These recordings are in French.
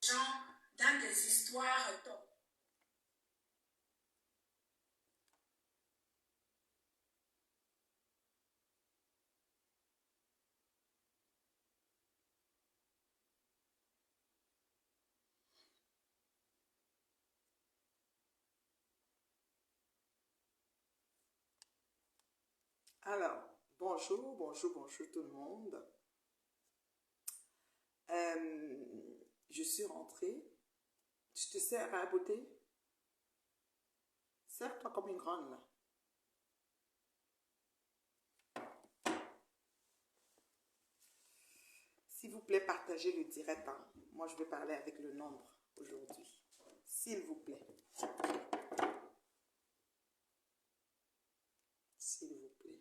gens dans des histoires top. Alors, bonjour, bonjour, bonjour tout le monde. Je suis rentrée. Tu te sers à la beauté? Sers-toi comme une grande là. S'il vous plaît, partagez le direct, hein. Moi, je vais parler avec le nombre aujourd'hui. S'il vous plaît. S'il vous plaît.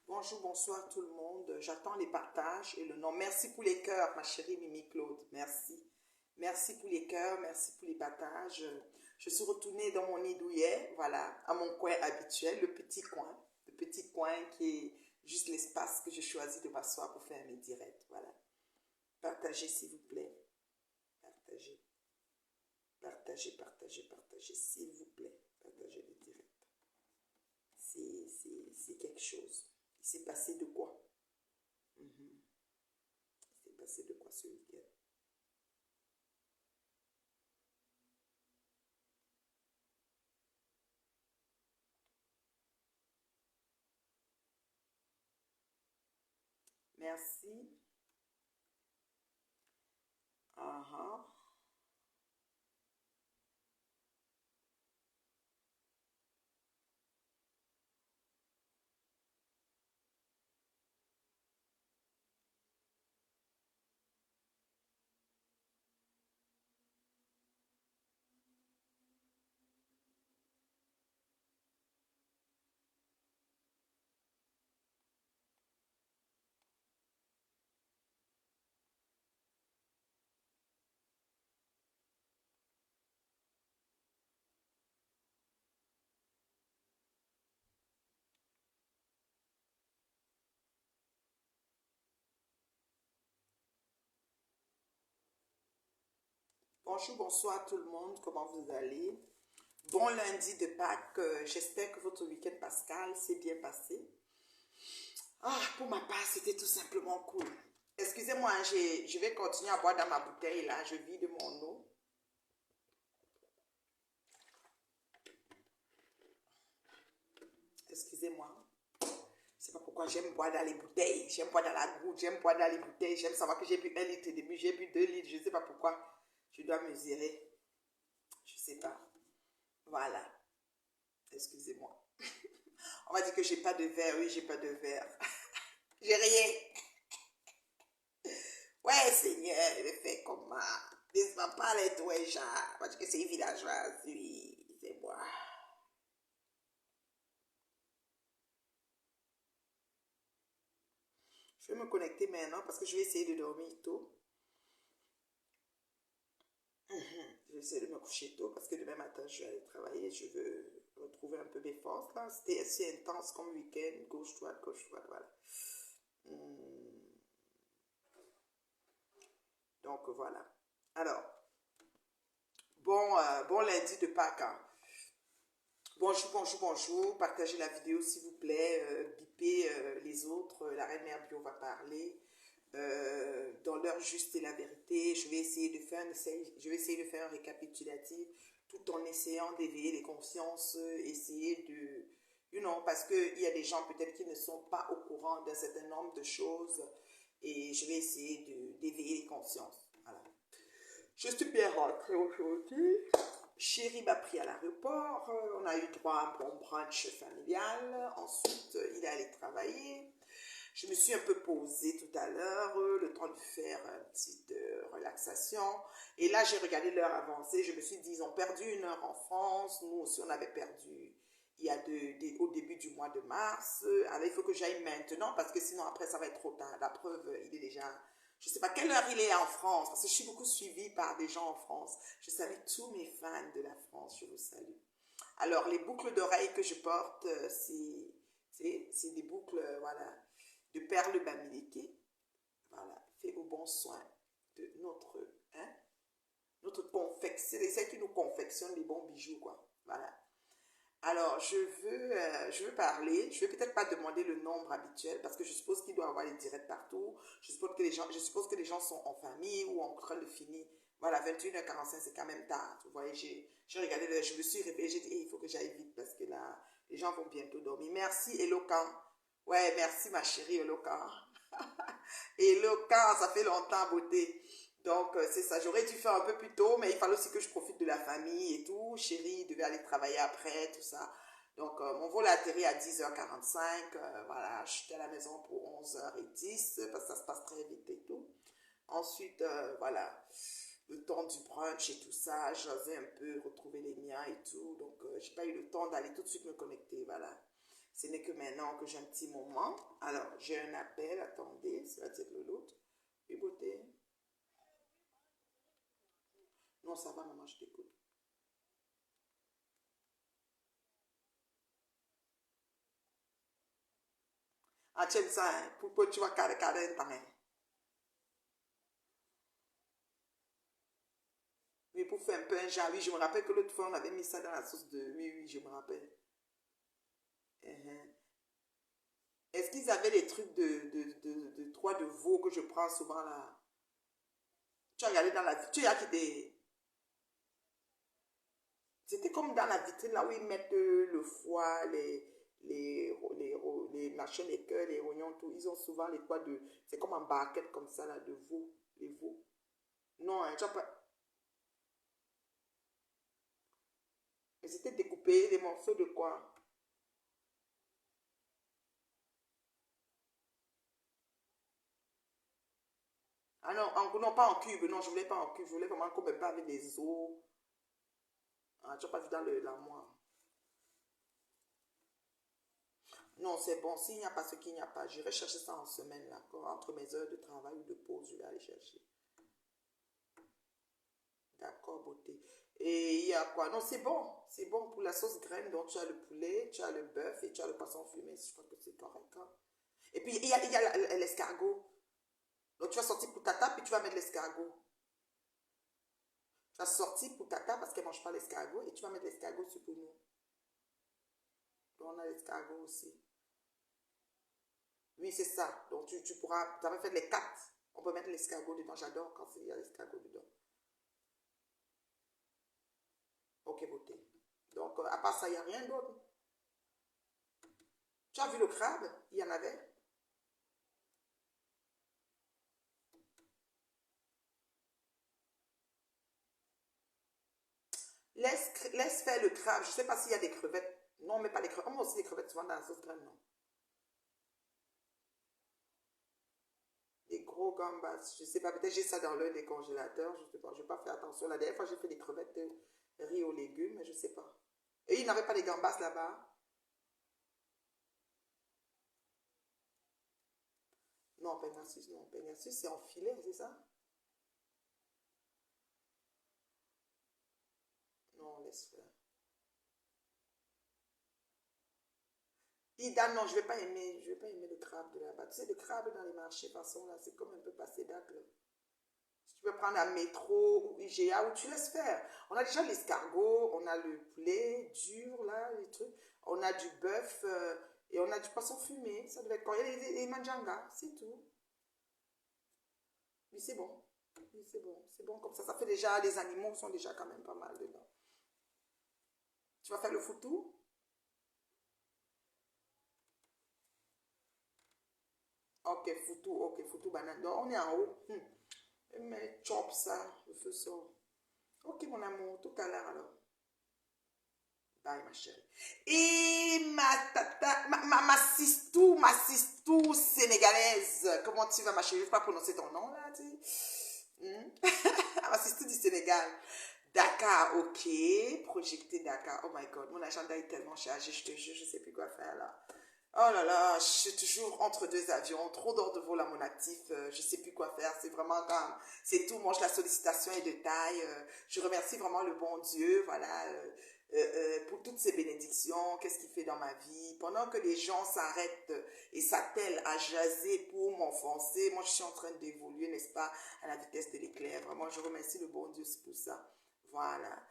Bonjour, bonsoir tout le monde. J'attends les partages et le nom. Merci pour les cœurs, ma chérie Mimi Claude. Merci. Merci pour les cœurs, merci pour les partages. Je suis retournée dans mon nid douillet, voilà, à mon coin habituel, le petit coin. Le petit coin qui est juste l'espace que j'ai choisi de m'asseoir pour faire mes directs. Voilà. Partagez, s'il vous plaît. Partagez. Partagez, partagez, partagez, s'il vous plaît. Partagez le direct. C'est quelque chose. Il s'est passé de quoi? Mhm. Il s'est passé de quoi ce week-end? Merci. Aha. Bonjour, bonsoir tout le monde. Comment vous allez? Bon lundi de Pâques. J'espère que votre week-end pascal s'est bien passé. Ah, pour ma part, c'était tout simplement cool. Excusez-moi, hein, je vais continuer à boire dans ma bouteille là. Je vide mon eau. Excusez-moi. Je sais pas pourquoi j'aime boire dans les bouteilles. J'aime boire dans la goutte. J'aime boire dans les bouteilles. J'aime savoir que j'ai bu 1 litre et demi. J'ai bu 2 litres. Je ne sais pas pourquoi. Je dois mesurer. Je ne sais pas. Voilà. Excusez-moi. On va dire que j'ai pas de verre. Oui, j'ai pas de verre. J'ai rien. Ouais, Seigneur, il me fait comment? N'est-ce pas les toi, Jean? Parce que c'est une villageoise. Oui, c'est moi. Je vais me connecter maintenant parce que je vais essayer de dormir tôt. Je vais essayer de me coucher tôt parce que demain matin, je vais aller travailler. Je veux retrouver un peu mes forces là. C'était assez intense comme week-end. Gauche-droite, voilà. Donc voilà. Alors, bon lundi de Pâques. Hein. Bonjour. Partagez la vidéo s'il vous plaît. Bipez les autres. La Reine Mère Bio va parler. Dans l'heure juste et la vérité, je vais essayer de faire un récapitulatif tout en essayant d'éveiller les consciences, essayer de, parce qu'il y a des gens peut-être qui ne sont pas au courant d'un certain nombre de choses et je vais essayer d'éveiller les consciences. Voilà. Je suis bien rentrée aujourd'hui. Chéri m'a pris à l'aéroport, on a eu droit à un bon brunch familial, ensuite il est allé travailler. Je me suis un peu posée tout à l'heure, le temps de faire une petite relaxation. Et là, j'ai regardé l'heure avancée. Je me suis dit, ils ont perdu 1 heure en France. Nous aussi, on avait perdu au début du mois de mars. Alors, il faut que j'aille maintenant parce que sinon, après, ça va être trop tard. La preuve, il est déjà... Je ne sais pas quelle heure il est en France parce que je suis beaucoup suivie par des gens en France. Je salue tous mes fans de la France. Je vous salue. Alors, les boucles d'oreilles que je porte, c'est des boucles, voilà, de perles bamileke, voilà, fait au bon soin de notre confection, c'est celle qui nous confectionne les bons bijoux, quoi, voilà. Alors, je veux parler, je vais peut-être pas demander le nombre habituel, parce que je suppose qu'il doit y avoir les directs partout, je suppose que les gens sont en famille ou en train de finir, voilà, 21h45, c'est quand même tard, vous voyez, j'ai regardé, je me suis réveillée, j'ai dit, hey, il faut que j'aille vite, parce que là, les gens vont bientôt dormir. Merci, Eloquent. Ouais, merci ma chérie Eloquent. Eloquent, ça fait longtemps, beauté. Donc, c'est ça. J'aurais dû faire un peu plus tôt, mais il fallait aussi que je profite de la famille et tout. Chérie devait aller travailler après, tout ça. Donc, mon vol a atterri à 10h45. Voilà, j'étais à la maison pour 11h10 parce que ça se passe très vite et tout. Ensuite, voilà, le temps du brunch et tout ça, j'osais un peu retrouver les miens et tout. Donc, j'ai pas eu le temps d'aller tout de suite me connecter, voilà. Ce n'est que maintenant que j'ai un petit moment. Alors, j'ai un appel. Attendez, ça va être l'autre. Oui, beauté. Non, ça va, maman, je t'écoute. Ah, tu aimes ça, hein? Pour tu vas carrer un temps, hein? Oui, pour faire un peu un genre. Oui, je me rappelle que l'autre fois, on avait mis ça dans la sauce de... Oui, je me rappelle. Est-ce qu'ils avaient les trucs de toit de veau que je prends souvent là? Tu as regardé dans la... Tu as des... C'était comme dans la vitrine là où ils mettent le foie, les machins, les cœurs, les oignons, tout. Ils ont souvent les toits de... C'est comme en barquette comme ça là, de veau. Les veaux. Non, hein, tu as pas... Mais c'était découpé, des morceaux de quoi? Ah non, non, pas en cube. Non, je voulais pas en cube. Je voulais vraiment qu'on me pas avec des os. Ah, tu n'as pas vu dans la moire. Non, c'est bon. S'il n'y a pas ce qu'il n'y a pas, j'irai chercher ça en semaine, là. Entre mes heures de travail ou de pause, je vais aller chercher. D'accord, beauté. Et il y a quoi? Non, c'est bon. C'est bon pour la sauce graine. Donc, tu as le poulet, tu as le bœuf et tu as le poisson fumé. Je crois que c'est correct. Hein. Et puis, il y a l'escargot. Donc, tu vas sortir pour ta table puis tu vas mettre l'escargot. Tu as sorti pour Tata parce qu'elle ne mange pas l'escargot et tu vas mettre l'escargot sur pour nous. Donc, on a l'escargot aussi. Oui, c'est ça. Donc, tu pourras, tu avais fait les quatre. On peut mettre l'escargot dedans. J'adore quand il y a l'escargot dedans. Ok, beauté. Donc, à part ça, il n'y a rien d'autre. Tu as vu le crabe? Il y en avait. Laisse faire le crabe. Je ne sais pas s'il y a des crevettes. Non, mais pas les crevettes. On met aussi des crevettes souvent dans la sauce graine, non? Des gros gambas. Je ne sais pas, peut-être j'ai ça dans l'un des congélateurs. Je ne sais pas. Je n'ai pas fait attention. La dernière fois, j'ai fait des crevettes de riz aux légumes, mais je ne sais pas. Et il n'avait pas des gambas là-bas? Non, Pegasus, non. Pegasus, c'est en filet, c'est ça? Non, laisse faire. Ida, non, je vais pas aimer le crabe de là-bas. Tu sais, le crabe dans les marchés, de toute façon, là, c'est comme un peu passé date, là. Si tu veux prendre un métro ou IGA, ou tu laisses faire. On a déjà l'escargot, on a le poulet dur, là, les trucs. On a du bœuf et on a du poisson fumé. Ça devait être quoi? Il y a les manjangas, c'est tout. Oui, c'est bon. Oui, c'est bon. C'est bon comme ça. Ça fait déjà, les animaux sont déjà quand même pas mal dedans. Tu vas faire le foutou? Ok, foutou, banane. Donc, on est en haut. Mais chop ça, le feu sort. Ok, mon amour, tout à l'heure alors. Bye, ma chérie. Et ma tata, ma sistou sénégalaise. Comment tu vas, ma chérie? Je ne vais pas prononcer ton nom, là, tu sais. Ma sistou du Sénégal. Dakar, ok. Projeté Dakar. Oh my God, mon agenda est tellement chargé, je te jure, je ne sais plus quoi faire, là. Oh là là, je suis toujours entre deux avions, trop d'heures de vol à mon actif, je sais plus quoi faire, c'est vraiment comme, c'est tout, moi la sollicitation est de taille, je remercie vraiment le bon Dieu, voilà, pour toutes ces bénédictions, qu'est-ce qu'il fait dans ma vie, pendant que les gens s'arrêtent et s'attellent à jaser pour m'enfoncer, moi je suis en train d'évoluer, n'est-ce pas, à la vitesse de l'éclair, vraiment je remercie le bon Dieu pour ça, voilà.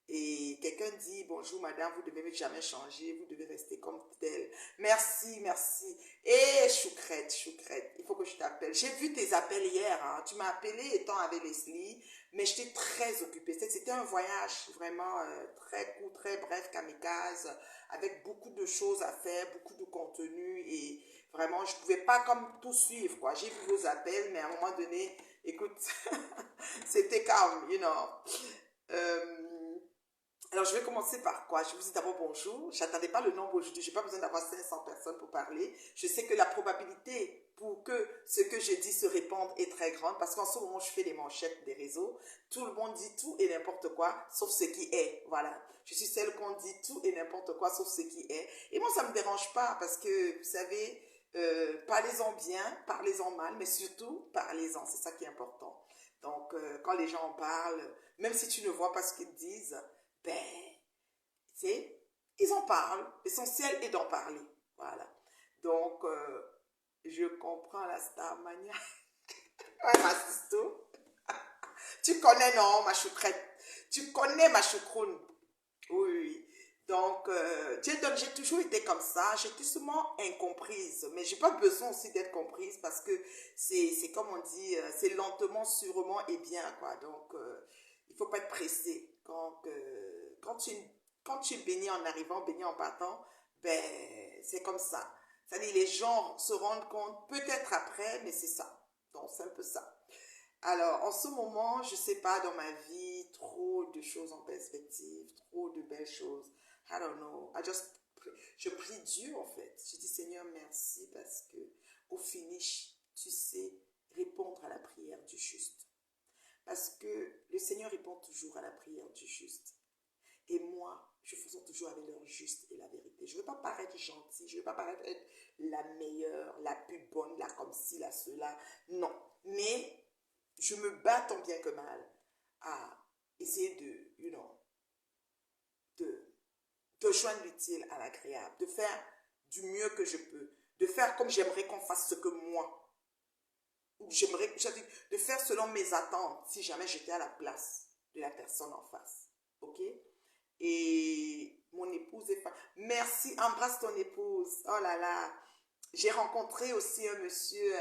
Et quelqu'un dit, bonjour madame, vous devez jamais changer, vous devez rester comme tel. Merci, merci. Et choucrette, choucrette, il faut que je t'appelle. J'ai vu tes appels hier, hein. Tu m'as appelé étant avec Leslie, mais j'étais très occupée. C'était un voyage vraiment très court, très bref, kamikaze, avec beaucoup de choses à faire, beaucoup de contenu et vraiment, je ne pouvais pas comme tout suivre, quoi. J'ai vu vos appels, mais à un moment donné, écoute, c'était calme, you know. Euh, alors, je vais commencer par quoi? Je vous dis d'abord bonjour. Je n'attendais pas le nombre aujourd'hui. Je n'ai pas besoin d'avoir 500 personnes pour parler. Je sais que la probabilité pour que ce que je dis se répande est très grande parce qu'en ce moment, je fais les manchettes des réseaux. Tout le monde dit tout et n'importe quoi, sauf ce qui est. Voilà. Je suis celle qu'on dit tout et n'importe quoi, sauf ce qui est. Et moi, ça ne me dérange pas parce que, vous savez, parlez-en bien, parlez-en mal, mais surtout, parlez-en. C'est ça qui est important. Donc, quand les gens en parlent, même si tu ne vois pas ce qu'ils disent, ben, c'est, ils en parlent. L'essentiel est d'en parler. Voilà. Donc, je comprends la Starmania. Ouais, ma sisto. Tu connais, non, ma choucrette. Tu connais ma choucroune. Oui, oui. Donc, j'ai toujours été comme ça. J'étais souvent incomprise. Mais j'ai pas besoin aussi d'être comprise parce que c'est comme on dit, c'est lentement, sûrement et bien, quoi. Donc, il faut pas être pressé. Quand tu es béni en arrivant, béni en partant, ben, c'est comme ça. C'est-à-dire, les gens se rendent compte peut-être après, mais c'est ça. Donc, c'est un peu ça. Alors, en ce moment, je sais pas, dans ma vie, trop de choses en perspective, trop de belles choses. I don't know. Je prie Dieu, en fait. Je dis, Seigneur, merci parce que, au finish, tu sais répondre à la prière du juste. Parce que le Seigneur répond toujours à la prière du juste. Et moi, je faisais toujours avec l'heure juste et la vérité. Je ne veux pas paraître gentille, je ne veux pas paraître être la meilleure, la plus bonne, la comme ci, la cela. Non. Mais je me bats tant bien que mal à essayer de, de, de joindre l'utile à l'agréable, de faire du mieux que je peux, de faire comme j'aimerais qu'on fasse ce que moi, ou j'aimerais, de faire selon mes attentes, si jamais j'étais à la place. de la personne en face. OK? Et mon épouse est... Merci, embrasse ton épouse. Oh là là. J'ai rencontré aussi un monsieur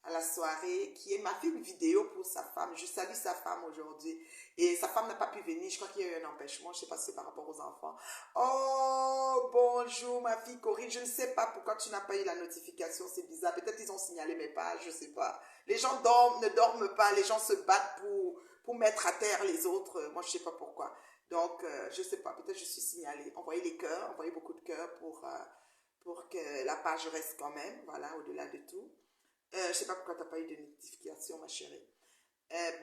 à la soirée qui m'a fait une vidéo pour sa femme. Je salue sa femme aujourd'hui. Et sa femme n'a pas pu venir. Je crois qu'il y a eu un empêchement. Je ne sais pas si c'est par rapport aux enfants. Oh, bonjour ma fille Corinne. Je ne sais pas pourquoi tu n'as pas eu la notification. C'est bizarre. Peut-être ils ont signalé mes pages. Je ne sais pas. Les gens ne dorment pas. Les gens se battent pour mettre à terre les autres. Moi, je ne sais pas pourquoi. Donc, je ne sais pas. Peut-être je suis signalée. Envoyez les cœurs. Envoyez beaucoup de cœurs pour que la page reste quand même, voilà, au-delà de tout. Je ne sais pas pourquoi tu n'as pas eu de notification, ma chérie.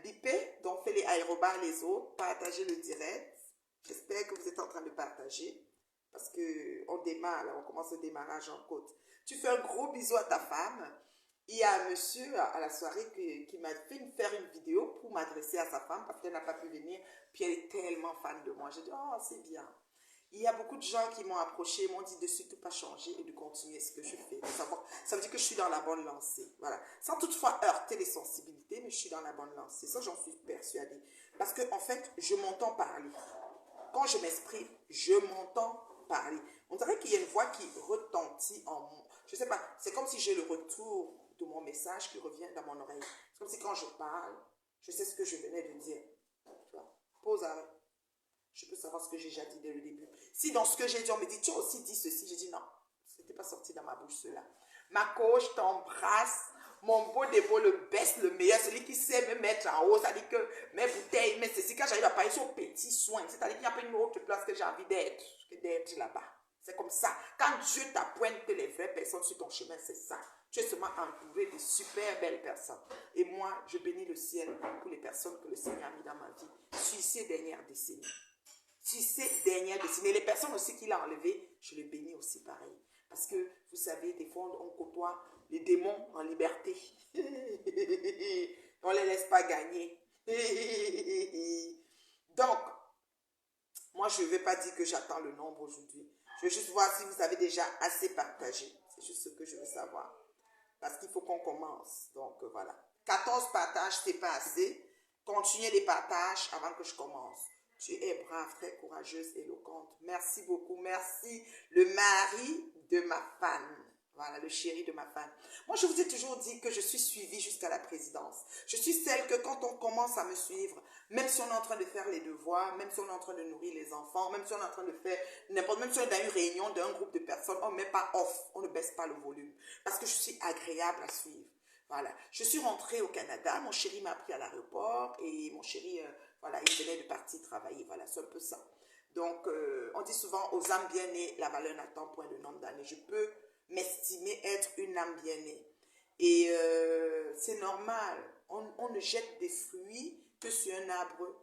Bipez, donc fais les aérobats les autres, partagez le direct. J'espère que vous êtes en train de partager, parce qu'on démarre, là, on commence le démarrage en côte. Tu fais un gros bisou à ta femme. Il y a un monsieur à la soirée qui m'a fait faire une vidéo pour m'adresser à sa femme, parce qu'elle n'a pas pu venir, puis elle est tellement fan de moi. J'ai dit, oh, c'est bien. Il y a beaucoup de gens qui m'ont approché, m'ont dit de surtout pas changer et de continuer ce que je fais. Ça veut dire que je suis dans la bonne lancée. Voilà. Sans toutefois heurter les sensibilités, mais je suis dans la bonne lancée. Ça, j'en suis persuadée. Parce que, en fait, je m'entends parler. Quand je m'exprime, je m'entends parler. On dirait qu'il y a une voix qui retentit en moi. Je sais pas, c'est comme si j'ai le retour de mon message qui revient dans mon oreille. C'est comme si quand je parle, je sais ce que je venais de dire. Tu vois? Pause arrêt. Je peux savoir ce que j'ai déjà dit dès le début. Si dans ce que j'ai dit, on me dit, tu as aussi dit ceci, j'ai dit non, ce n'était pas sorti dans ma bouche cela. Ma coach t'embrasse, mon beau dévot, le best, le meilleur, celui qui sait me mettre en haut, c'est-à-dire que mes bouteilles, mes ceci, quand j'arrive à parler sur petit soin, c'est-à-dire qu'il n'y a pas une autre place que j'ai envie d'être là-bas. C'est comme ça. Quand Dieu t'appointe les vraies personnes sur ton chemin, c'est ça. Tu es seulement entouré de super belles personnes. Et moi, je bénis le ciel pour les personnes que le Seigneur a mis dans ma vie sur ces dernières décennies. Sur ces dernières décennies. Les personnes aussi qu'il a enlevées, je les bénis aussi pareil. Parce que, vous savez, des fois, on côtoie les démons en liberté. On ne les laisse pas gagner. Donc, moi, je ne vais pas dire que j'attends le nombre aujourd'hui. Je veux juste voir si vous avez déjà assez partagé. C'est juste ce que je veux savoir. Parce qu'il faut qu'on commence. Donc, voilà. 14 partages, ce n'est pas assez. Continuez les partages avant que je commence. Tu es brave, très courageuse, éloquente. Merci beaucoup. Merci. Le mari de ma femme. Voilà, le chéri de ma femme. Moi, je vous ai toujours dit que je suis suivie jusqu'à la présidence. Je suis celle que quand on commence à me suivre, même si on est en train de faire les devoirs, même si on est en train de nourrir les enfants, même si on est en train de faire n'importe, même si on est dans une réunion d'un groupe de personnes, on ne met pas off, on ne baisse pas le volume. Parce que je suis agréable à suivre. Voilà. Je suis rentrée au Canada, mon chéri m'a pris à l'aéroport et mon chéri, voilà, il venait de partir travailler. Voilà, c'est un peu ça. Donc, on dit souvent aux âmes bien nées, la valeur n'attend point le nombre d'années. Je peux m'estimer être une âme bien née. Et c'est normal. On ne jette des fruits que sur un arbre.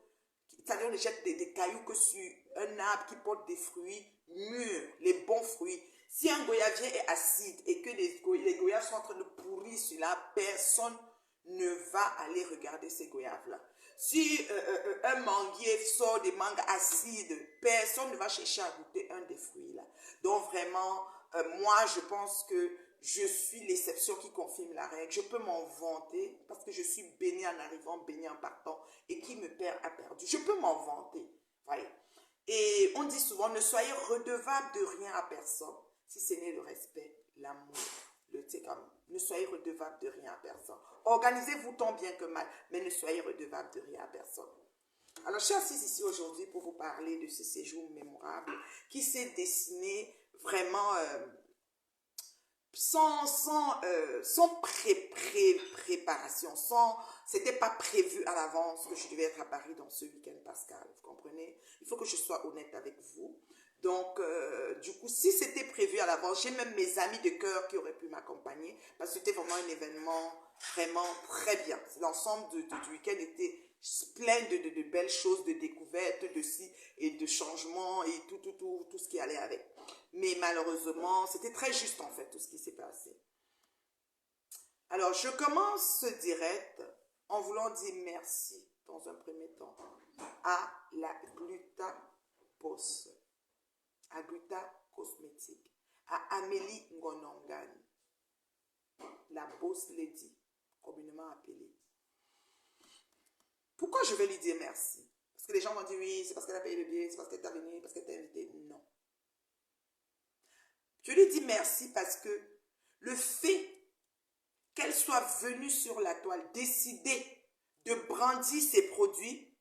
C'est-à-dire on ne jette des cailloux que sur un arbre qui porte des fruits mûrs, les bons fruits. Si un goyavier est acide et que les goyaves sont en train de pourrir sur l'arbre, personne ne va aller regarder ces goyaves-là. Si un manguier sort des mangues acides, personne ne va chercher à goûter un des fruits-là. Donc vraiment, moi je pense que je suis l'exception qui confirme la règle. Je peux m'en vanter parce que je suis béni en arrivant, béni en partant. Et qui me perd a perdu. Je peux m'en vanter. Voyez. Et on dit souvent, ne soyez redevable de rien à personne si ce n'est le respect, l'amour, ne soyez redevable de rien à personne. Organisez-vous tant bien que mal, mais ne soyez redevable de rien à personne. Alors, je suis assise ici aujourd'hui pour vous parler de ce séjour mémorable qui s'est dessiné vraiment sans préparation, c'était pas prévu à l'avance que je devais être à Paris dans ce week-end pascal, vous comprenez? Il faut que je sois honnête avec vous. Donc, du coup, si c'était prévu à l'avance, j'ai même mes amis de cœur qui auraient pu m'accompagner, parce que c'était vraiment un événement vraiment très bien. L'ensemble du week-end était plein de belles choses, de découvertes, de si et de changements et tout ce qui allait avec. Mais malheureusement, c'était très juste en fait tout ce qui s'est passé. Alors, je commence ce direct en voulant dire merci dans un premier temps à la Glutapos, à Gluta Cosmétique, à Amélie Ngonongan, la boss lady, communément appelée. Pourquoi je vais lui dire merci? Parce Parce que les gens vont dire, oui, c'est parce qu'elle a payé le billet, c'est parce qu'elle t'a venu, parce qu'elle t'a invité. Non. Je lui dis merci parce que le fait qu'elle soit venue sur la toile, décider de brandir ses produits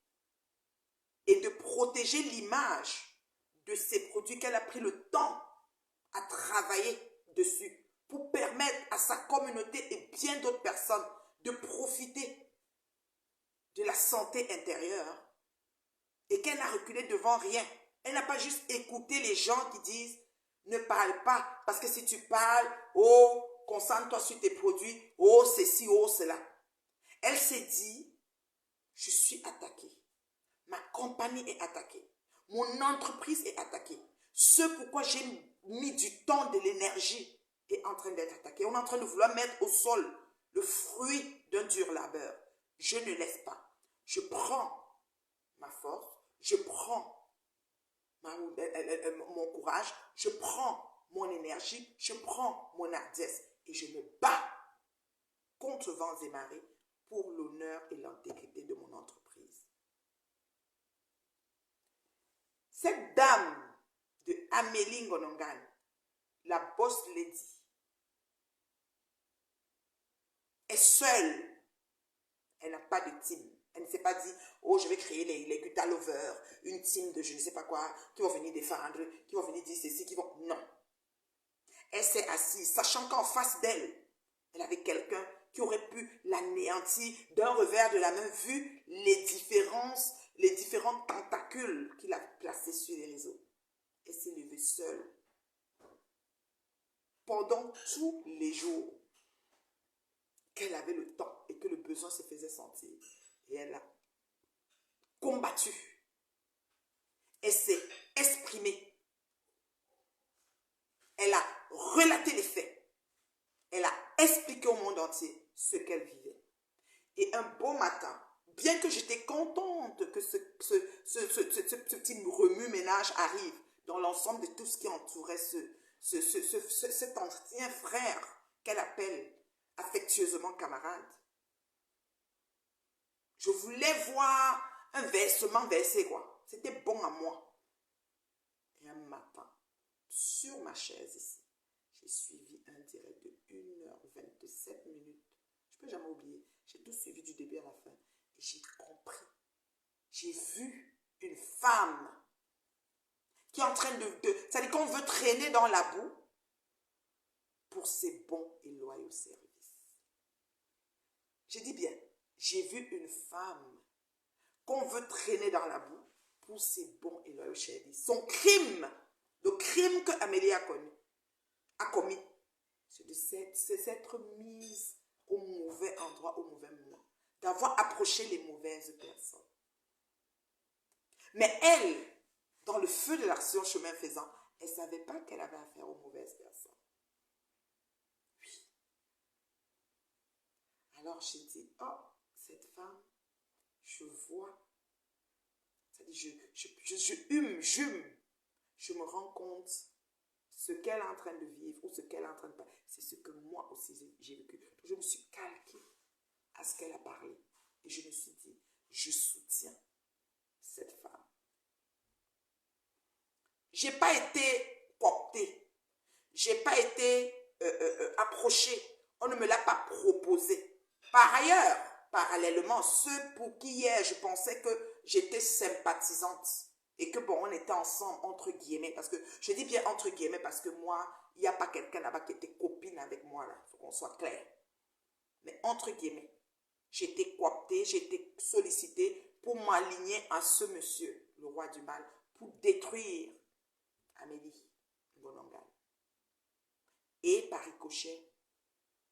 et de protéger l'image de ces produits, qu'elle a pris le temps à travailler dessus pour permettre à sa communauté et bien d'autres personnes de profiter de la santé intérieure et qu'elle n'a reculé devant rien. Elle n'a pas juste écouté les gens qui disent ne parle pas parce que si tu parles, oh, concentre-toi sur tes produits, oh, ceci, oh, cela. Elle s'est dit, je suis attaquée. Ma compagnie est attaquée. Mon entreprise est attaquée. Ce pourquoi j'ai mis du temps, de l'énergie est en train d'être attaqué. On est en train de vouloir mettre au sol le fruit d'un dur labeur. Je ne laisse pas. Je prends ma force, je prends mon courage, je prends mon énergie, je prends mon hardiesse et je me bats contre vents et marées pour l'honneur et l'intégrité de mon entreprise. Cette dame de Amélie Ngonongan, la boss lady, est seule. Elle n'a pas de team. Elle ne s'est pas dit, oh, je vais créer les Gutta Lovers, une team de je ne sais pas quoi, qui vont venir défendre, qui vont venir dire ceci, qui vont... Non. Elle s'est assise, sachant qu'en face d'elle, elle avait quelqu'un qui aurait pu l'anéantir d'un revers de la main, vu les différentes tentacules qu'il a placées sur les réseaux. Elle s'est levée seule. Pendant tous les jours qu'elle avait le temps et que le besoin se faisait sentir. Et elle a combattu. Elle s'est exprimée. Elle a relaté les faits. Elle a expliqué au monde entier ce qu'elle vivait. Et un beau matin, bien que j'étais contente que ce petit remue-ménage arrive dans l'ensemble de tout ce qui entourait cet ancien frère qu'elle appelle affectueusement camarade, je voulais voir un versement versé, quoi. C'était bon à moi. Et un matin, sur ma chaise ici, j'ai suivi un direct de 1h27 minutes. Je ne peux jamais oublier. J'ai tout suivi du début à la fin. Et j'ai compris. J'ai vu une femme qui est en train c'est-à-dire qu'on veut traîner dans la boue pour ses bons et loyaux services. J'ai dit bien, j'ai vu une femme qu'on veut traîner dans la boue pour ses bons et loyaux services. Son crime, le crime que Amélie a commis, c'est de s'être mise au mauvais endroit, au mauvais moment, d'avoir approché les mauvaises personnes. Mais elle, dans le feu de l'action chemin faisant, elle ne savait pas qu'elle avait affaire aux mauvaises personnes. Oui. Alors j'ai dit, oh, cette femme, je vois, c'est-à-dire je me rends compte ce qu'elle est en train de vivre ou ce qu'elle est en train de parler. C'est ce que moi aussi j'ai vécu. Je me suis calquée à ce qu'elle a parlé et je me suis dit, je soutiens cette femme. Je n'ai pas été cooptée, je n'ai pas été approchée, on ne me l'a pas proposé. Par ailleurs, parallèlement, ceux pour qui hier je pensais que j'étais sympathisante et que bon, on était ensemble entre guillemets, parce que je dis bien entre guillemets parce que moi, il n'y a pas quelqu'un là-bas qui était copine avec moi là, il faut qu'on soit clair. Mais entre guillemets, j'ai été cooptée, j'ai été sollicitée pour m'aligner à ce monsieur, le roi du mal, pour détruire Amélie Ngonongan. Et par ricochet,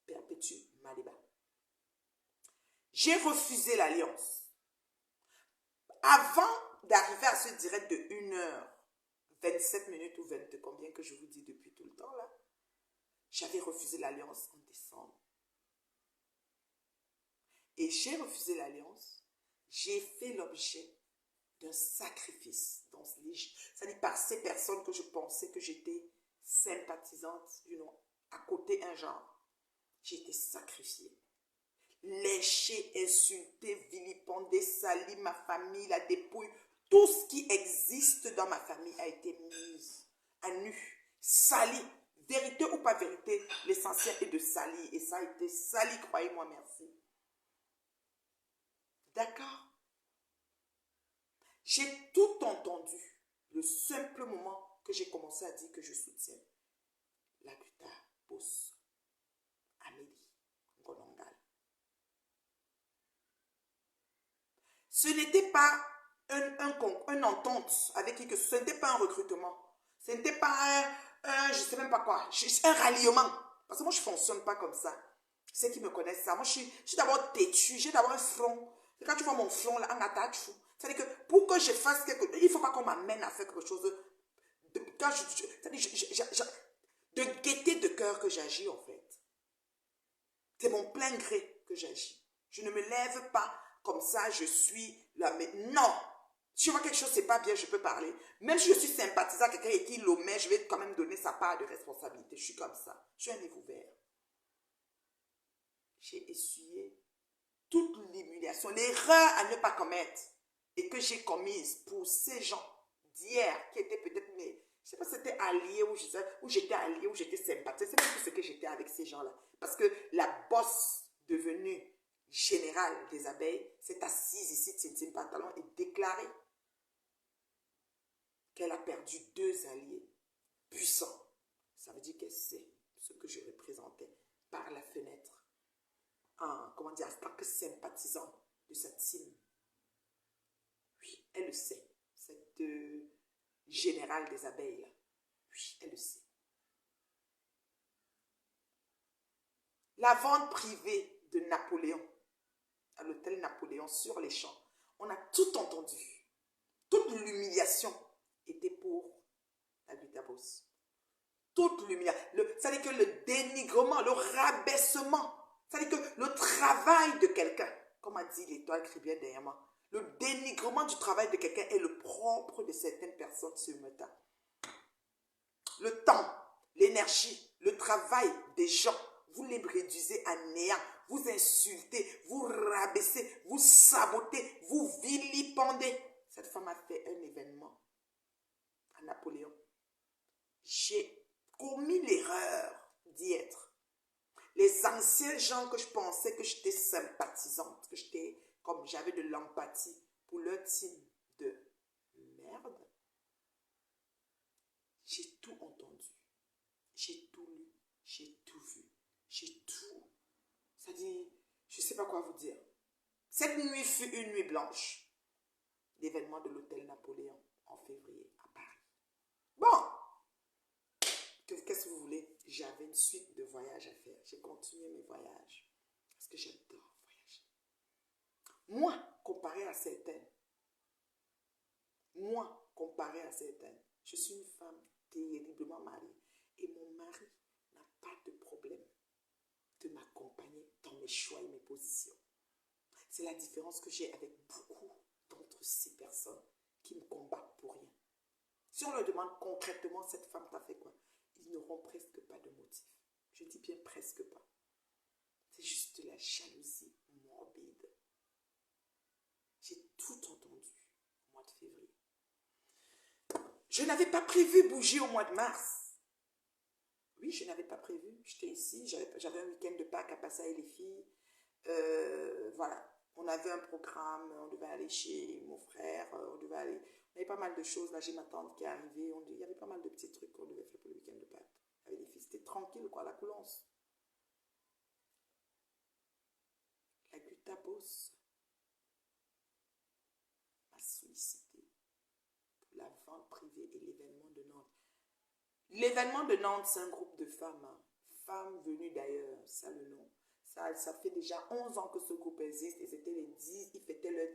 perpétue Maliba. J'ai refusé l'alliance. Avant d'arriver à ce direct de 1h27 minutes ou 20, combien que je vous dis depuis tout le temps là, j'avais refusé l'alliance en décembre. Et j'ai refusé l'alliance, j'ai fait l'objet d'un sacrifice. C'est-à-dire par ces personnes que je pensais que j'étais sympathisante, à côté un genre. J'ai été sacrifiée. Léchée, insultée, vilipendée, salie, ma famille, la dépouille, Tout ce qui existe dans ma famille a été mis à nu, sali. Vérité ou pas vérité, l'essentiel est de salir. Et ça a été sali, croyez-moi, merci. D'accord? J'ai tout entendu. Le simple moment que j'ai commencé à dire que je soutiens la Guta Boss, Amélie Ngonongal. Ce n'était pas une entente avec qui que ce n'était pas un recrutement. Ce n'était pas je ne sais même pas quoi, un ralliement. Parce que moi, je ne fonctionne pas comme ça. Ceux qui me connaissent ça, moi, je suis d'abord têtu, j'ai d'abord un front. Et quand tu vois mon front là, en attaque, c'est-à-dire que pour que je fasse quelque chose, il ne faut pas qu'on m'amène à faire quelque chose de gaieté de cœur que j'agis en fait. C'est mon plein gré que j'agis. Je ne me lève pas comme ça, je suis là, mais non. Si je vois quelque chose, c'est pas bien, je peux parler. Même si je suis sympathisant à quelqu'un et qu'il l'omet, je vais quand même donner sa part de responsabilité. Je suis comme ça. Je suis un livre ouvert. J'ai essuyé toute l'humiliation, l'erreur à ne pas commettre et que j'ai commise pour ces gens d'hier qui étaient peut-être mes... Je ne sais pas si c'était allié ou j'étais allié ou j'étais sympathique. C'est même plus ce que j'étais avec ces gens-là. Parce que la bosse devenue générale des abeilles s'est assise ici, Tintin Pantalon, et déclaré qu'elle a perdu 2 alliés puissants. Ça veut dire qu'elle sait ce que je représentais par la fenêtre. Comment dire, en tant que sympathisant de sa team. Oui, elle le sait. Cette générale des abeilles là. Oui, elle le sait. La vente privée de Napoléon, à l'hôtel Napoléon sur les champs, on a tout entendu. Toute l'humiliation était pour la Guta Boss. Toute l'humiliation. C'est-à-dire que le dénigrement, le rabaissement, c'est-à-dire que le travail de quelqu'un, comme a dit l'étoile qui bien derrière moi, le dénigrement du travail de quelqu'un est le propre de certaines personnes ce matin. Le temps, l'énergie, le travail des gens, vous les réduisez à néant, vous insultez, vous rabaissez, vous sabotez, vous vilipendez. Cette femme a fait un événement à Napoléon. J'ai commis l'erreur d'y être. Les anciens gens que je pensais que j'étais sympathisante, que j'étais comme j'avais de l'empathie pour leur team de merde, j'ai tout entendu, j'ai tout lu, j'ai tout vu, j'ai tout. C'est-à-dire, je ne sais pas quoi vous dire. Cette nuit fut une nuit blanche. L'événement de l'hôtel Napoléon en février à Paris. Bon, qu'est-ce que vous voulez? J'avais une suite de voyages à faire. J'ai continué mes voyages parce que j'adore voyager. Moi, comparé à certaines, je suis une femme terriblement mariée et mon mari n'a pas de problème de m'accompagner dans mes choix et mes positions. C'est la différence que j'ai avec beaucoup d'entre ces personnes qui me combattent pour rien. Si on leur demande concrètement, cette femme t'a fait quoi? Ils n'auront presque pas de motif. Je dis bien presque pas. C'est juste de la jalousie morbide. J'ai tout entendu au mois de février. Je n'avais pas prévu bouger au mois de mars. Oui, je n'avais pas prévu. J'étais ici, j'avais un week-end de Pâques à passer avec les filles. Voilà. On avait un programme, on devait aller chez mon frère, on devait aller... Il y avait pas mal de choses. Là, j'ai ma tante qui est arrivée. Il y avait pas mal de petits trucs qu'on devait faire pour le week-end de Pâques. Avec les filles, c'était tranquille, quoi, la coulance. La Guta Boss m'a sollicité pour la vente privée et l'événement de Nantes. L'événement de Nantes, c'est un groupe de femmes. Hein. Femmes venues d'ailleurs, ça le nom. Ça fait déjà 11 ans que ce groupe existe et c'était les 10,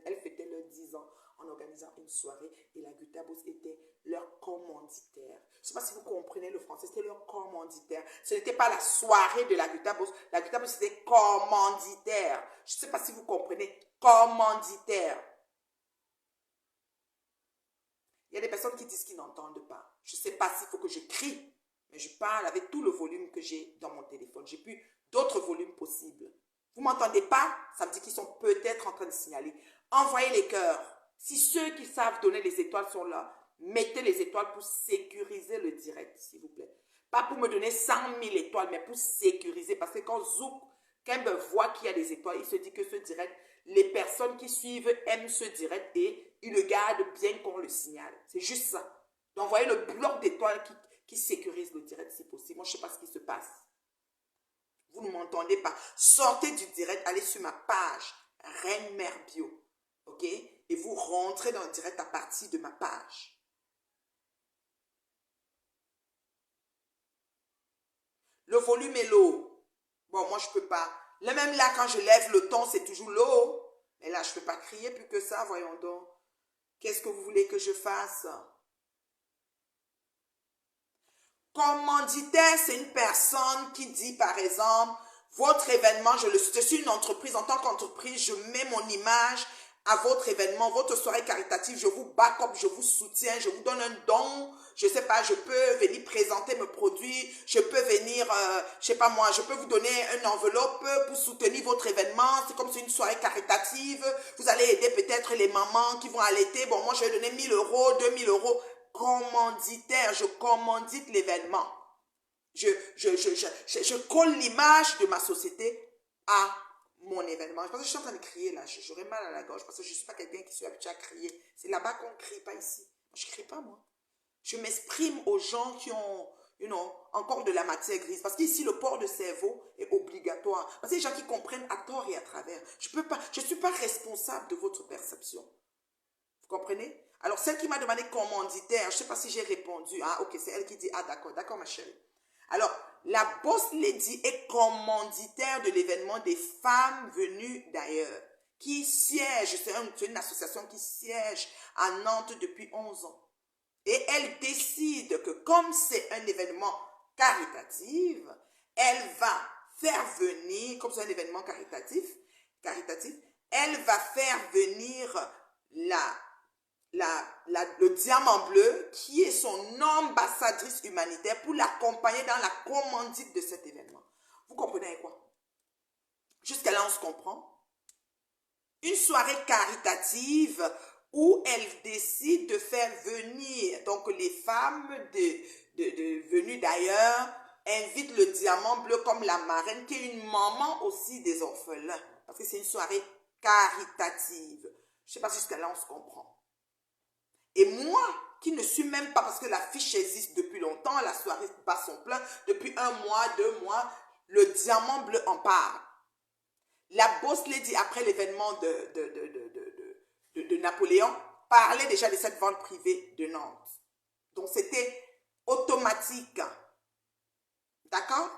elles fêtaient leurs 10 ans en organisant une soirée et la Guta Boss était leur commanditaire. Je ne sais pas si vous comprenez le français, c'était leur commanditaire. Ce n'était pas la soirée de la Guta Boss. La Guta Boss c'était commanditaire. Je ne sais pas si vous comprenez, commanditaire. Il y a des personnes qui disent qu'ils n'entendent pas. Je ne sais pas s'il faut que je crie, mais je parle avec tout le volume que j'ai dans mon téléphone. J'ai plus d'autres volumes possibles. Vous ne m'entendez pas? Ça me dit qu'ils sont peut-être en train de signaler. Envoyez les cœurs. Si ceux qui savent donner les étoiles sont là, mettez les étoiles pour sécuriser le direct, s'il vous plaît. Pas pour me donner 100 000 étoiles, mais pour sécuriser. Parce que quand Zouk, quand me voit qu'il y a des étoiles, il se dit que ce direct, les personnes qui suivent aiment ce direct et ils le gardent bien qu'on le signale. C'est juste ça. Donc, voyez le bloc d'étoiles qui sécurise le direct si possible. Moi, je ne sais pas ce qui se passe. Vous ne m'entendez pas. Sortez du direct, allez sur ma page, Reine Mère Bio. OK? Et vous rentrez dans le direct à partir de ma page. Le volume est lourd. Bon, moi, je ne peux pas. Là, même là, quand je lève le ton, c'est toujours lourd. Mais là, je ne peux pas crier plus que ça, voyons donc. Qu'est-ce que vous voulez que je fasse? Commanditaire, c'est une personne qui dit, par exemple, votre événement, je suis une entreprise, en tant qu'entreprise, je mets mon image à votre événement, votre soirée caritative, je vous back up, je vous soutiens, je vous donne un don, je sais pas, je peux venir présenter mes produits, je peux venir, je sais pas moi, je peux vous donner une enveloppe pour soutenir votre événement, c'est comme c'est une soirée caritative, vous allez aider peut-être les mamans qui vont allaiter, bon moi je vais donner 1 000 euros, 2 000 euros, commanditaire, je commandite l'événement. Je colle l'image de ma société à mon événement. Je pense que je suis en train de crier là. J'aurais mal à la gorge parce que je ne suis pas quelqu'un qui suis habitué à crier. C'est là-bas qu'on ne crie, pas ici. Je ne crie pas, moi. Je m'exprime aux gens qui ont, encore de la matière grise. Parce qu'ici, le port de cerveau est obligatoire. Parce que les gens qui comprennent à tort et à travers. Je ne suis pas responsable de votre perception. Vous comprenez? Alors, celle qui m'a demandé commanditaire, je ne sais pas si j'ai répondu. Ah, ok, c'est elle qui dit, ah, d'accord, ma chérie. Alors, la boss lady est commanditaire de l'événement des femmes venues d'ailleurs, qui siège, c'est une association qui siège à Nantes depuis 11 ans. Et elle décide que comme c'est un événement caritatif, elle va faire venir, comme c'est un événement caritatif, elle va faire venir le diamant bleu qui est son ambassadrice humanitaire pour l'accompagner dans la commandite de cet événement. Vous comprenez quoi? Jusqu'à là, on se comprend. Une soirée caritative où elle décide de faire venir, donc les femmes venues d'ailleurs, invitent le diamant bleu comme la marraine, qui est une maman aussi des orphelins. Parce que c'est une soirée caritative. Je ne sais pas si jusqu'à là, on se comprend. Et moi, qui ne suis même pas, parce que la fiche existe depuis longtemps, la soirée bat son plein, depuis 1 mois, 2 mois, le diamant bleu en parle. La boss lady, après l'événement de Napoléon, parlait déjà de cette vente privée de Nantes. Donc, c'était automatique. D'accord?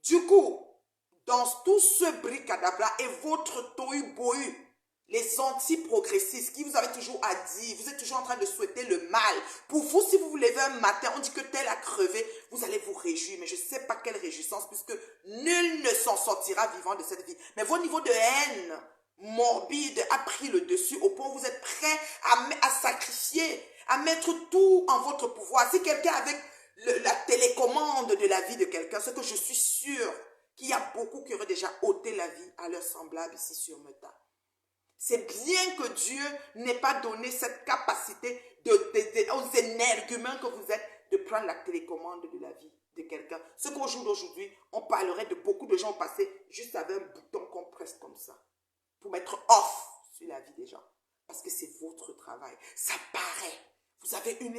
Du coup, dans tout ce bricadabra et votre tohu-bohu, les anti-progressistes qui vous avez toujours à dire, vous êtes toujours en train de souhaiter le mal. Pour vous, si vous vous levez un matin, on dit que tel a crevé, vous allez vous réjouir. Mais je ne sais pas quelle réjouissance, puisque nul ne s'en sortira vivant de cette vie. Mais votre niveau de haine morbide a pris le dessus au point où vous êtes prêt à sacrifier, à mettre tout en votre pouvoir. Si quelqu'un avec la télécommande de la vie de quelqu'un, ce que je suis sûre qu'il y a beaucoup qui auraient déjà ôté la vie à leurs semblables ici sur Meta. C'est bien que Dieu n'ait pas donné cette capacité aux énergumènes que vous êtes de prendre la télécommande de la vie de quelqu'un. Ce qu'au jour d'aujourd'hui, on parlerait de beaucoup de gens passés juste avec un bouton qu'on presse comme ça pour mettre off sur la vie des gens. Parce que c'est votre travail. Ça paraît. Vous avez une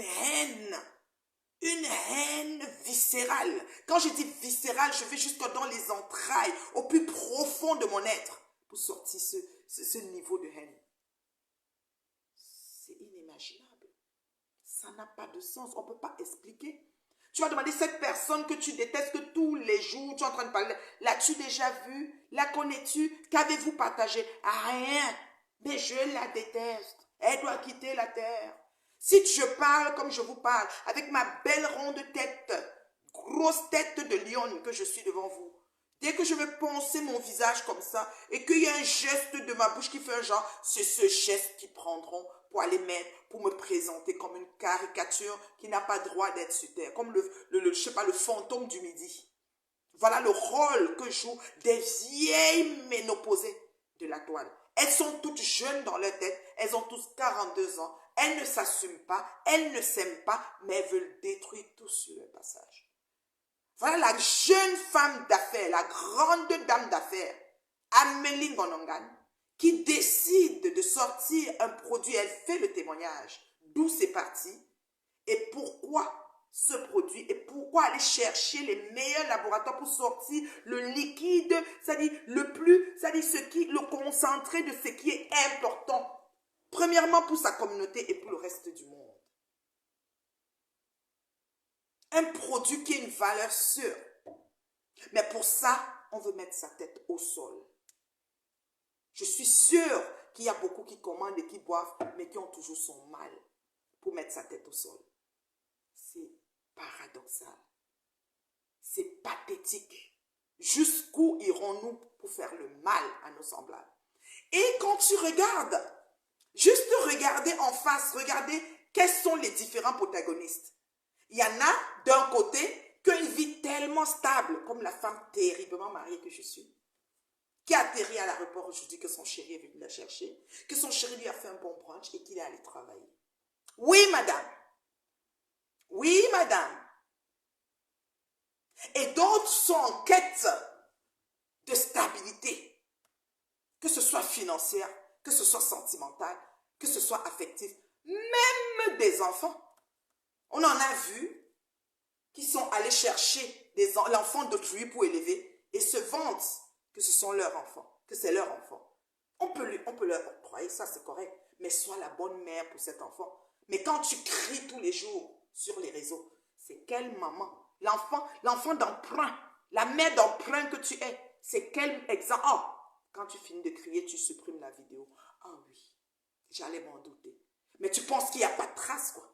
haine viscérale. Quand je dis viscérale, je vais jusque dans les entrailles, au plus profond de mon être, pour sortir ce niveau de haine. C'est inimaginable. Ça n'a pas de sens. On ne peut pas expliquer. Tu vas demander cette personne que tu détestes, que tous les jours tu es en train de parler. L'as-tu déjà vue? La connais-tu? Qu'avez-vous partagé? Rien. Mais je la déteste. Elle doit quitter la terre. Si je parle comme je vous parle, avec ma belle ronde tête, grosse tête de lion que je suis devant vous, dès que je vais poncer mon visage comme ça et qu'il y a un geste de ma bouche qui fait un genre, c'est ce geste qu'ils prendront pour aller mettre, pour me présenter comme une caricature qui n'a pas droit d'être sur terre, comme je sais pas, le fantôme du midi. Voilà le rôle que jouent des vieilles ménopausées de la toile. Elles sont toutes jeunes dans leur tête. Elles ont tous 42 ans. Elles ne s'assument pas. Elles ne s'aiment pas. Mais elles veulent détruire tout sur leur passage. Voilà la jeune femme d'affaires, la grande dame d'affaires, Amélie Gonongan, qui décide de sortir un produit. Elle fait le témoignage. D'où c'est parti. Et pourquoi ce produit et pourquoi aller chercher les meilleurs laboratoires pour sortir le liquide, c'est-à-dire le concentré de ce qui est important. Premièrement pour sa communauté et pour le reste du monde. Un produit qui a une valeur sûre. Mais pour ça, on veut mettre sa tête au sol. Je suis sûre qu'il y a beaucoup qui commandent et qui boivent, mais qui ont toujours son mal pour mettre sa tête au sol. C'est paradoxal. C'est pathétique. Jusqu'où irons-nous pour faire le mal à nos semblables? Et quand tu regardes, juste regarder en face, regarder quels sont les différents protagonistes. Il y en a d'un côté qui a une vie tellement stable, comme la femme terriblement mariée que je suis, qui a atterri à l'aéroport aujourd'hui que son chéri est venu la chercher, que son chéri lui a fait un bon brunch et qu'il est allé travailler. Oui, madame. Oui, madame. Et d'autres sont en quête de stabilité, que ce soit financière, que ce soit sentimentale, que ce soit affective, même des enfants. On en a vu qui sont allés chercher l'enfant d'autrui pour élever et se vantent que ce sont leurs enfants, que c'est leur enfant. On peut leur octroyer, ça c'est correct, mais sois la bonne mère pour cet enfant. Mais quand tu cries tous les jours sur les réseaux, c'est quelle maman? L'enfant d'emprunt, la mère d'emprunt que tu es, c'est quel exemple? Oh, quand tu finis de crier, tu supprimes la vidéo. Ah oui, j'allais m'en douter. Mais tu penses qu'il n'y a pas de trace, quoi.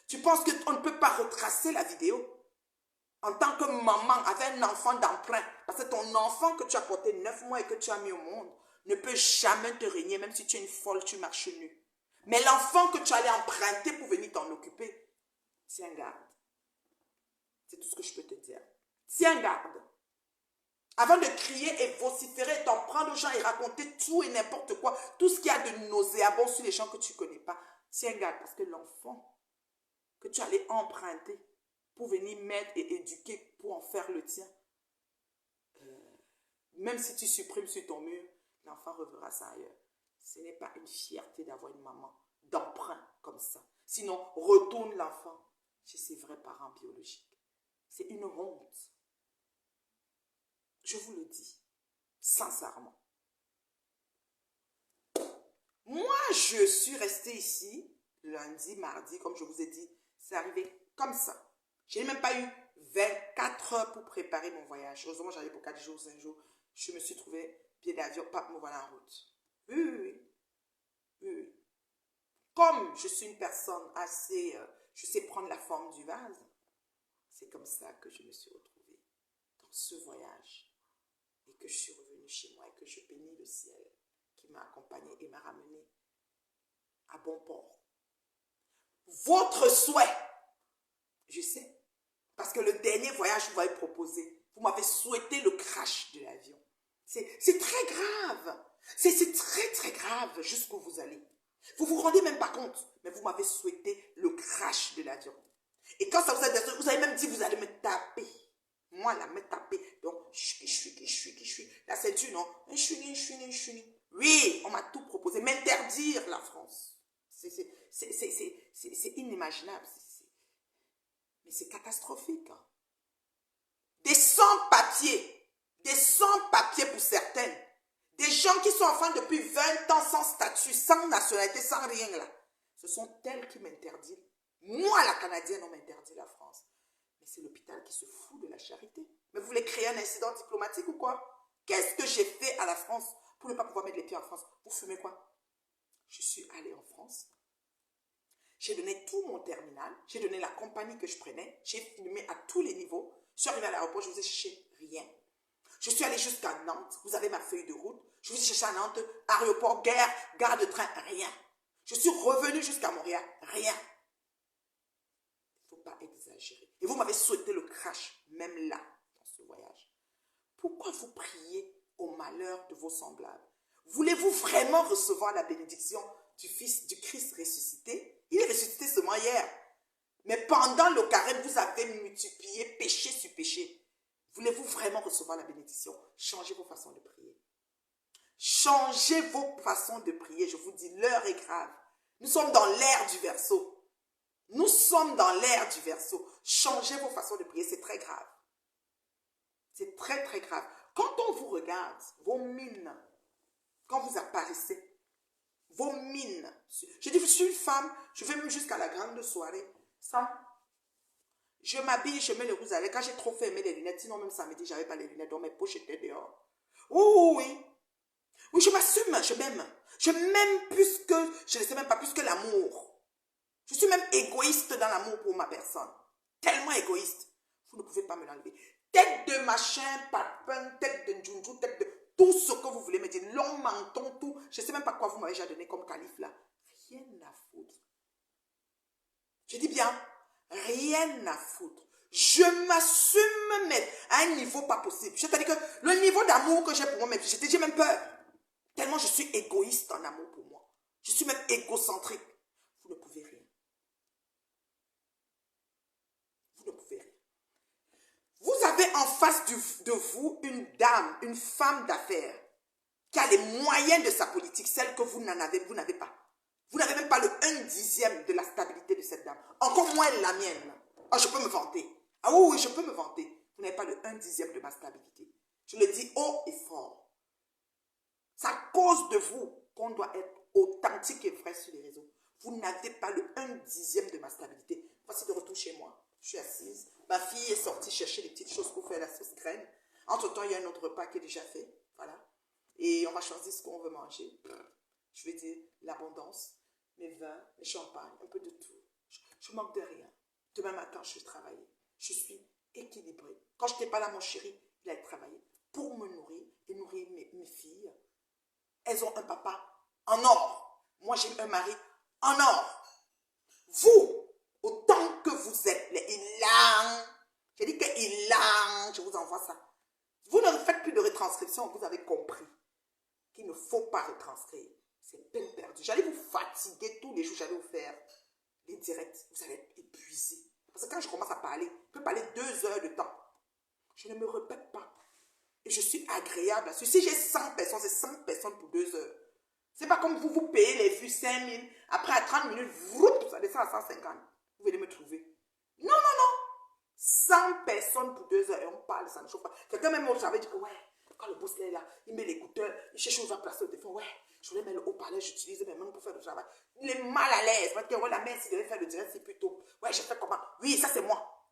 Tu penses qu'on ne peut pas retracer la vidéo? En tant que maman avec un enfant d'emprunt, parce que ton enfant que tu as porté 9 mois et que tu as mis au monde, ne peut jamais te régner, même si tu es une folle, tu marches nu. Mais l'enfant que tu allais emprunter pour venir t'en occuper, tiens garde. C'est tout ce que je peux te dire. Tiens garde. Avant de crier et vociférer, t'en prendre aux gens et raconter tout et n'importe quoi, tout ce qu'il y a de nauséabond sur les gens que tu ne connais pas, tiens garde, parce que l'enfant que tu allais emprunter pour venir mettre et éduquer pour en faire le tien, même si tu supprimes sur ton mur, l'enfant reverra ça ailleurs. Ce n'est pas une fierté d'avoir une maman d'emprunt comme ça. Sinon, retourne l'enfant chez ses vrais parents biologiques. C'est une honte. Je vous le dis, sincèrement. Moi, je suis restée ici, lundi, mardi, comme je vous ai dit, c'est arrivé comme ça. Je n'ai même pas eu 24 heures pour préparer mon voyage. Heureusement, j'allais pour 4 jours, 5 jours. Je me suis trouvé pied d'avion, pas me voilà en route. Oui. Comme je suis une personne assez, je sais prendre la forme du vase, c'est comme ça que je me suis retrouvée dans ce voyage et que je suis revenue chez moi et que je bénis le ciel qui m'a accompagnée et m'a ramenée à bon port. Votre souhait, je sais, parce que le dernier voyage que vous m'avez proposé, vous m'avez souhaité le crash de l'avion. C'est très grave. C'est très grave jusqu'où vous allez. Vous vous rendez même pas compte, mais vous m'avez souhaité le crash de l'avion. Et quand ça vous a dit, vous avez même dit vous allez me taper. Moi là, me taper. Donc, je suis. La ceinture, non. Je suis. Oui, on m'a tout proposé. M'interdire la France. C'est inimaginable. Mais c'est catastrophique. Hein. Des sans-papiers pour certaines, des gens qui sont enfants depuis 20 ans sans statut, sans nationalité, sans rien là. Ce sont elles qui m'interdisent. Moi, la Canadienne, on m'interdit la France. Mais c'est l'hôpital qui se fout de la charité. Mais vous voulez créer un incident diplomatique ou quoi? Qu'est-ce que j'ai fait à la France pour ne pas pouvoir mettre les pieds en France? Vous fumez quoi? Je suis allée en France. J'ai donné tout mon terminal. J'ai donné la compagnie que je prenais. J'ai filmé à tous les niveaux. Je suis arrivée à l'aéroport, je vous ai cherché rien. Je suis allée jusqu'à Nantes. Vous avez ma feuille de route. Je vous ai cherché à Nantes, aéroport, gare de train, rien. Je suis revenue jusqu'à Montréal, rien. Il ne faut pas exagérer. Et vous m'avez souhaité le crash, même là, dans ce voyage. Pourquoi vous priez au malheur de vos semblables? Voulez-vous vraiment recevoir la bénédiction du Fils du Christ ressuscité? Il est ressuscité seulement hier. Mais pendant le carême, vous avez multiplié péché sur péché. Voulez-vous vraiment recevoir la bénédiction? Changez vos façons de prier. Changez vos façons de prier. Je vous dis, l'heure est grave. Nous sommes dans l'ère du Verseau. Nous sommes dans l'ère du Verseau. Changez vos façons de prier, c'est très grave. C'est très, très grave. Quand on vous regarde, vos mines, quand vous apparaissez, vos mines. Je dis, je suis une femme, je vais même jusqu'à la grande soirée. Ça, je m'habille, je mets le rouge à lèvres. Quand j'ai trop fait aimer les lunettes, sinon même samedi, j'avais pas les lunettes, donc mes poches étaient dehors. Oh oui. Oui, je m'assume, je m'aime. Je m'aime plus que, je ne sais même pas, plus que l'amour. Je suis même égoïste dans l'amour pour ma personne. Tellement égoïste. Vous ne pouvez pas me l'enlever. Tête de machin, papin, tête de djunju, tête de tout ce que vous voulez me dire. Long menton, tout. Je ne sais même pas quoi vous m'avez déjà donné comme calife là. Rien à foutre. Je dis bien, rien à foutre. Je m'assume, mais à un niveau pas possible. C'est-à-dire que le niveau d'amour que j'ai pour moi-même, j'ai même peur. Tellement je suis égoïste en amour pour moi. Je suis même égocentrique. Vous ne pouvez rien. Vous ne pouvez rien. Vous avez en face de vous une dame, une femme d'affaires, qui a les moyens de sa politique, celle que vous n'avez pas. Vous n'avez même pas le 1/10 de la stabilité de cette dame. Encore moins la mienne. Ah, je peux me vanter. Ah oui, je peux me vanter. Vous n'avez pas le 1/10 de ma stabilité. Je le dis haut et fort. C'est à cause de vous qu'on doit être authentique et vrai sur les réseaux. Vous n'avez pas le 1/10 de ma stabilité. Voici de retour chez moi. Je suis assise. Ma fille est sortie chercher des petites choses pour faire la sauce graine. Entre-temps, il y a un autre repas qui est déjà fait. Voilà. Et on va choisir ce qu'on veut manger. Je vais dire l'abondance, mes vins, mes champagnes, un peu de tout. Je manque de rien. Demain matin, je vais travailler. Je suis équilibrée. Quand je n'étais pas là, mon chéri, il a travaillé pour me nourrir et nourrir mes filles. Elles ont un papa en or. Moi, j'ai un mari en or. Vous, autant que vous êtes les ilans, j'ai dit que ilan, je vous envoie ça. Vous ne faites plus de retranscription, vous avez compris qu'il ne faut pas retranscrire. C'est peine perdue. J'allais vous fatiguer tous les jours, j'allais vous faire des directs. Vous allez être épuisé. Parce que quand je commence à parler, je peux parler 2 heures de temps. Je ne me répète pas. Et je suis agréable. Si j'ai 100 personnes, c'est 100 personnes pour 2 heures. C'est pas comme vous payez les vues 5000. Après, à 30 minutes, ça descend à 150. Vous venez me trouver. Non, non, non. 100 personnes pour 2 heures et on parle, ça ne chauffe pas. Quelqu'un même au travail dit que ouais, quand le boss est là, il met l'écouteur, il cherche où il va placer le téléphone. Ouais, je voulais mettre le haut-parleur, j'utilise mes mains pour faire le travail. Il est mal à l'aise. Parce que ouais, la mère, s'il devait faire le direct, c'est plutôt. Ouais, je fais comment? Oui, ça c'est moi.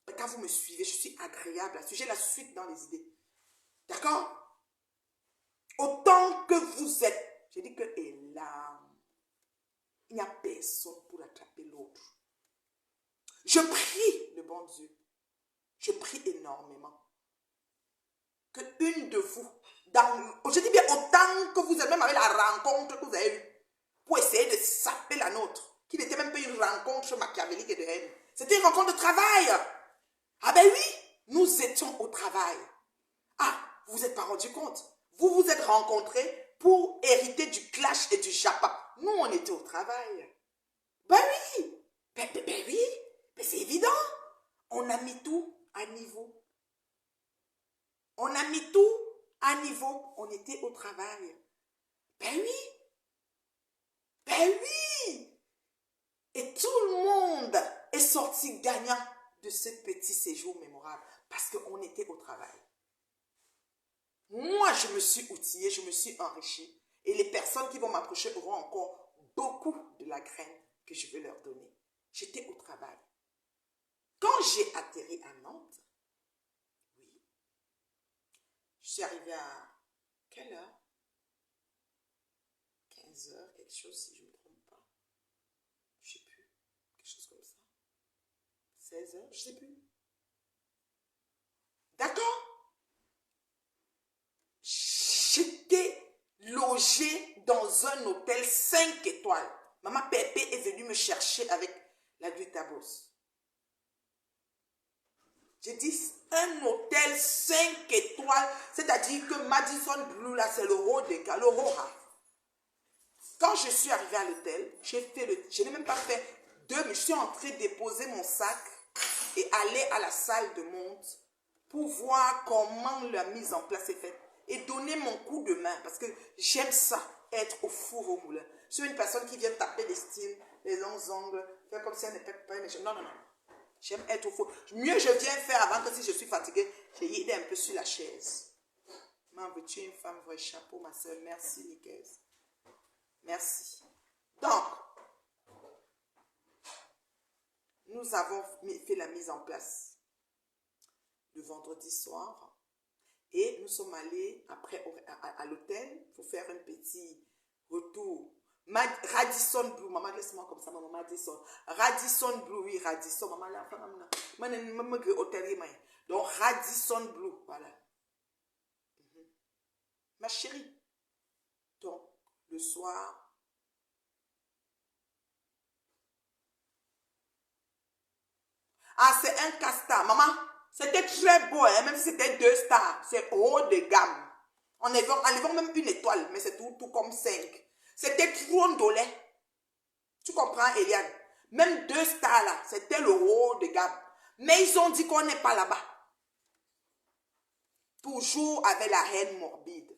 Mais quand vous me suivez, je suis agréable. J'ai la suite dans les idées. D'accord? Autant que vous êtes, j'ai dit que est là. Il n'y a personne pour attraper l'autre. Je prie le bon Dieu. Je prie énormément. Que une de vous, je dis bien autant que vous êtes, même avec la rencontre que vous avez eue, pour essayer de saper la nôtre, qui n'était même pas une rencontre machiavélique et de haine. C'était une rencontre de travail. Ah ben oui, nous étions au travail. Ah, vous vous êtes pas rendu compte. Vous vous êtes rencontrés pour hériter du clash et du japa. Nous, on était au travail. Ben oui. Ben oui. Ben c'est évident. On a mis tout à niveau. On a mis tout à niveau. On était au travail. Ben oui. Ben oui. Et tout le monde est sorti gagnant de ce petit séjour mémorable parce qu'on était au travail. Moi, je me suis outillée, je me suis enrichie. Et les personnes qui vont m'approcher auront encore beaucoup de la graine que je vais leur donner. J'étais au travail. Quand j'ai atterri à Nantes, oui, je suis arrivée à quelle heure? 15 heures, quelque chose, si je ne me trompe pas. Je ne sais plus. Quelque chose comme ça. 16 heures, je ne sais plus. D'accord? J'étais logée dans un hôtel 5 étoiles. Maman Pépé est venue me chercher avec la Guitabos. J'ai dit, Un hôtel 5 étoiles, c'est-à-dire que Madison Blue, là, c'est le haut des gars, le haut. Quand je suis arrivée à l'hôtel, je n'ai même pas fait 2, mais je suis entrée déposer mon sac et aller à la salle de monte pour voir comment la mise en place est faite et donner mon coup de main parce que j'aime ça, être au four au moulin. Je suis une personne qui vient taper les styles, les longs ongles, faire comme si elle n'était pas... Non, non, non. J'aime être au four. Mieux je viens faire avant que si je suis fatiguée, j'ai aidé un peu sur la chaise. M'en veux-tu une femme, vrai chapeau, ma soeur. Merci, Nicaise. Merci. Donc, nous avons fait la mise en place le vendredi soir et nous sommes allés après à l'hôtel pour faire un petit retour. Radisson Blue, maman laisse-moi comme ça, maman Radisson. Radisson Blue, oui, Radisson, maman là, maman hôtel, donc Radisson Blue, voilà. Ma chérie, donc le soir, ah c'est un castar, maman, c'était très beau, hein, même si c'était 2 stars, c'est haut de gamme. On enlevant même une étoile, mais c'est tout comme 5. C'était trop ndolé. Tu comprends, Eliane? Même 2 stars là, c'était le haut de gamme. Mais ils ont dit qu'on n'est pas là-bas. Toujours avec la haine morbide.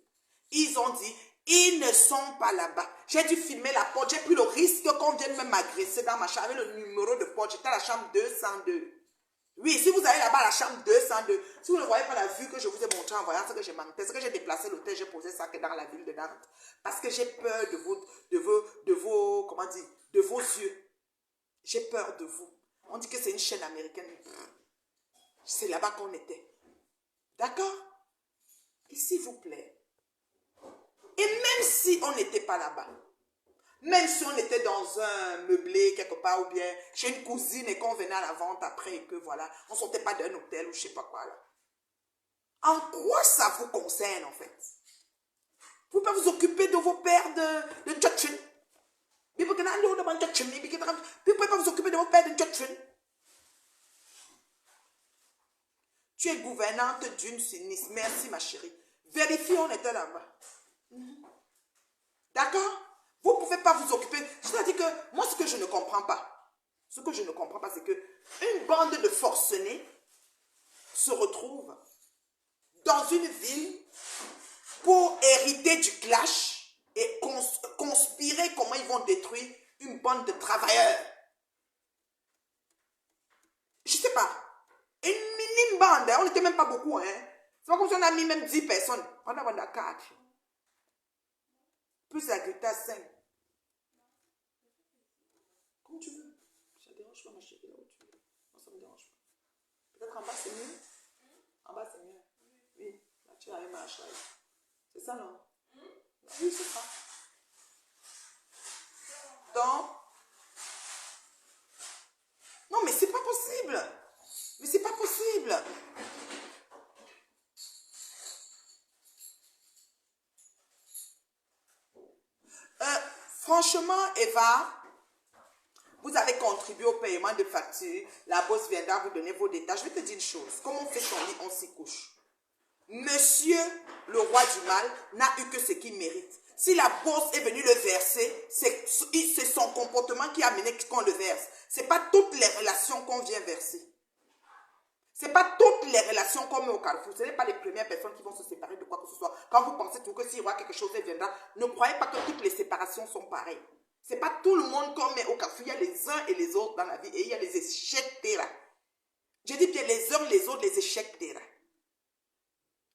Ils ont dit, ils ne sont pas là-bas. J'ai dû filmer la porte. J'ai pris le risque qu'on vienne me m'agresser dans ma chambre avec le numéro de porte. J'étais à la chambre 202. Oui, si vous allez là-bas à la chambre 202, si vous ne voyez pas la vue que je vous ai montrée en voyant ce que j'ai manqué, c'est que j'ai déplacé l'hôtel, j'ai posé ça que dans la ville de Nantes. Parce que j'ai peur de vos yeux. J'ai peur de vous. On dit que c'est une chaîne américaine. C'est là-bas qu'on était. D'accord? Et s'il vous plaît, et même si on n'était pas là-bas, même si on était dans un meublé quelque part ou bien chez une cousine et qu'on venait à la vente après et que voilà, on ne sortait pas d'un hôtel ou je ne sais pas quoi là. En quoi ça vous concerne en fait? Vous pouvez vous occuper de vos pères de Jotchen. Vous ne pouvez pas vous occuper de vos pères de Jotchen. Tu es gouvernante d'une sinistre. Merci ma chérie. Vérifie, on était là-bas. D'accord? Vous ne pouvez pas vous occuper. C'est-à-dire que moi, ce que je ne comprends pas, c'est que une bande de forcenés se retrouve dans une ville pour hériter du clash et conspirer comment ils vont détruire une bande de travailleurs. Je ne sais pas. Une minime bande, on n'était même pas beaucoup. Hein. C'est pas comme si on a mis même 10 personnes. On a 4. Plus la Greta 5. Comme tu veux. Ça ne dérange pas, ma chérie, là où tu veux. Moi, ça ne me dérange pas. Peut-être en bas, c'est mieux. En bas, c'est mieux. Oui, là, tu as un machin. C'est ça, non? Oui, c'est ça. Donc, non, mais c'est pas possible. Mais c'est pas possible. Franchement, Eva, vous avez contribué au paiement de factures. La bosse viendra vous donner vos détails. Je vais te dire une chose. Comme on fait son lit, on s'y couche. Monsieur, le roi du mal, n'a eu que ce qu'il mérite. Si la bosse est venue le verser, c'est son comportement qui a amené qu'on le verse. Ce n'est pas toutes les relations qu'on vient verser. Ce n'est pas toutes les relations qu'on met au carrefour. Ce n'est pas les premières personnes qui vont se séparer de quoi que ce soit. Quand vous pensez tout que s'il y aura quelque chose, elle viendra. Ne croyez pas que toutes les séparations sont pareilles. Ce n'est pas tout le monde qu'on met au carrefour. Il y a les uns et les autres dans la vie. Et il y a les échecs terrain. Je dis bien les uns, les autres, les échecs terrain.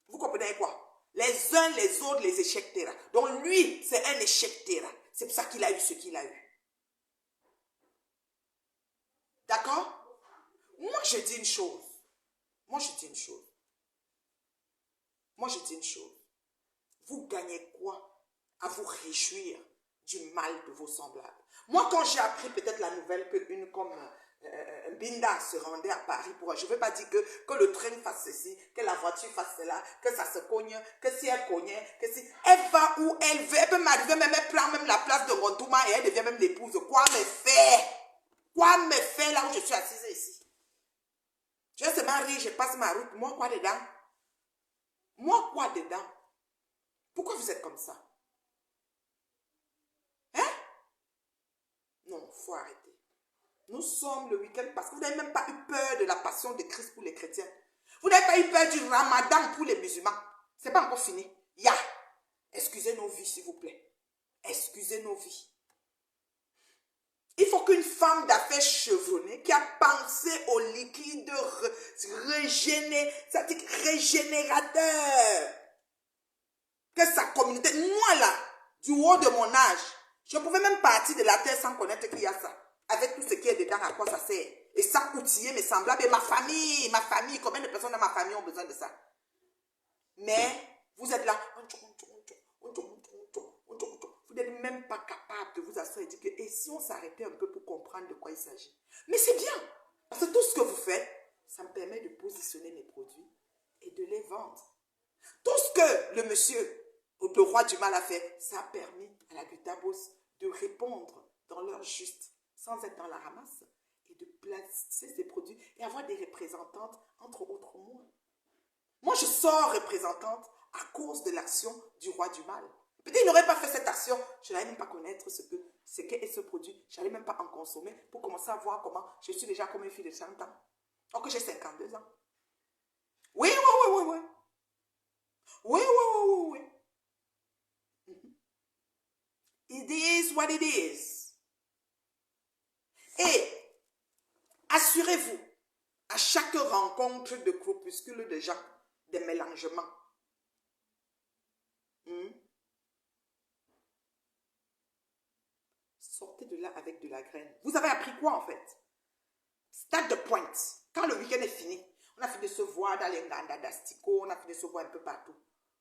Vous comprenez quoi? Les uns, les autres, les échecs terrain. Donc lui, c'est un échec terrain. C'est pour ça qu'il a eu ce qu'il a eu. D'accord? Moi, je dis une chose. Moi, je dis une chose. Vous gagnez quoi à vous réjouir du mal de vos semblables? Moi, quand j'ai appris peut-être la nouvelle qu'une comme Binda se rendait à Paris pour... Je ne veux pas dire que le train fasse ceci, que la voiture fasse cela, que ça se cogne, que si elle cognait, que si... Elle va où elle veut, elle peut m'arriver même, elle prend même la place de Rontouma et elle devient même l'épouse. Quoi me faire? Quoi me faire là où je suis assise ici? Je vais seulement rire, je passe ma route. Moi, quoi dedans? Moi, quoi dedans? Pourquoi vous êtes comme ça? Hein? Non, il faut arrêter. Nous sommes le week-end parce que vous n'avez même pas eu peur de la passion de Christ pour les chrétiens. Vous n'avez pas eu peur du ramadan pour les musulmans. Ce n'est pas encore fini. Ya! Excusez nos vies, s'il vous plaît. Excusez nos vies. Il faut qu'une femme d'affaires chevronnée qui a pensé au liquide régénérateur, que sa communauté, moi là, du haut de mon âge, je ne pouvais même partir de la terre sans connaître qu'il y a ça. Avec tout ce qui est dedans, à quoi ça sert. Et sans outiller mes semblables. Et ma famille, combien de personnes dans ma famille ont besoin de ça? Mais vous êtes là, vous n'êtes même pas capable de vous asseoir et dire que et si on s'arrêtait un peu pour comprendre de quoi il s'agit. Mais c'est bien, parce que tout ce que vous faites, ça me permet de positionner mes produits et de les vendre. Tout ce que le monsieur, le roi du mal a fait, ça a permis à la Gutabos de répondre dans l'heure juste, sans être dans la ramasse, et de placer ses produits et avoir des représentantes, entre autres moi. Moi, je sors représentante à cause de l'action du roi du mal. Peut-être qu'il n'aurait pas fait cette action, je n'allais même pas connaître ce qu'est ce produit, je n'allais même pas en consommer pour commencer à voir comment je suis déjà comme une fille de 100 ans. Alors que j'ai 52 ans. Oui, oui, oui, oui, oui. Oui, oui, oui, oui, oui. It is what it is. Et assurez-vous, à chaque rencontre de groupuscules de gens, des mélangements. Sortez de là avec de la graine. Vous avez appris quoi en fait? Start the point. Quand le week-end est fini, on a fini de se voir dans les Nganda d'Astico, on a fini de se voir un peu partout.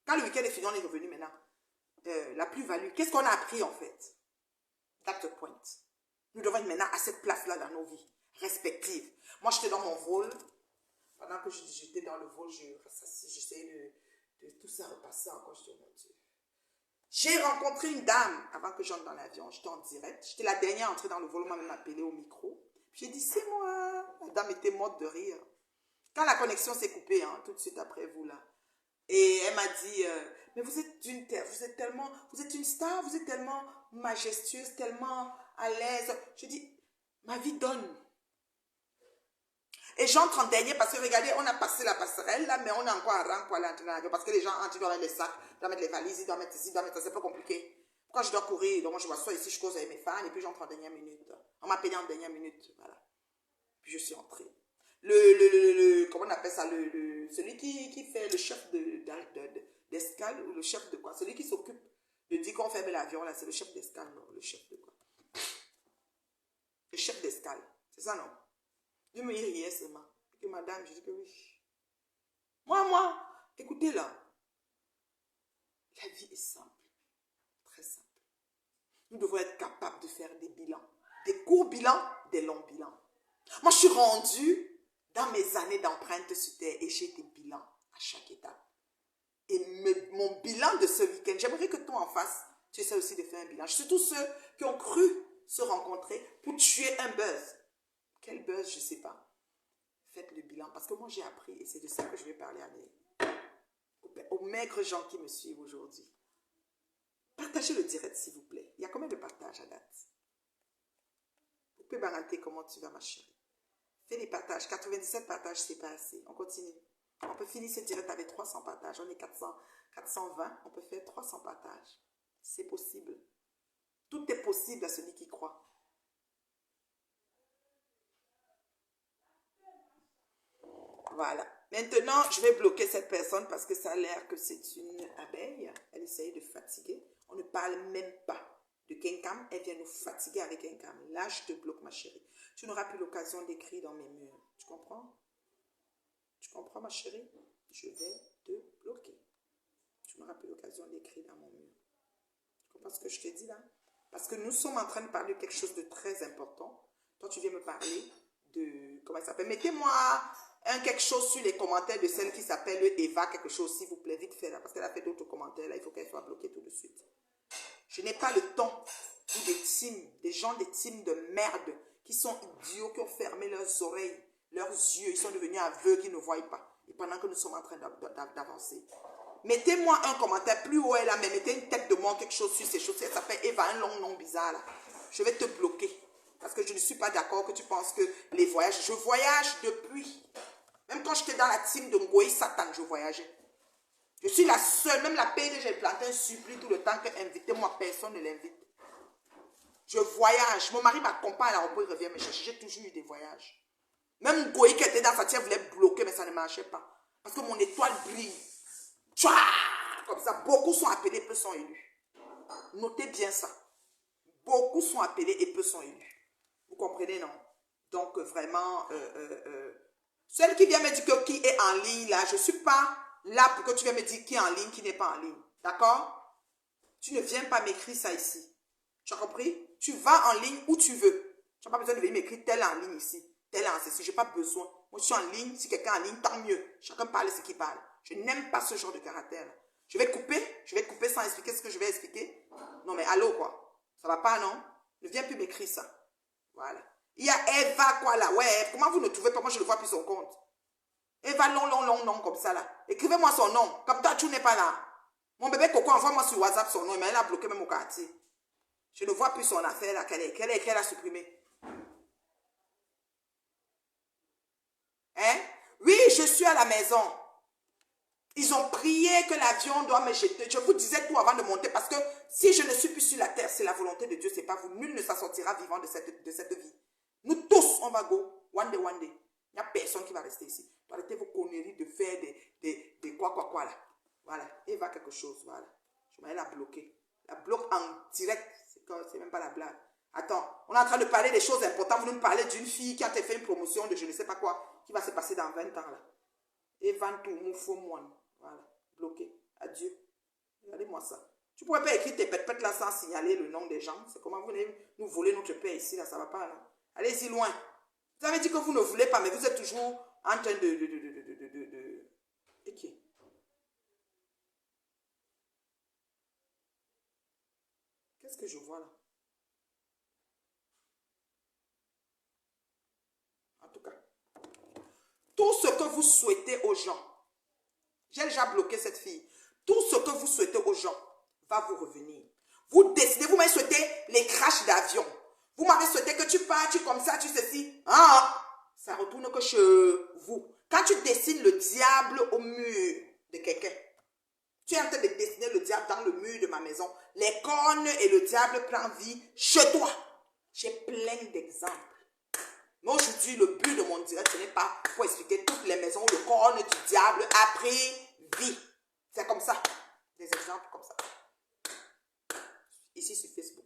Quand le week-end est fini, on est revenu maintenant. La plus-value, qu'est-ce qu'on a appris en fait? Start the point. Nous devons être maintenant à cette place-là dans nos vies respectives. Moi, j'étais dans mon rôle. Pendant que j'étais dans le vol, j'essayais de tout ça repasser encore. Je dis, mon Dieu. J'ai rencontré une dame avant que j'entre dans l'avion. J'étais en direct. J'étais la dernière à entrer dans le vol. On m'a même appelé au micro. J'ai dit, c'est moi. La dame était morte de rire. Quand la connexion s'est coupée, hein, tout de suite après vous là. Et elle m'a dit, mais vous êtes vous êtes une star, vous êtes tellement majestueuse, tellement à l'aise. Je dis, ma vie donne. Et j'entre en dernier parce que regardez, on a passé la passerelle là, mais on est encore en rang pour aller entrer dans l'avion. Parce que les gens entrent, ils doivent mettre les sacs, ils doivent mettre les valises, ils doivent mettre ici, ils doivent mettre ça, c'est un peu compliqué. Quand je dois courir, donc moi je m'assois ici, je cause avec mes fans et puis j'entre en dernière minute. On m'a payé en dernière minute, voilà. Puis je suis entrée. Comment on appelle ça, celui qui fait le chef d'escale, ou le chef de quoi? Celui qui s'occupe de dire qu'on ferme l'avion là, c'est le chef d'escale, non? Le chef de quoi? Le chef d'escale, c'est ça non? Je me riais seulement. Et que madame, je dis que oui. Moi, écoutez là. La vie est simple. Très simple. Nous devons être capables de faire des bilans. Des courts bilans, des longs bilans. Moi, je suis rendue dans mes années d'empreinte sur terre et j'ai des bilans à chaque étape. Et mon bilan de ce week-end, j'aimerais que toi en face, tu essaies aussi de faire un bilan. Surtout ceux qui ont cru se rencontrer pour tuer un buzz. Quel buzz, je ne sais pas. Faites le bilan. Parce que moi, j'ai appris, et c'est de ça que je vais parler aux maigres gens qui me suivent aujourd'hui. Partagez le direct, s'il vous plaît. Il y a combien de partages à date? Vous pouvez baranter comment tu vas, ma chérie. Fais des partages. 97 partages, c'est pas assez. On continue. On peut finir ce direct avec 300 partages. On est 420. On peut faire 300 partages. C'est possible. Tout est possible à celui qui croit. Voilà. Maintenant, je vais bloquer cette personne parce que ça a l'air que c'est une abeille. Elle essaye de fatiguer. On ne parle même pas de Kenkam. Elle vient nous fatiguer avec Kenkam. Là, je te bloque, ma chérie. Tu n'auras plus l'occasion d'écrire dans mes murs. Tu comprends? Tu comprends, ma chérie? Je vais te bloquer. Tu n'auras plus l'occasion d'écrire dans mon mur. Tu comprends ce que je te dis là? Parce que nous sommes en train de parler de quelque chose de très important. Toi, tu viens me parler de... Comment ça s'appelle? Mettez-moi quelque chose sur les commentaires de celle qui s'appelle Eva, quelque chose, s'il vous plaît, vite fait là. Parce qu'elle a fait d'autres commentaires là. Il faut qu'elle soit bloquée tout de suite. Je n'ai pas le temps pour des teams, des gens des teams de merde qui sont idiots, qui ont fermé leurs oreilles, Leurs yeux, ils sont devenus aveugles, ils ne voient pas. Et pendant que nous sommes en train d'avancer. Mettez-moi un commentaire plus haut là, mais mettez une tête de mort, quelque chose sur ces choses. Ça s'appelle Eva, un long nom bizarre là. Je vais te bloquer. Parce que je ne suis pas d'accord que tu penses que les voyages... Je voyage depuis. Même quand j'étais dans la team de Ngoï Satan, je voyageais. Je suis la seule, même la PD, j'ai planté un suppli tout le temps que invitez-moi, personne ne l'invite. Je voyage. Mon mari m'accompagne à l'aéroport, il revient me chercher. J'ai toujours eu des voyages. Même Ngoï qui était dans sa tienne voulait bloquer, mais ça ne marchait pas. Parce que mon étoile brille. Tchouah! Comme ça, beaucoup sont appelés, peu sont élus. Notez bien ça. Beaucoup sont appelés et peu sont élus. Vous comprenez, non? Donc, vraiment, celle qui vient me dire que qui est en ligne, là, je ne suis pas là pour que tu viennes me dire qui est en ligne, qui n'est pas en ligne. D'accord? Tu ne viens pas m'écrire ça ici. Tu as compris? Tu vas en ligne où tu veux. Tu n'as pas besoin de venir m'écrire tel en ligne ici, tel en ceci. Je n'ai pas besoin. Moi, je suis en ligne. Si quelqu'un est en ligne, tant mieux. Chacun parle ce qu'il parle. Je n'aime pas ce genre de caractère. Je vais couper sans expliquer ce que je vais expliquer. Non, mais allô, quoi. Ça va pas, non? Ne viens plus m'écrire ça. Voilà. Il y a Eva, quoi, là. Ouais, comment vous ne trouvez pas? Moi, je ne vois plus son compte. Eva, non, comme ça, là. Écrivez-moi son nom. Comme toi, tu n'es pas là. Mon bébé Coco, envoie-moi sur WhatsApp son nom. Mais elle a bloqué même au quartier. Je ne vois plus son affaire, là, qu'elle a supprimé. Hein? Oui, je suis à la maison. Ils ont prié que l'avion doit me jeter. Je vous disais tout avant de monter parce que si je ne suis plus sur la terre, c'est la volonté de Dieu, c'est pas vous. Nul ne s'en sortira vivant de cette vie. Nous tous, on va go. One day. Il n'y a personne qui va rester ici. Arrêtez vos conneries de faire des quoi là. Voilà. Il va quelque chose. Voilà. Je vais la bloquer. La bloque en direct. C'est même pas la blague. Attends. On est en train de parler des choses importantes. Vous nous parlez d'une fille qui a fait une promotion de je ne sais pas quoi. Qui va se passer dans 20 ans là. Et Vantou, Moufou, Moine. Voilà, bloqué. Adieu. Regardez-moi ça. Tu ne pourrais pas écrire tes pètes là sans signaler le nom des gens. C'est comment vous venez nous voler notre paix ici, là, ça ne va pas, là. Allez-y loin. Vous avez dit que vous ne voulez pas, mais vous êtes toujours en train de... Et qui? Qu'est-ce que je vois là? En tout cas, tout ce que vous souhaitez aux gens, j'ai déjà bloqué cette fille. Tout ce que vous souhaitez aux gens va vous revenir. Vous décidez, vous m'avez souhaité les crashs d'avion. Vous m'avez souhaité que tu pars, tu comme ça, tu ceci. Ah, ça retourne que chez vous. Quand tu dessines le diable au mur de quelqu'un, tu es en train de dessiner le diable dans le mur de ma maison. Les cornes et le diable prennent vie chez toi. J'ai plein d'exemples. Mais aujourd'hui, le but de mon direct, ce n'est pas pour expliquer toutes les maisons où le corne du diable a pris vie. C'est comme ça. Des exemples comme ça. Ici sur Facebook.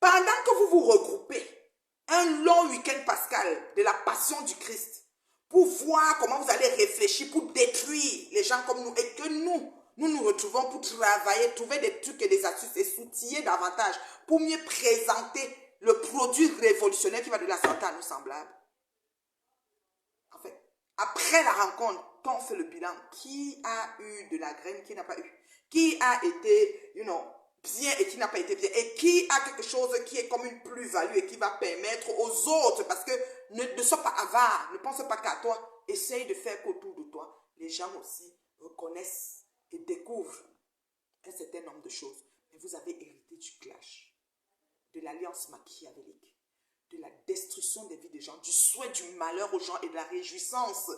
Pendant que vous vous regroupez, un long week-end pascal de la passion du Christ, pour voir comment vous allez réfléchir, pour détruire les gens comme nous, et que nous retrouvons pour travailler, trouver des trucs et des astuces et s'outiller davantage, pour mieux présenter le produit révolutionnaire qui va de la santé à nos semblables. En fait, après la rencontre, quand on fait le bilan, qui a eu de la graine, qui n'a pas eu? Qui a été, bien et qui n'a pas été bien? Et qui a quelque chose qui est comme une plus-value et qui va permettre aux autres, parce que ne sois pas avare, ne pense pas qu'à toi, essaye de faire qu'autour de toi, les gens aussi reconnaissent et découvrent un certain nombre de choses. Mais vous avez hérité du clash, de l'alliance machiavélique, de la destruction des vies des gens, du souhait du malheur aux gens et de la réjouissance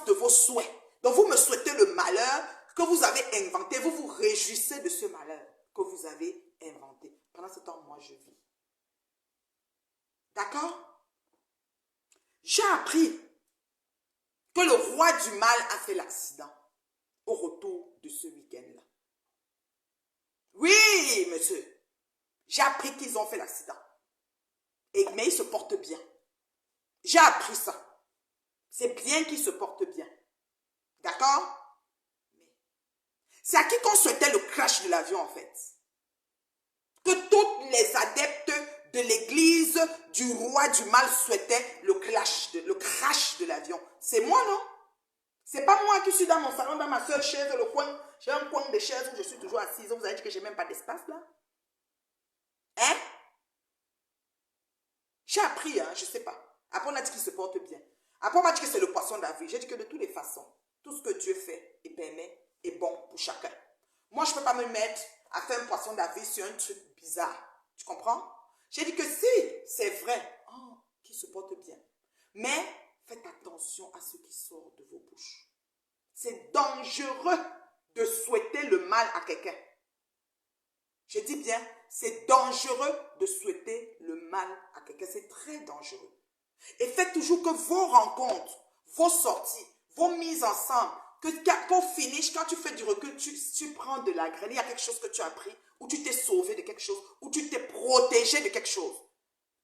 de vos souhaits. Donc vous me souhaitez le malheur que vous avez inventé, vous vous réjouissez de ce malheur que vous avez inventé. Pendant ce temps, moi je vis. D'accord? J'ai appris que le roi du mal a fait l'accident au retour de ce week-end-là. Oui, monsieur. J'ai appris qu'ils ont fait l'accident. Mais ils se portent bien. J'ai appris ça. C'est bien qu'ils se portent bien. D'accord? C'est à qui qu'on souhaitait le crash de l'avion en fait. Que tous les adeptes de l'église du roi du mal souhaitaient le crash de l'avion. C'est moi, non? C'est pas moi qui suis dans mon salon, dans ma seule chaise, le coin. J'ai un coin de chaise où je suis toujours assise. Vous avez dit que j'ai même pas d'espace là? Hein? J'ai appris, hein, je sais pas. Après, on a dit qu'il se porte bien. Après, on m'a dit que c'est le poisson d'avril. J'ai dit que de toutes les façons, tout ce que Dieu fait et permet est bon pour chacun. Moi, je ne peux pas me mettre à faire un poisson d'avril sur un truc bizarre. Tu comprends? J'ai dit que si, c'est vrai, qu'il se porte bien. Mais faites attention à ce qui sort de vos bouches. C'est dangereux de souhaiter le mal à quelqu'un. Je dis bien, c'est dangereux de souhaiter le mal à quelqu'un. C'est très dangereux. Et faites toujours que vos rencontres, vos sorties, vos mises ensemble, que pour finish, quand tu fais du recul, tu prends de la graine. Il y a quelque chose que tu as appris, ou tu t'es sauvé de quelque chose, ou tu t'es protégé de quelque chose.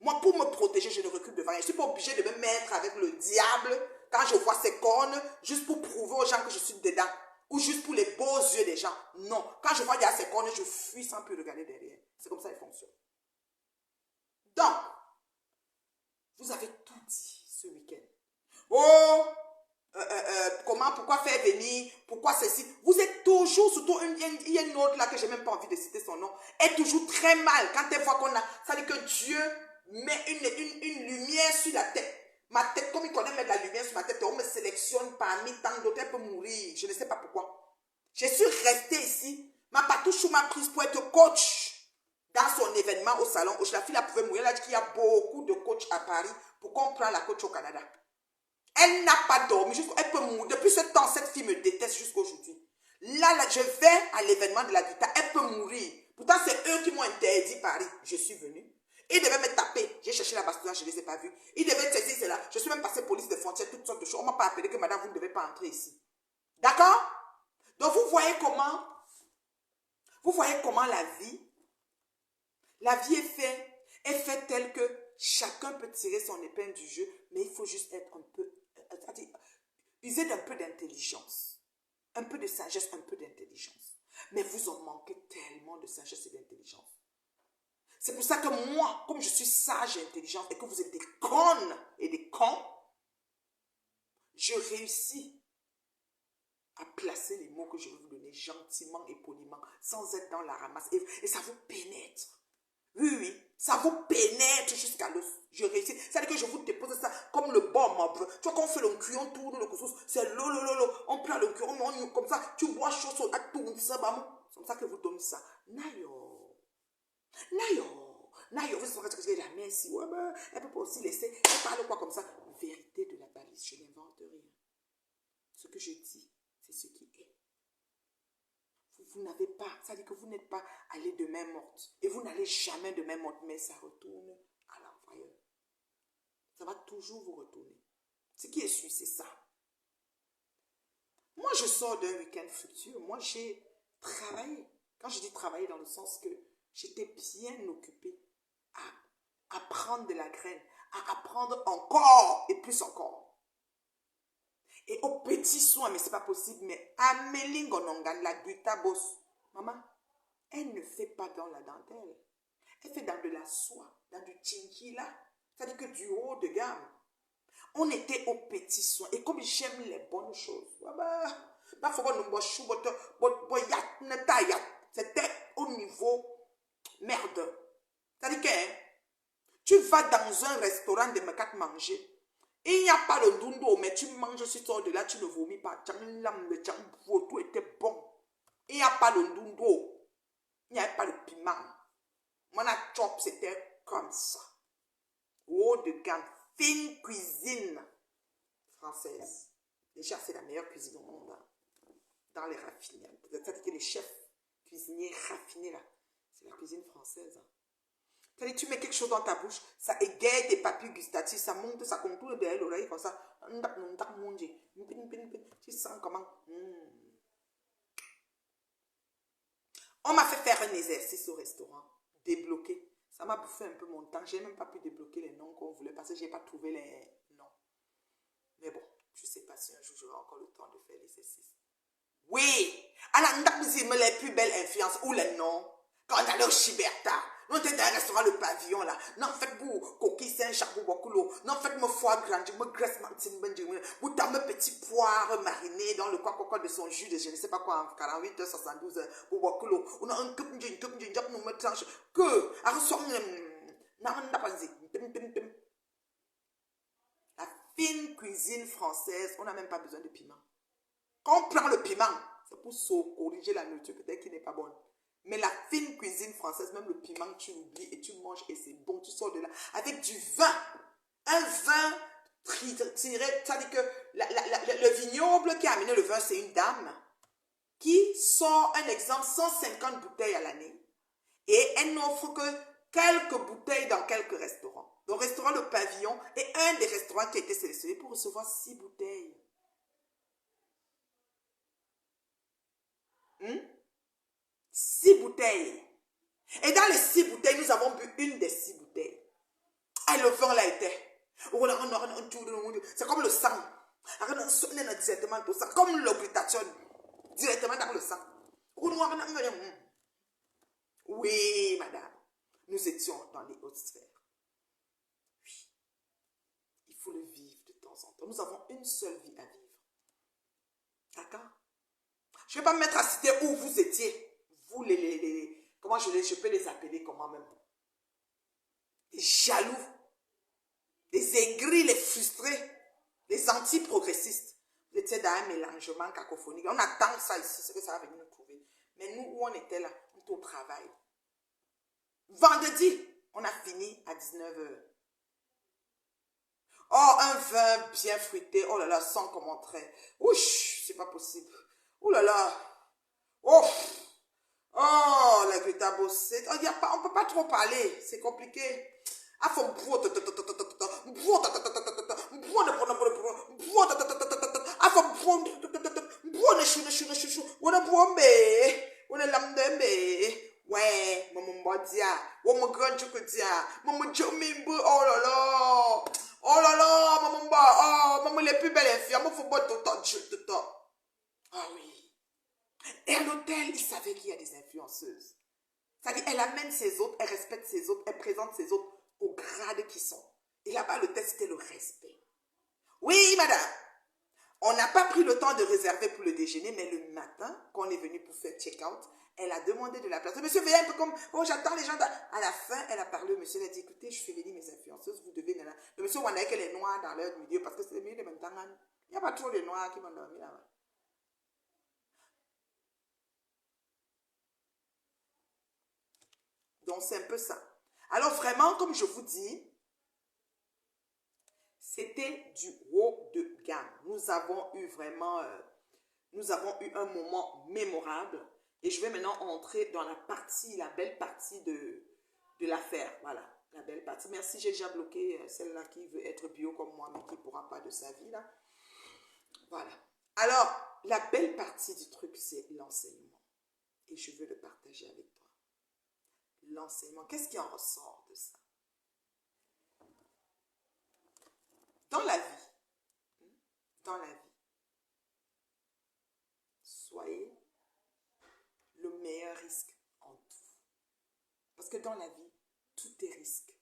Moi, pour me protéger, je ne recule devant rien. Je ne suis pas obligée de me mettre avec le diable quand je vois ses cornes, juste pour prouver aux gens que je suis dedans. Ou juste pour les beaux yeux des gens. Non. Quand je vois qu'il y a ses cornes, je fuis sans plus regarder derrière. C'est comme ça qu'il fonctionne. Donc, vous avez tout dit ce week-end. Oh, pourquoi faire venir, pourquoi ceci. Vous êtes toujours, surtout, il y a une autre là que je n'ai même pas envie de citer son nom, est toujours très mal quand elle voit qu'on a, ça veut dire que Dieu met une lumière sur la tête. Ma tête, comme il connaît mettre la lumière sur ma tête, on me sélectionne parmi tant d'autres, elle peut mourir. Je ne sais pas pourquoi. Je suis restée ici. Ma patouche m'a prise pour être coach dans son événement au salon. La fille pouvait mourir. Elle a dit qu'il y a beaucoup de coachs à Paris pour qu'on prenne la coach au Canada. Elle n'a pas dormi. Elle peut mourir. Depuis ce temps, cette fille me déteste jusqu'à aujourd'hui. Là, je vais à l'événement de la Vita. Elle peut mourir. Pourtant, c'est eux qui m'ont interdit Paris. Je suis venue. Ils devaient me taper. J'ai cherché la bastonnade, je ne les ai pas vus. Ils devaient tester cela. Je suis même passée police de frontières, toutes sortes de choses. On ne m'a pas appelé que madame, vous ne devez pas entrer ici. D'accord? Donc, vous voyez comment la vie est faite telle que chacun peut tirer son épingle du jeu, mais il faut juste être un peu, user d'un peu d'intelligence. Un peu de sagesse, un peu d'intelligence. Mais vous en manquez tellement de sagesse et d'intelligence. C'est pour ça que moi, comme je suis sage et intelligente et que vous êtes des connes et des cons, je réussis à placer les mots que je vais vous donner gentiment et poliment, sans être dans la ramasse. Et ça vous pénètre. Oui, oui, ça vous pénètre jusqu'à l'os. Je réussis. C'est-à-dire que je vous dépose ça comme le bon mob. Tu vois, quand on fait le cul, on tourne le cousous, c'est lolo. On prend le cul, on comme ça, tu bois chaud, ça tourne, ça, bah, c'est comme ça que vous donnez ça. Nayo, vous savez que j'ai la merci. Ouais, ben, elle peut pas aussi laisser. Elle parle quoi comme ça? Vérité de la balise, je n'invente rien. Ce que je dis, c'est ce qui est. Vous n'avez pas, ça dit que vous n'êtes pas allé de main morte. Et vous n'allez jamais de main morte, mais ça retourne à l'envoyeur. Ça va toujours vous retourner. Ce qui est sûr, c'est ça. Moi, je sors d'un week-end fructueux. Moi, j'ai travaillé. Quand je dis travailler, dans le sens que j'étais bien occupée à prendre de la graine, à apprendre encore et plus encore. Et aux petits soins, mais c'est pas possible, mais Amélie Ngonongan, la Guita Boss, maman, elle ne fait pas dans la dentelle. Elle fait dans de la soie, dans du chinchilla, c'est-à-dire que du haut de gamme. On était aux petits soins. Et comme j'aime les bonnes choses, c'était au niveau merde. C'est-à-dire que tu vas dans un restaurant de Mekat manger. Il n'y a pas le dundo, mais tu manges ce sort de là, tu ne vomis pas. Tout était bon. Il n'y a pas le dundo. Il n'y a pas le piment. Mon chop, c'était comme ça. Haut de gamme. Fine cuisine française. Déjà, c'est la meilleure cuisine au monde. Hein. Dans les raffinés. C'est-à-dire que les chefs cuisiniers raffinés, là, c'est la cuisine française. Hein. C'est-à-dire tu mets quelque chose dans ta bouche, ça égaye tes papilles gustatives, ça monte, ça contourne derrière l'oreille comme ça. Tu sens comment. On m'a fait faire un exercice au restaurant, débloquer. Ça m'a bouffé un peu mon temps. Je n'ai même pas pu débloquer les noms qu'on voulait parce que je n'ai pas trouvé les noms. Mais bon, je ne sais pas si un jour j'aurai encore le temps de faire l'exercice. Oui, alors nous les plus belles influences ou les noms. Quand on allait au Chiberta, nous étions dans un restaurant, le pavillon là. Non, faites-vous coquille Saint-Jacques, bokulo. Non, faites-moi foie gras, me graisse mantine, vous t'avez petit poire mariné dans le coca de son jus de je ne sais pas quoi, en 48 heures, 72 heures, pour bokulo. On a un cup, nous me tranche. Que, à ressort, fine cuisine française, on n'a même pas besoin de piment. Quand on prend le piment, c'est pour corriger la nourriture peut-être qui n'est pas bonne. Mais la fine cuisine française, même le piment, tu l'oublies et tu manges et c'est bon. Tu sors de là avec du vin. Un vin tiré, c'est-à-dire que le vignoble qui a amené le vin, c'est une dame qui sort, un exemple, 150 bouteilles à l'année et elle n'offre que quelques bouteilles dans quelques restaurants. Le restaurant Le Pavillon est un des restaurants qui a été sélectionné pour recevoir 6 bouteilles. 6 bouteilles. Et dans les 6 bouteilles, nous avons bu une des 6 bouteilles. Et le vin là était. C'est comme le sang. Comme le glutathione. Directement dans le sang. Oui, madame. Nous étions dans les hautes sphères. Oui. Il faut le vivre de temps en temps. Nous avons une seule vie à vivre. D'accord? Je ne vais pas me mettre à citer où vous étiez. Vous, comment je peux les appeler comment même? Les jaloux, les aigris, les frustrés, les anti-progressistes. Vous étiez dans un mélangement cacophonique. On attend ça ici, c'est que ça va venir nous trouver. Mais nous, où on était là, on était au travail. Vendredi, on a fini à 19h. Oh, un vin bien fruité. Oh là là, sans commentaire. Ouch, c'est pas possible. Oh là là. Oh, oh la glutabose. Oh, on ne peut pas trop parler. C'est compliqué. Ah, faut ouais, maman bodia, maman grand chocodia, maman jomimbo, oh là là, oh là là, maman ba, oh, maman les plus belles filles, maman faut pas tout le temps. Ah oui. Et à l'hôtel, il savait qu'il y a des influenceuses. C'est-à-dire, elle amène ses autres, elle respecte ses autres, elle présente ses autres au grade qu'ils sont. Et là-bas, l'hôtel, c'était le respect. Oui, madame. On n'a pas pris le temps de réserver pour le déjeuner, mais le matin, quand on est venu pour faire check-out, elle a demandé de la place. Monsieur, veuillez un peu comme, oh, j'attends les gens. À la fin, elle a parlé au monsieur, elle a dit, écoutez, je fais venir mes influenceuses, vous devez... Le monsieur Wanda qu'elle est noire dans leur milieu, parce que c'est le milieu de maintenant. Il n'y a pas trop de noirs qui vont dormir là-bas. Donc, c'est un peu ça. Alors, vraiment, comme je vous dis, c'était du haut de gamme. Nous avons eu vraiment... nous avons eu un moment mémorable. Et je vais maintenant entrer dans la partie, la belle partie de l'affaire. Voilà, la belle partie. Merci, j'ai déjà bloqué celle-là qui veut être bio comme moi, mais qui ne pourra pas de sa vie, là. Voilà. Alors, la belle partie du truc, c'est l'enseignement. Et je veux le partager avec toi. L'enseignement, qu'est-ce qui en ressort de ça? Dans la vie, soyez le meilleur risque en tout. Parce que dans la vie, tout est risque.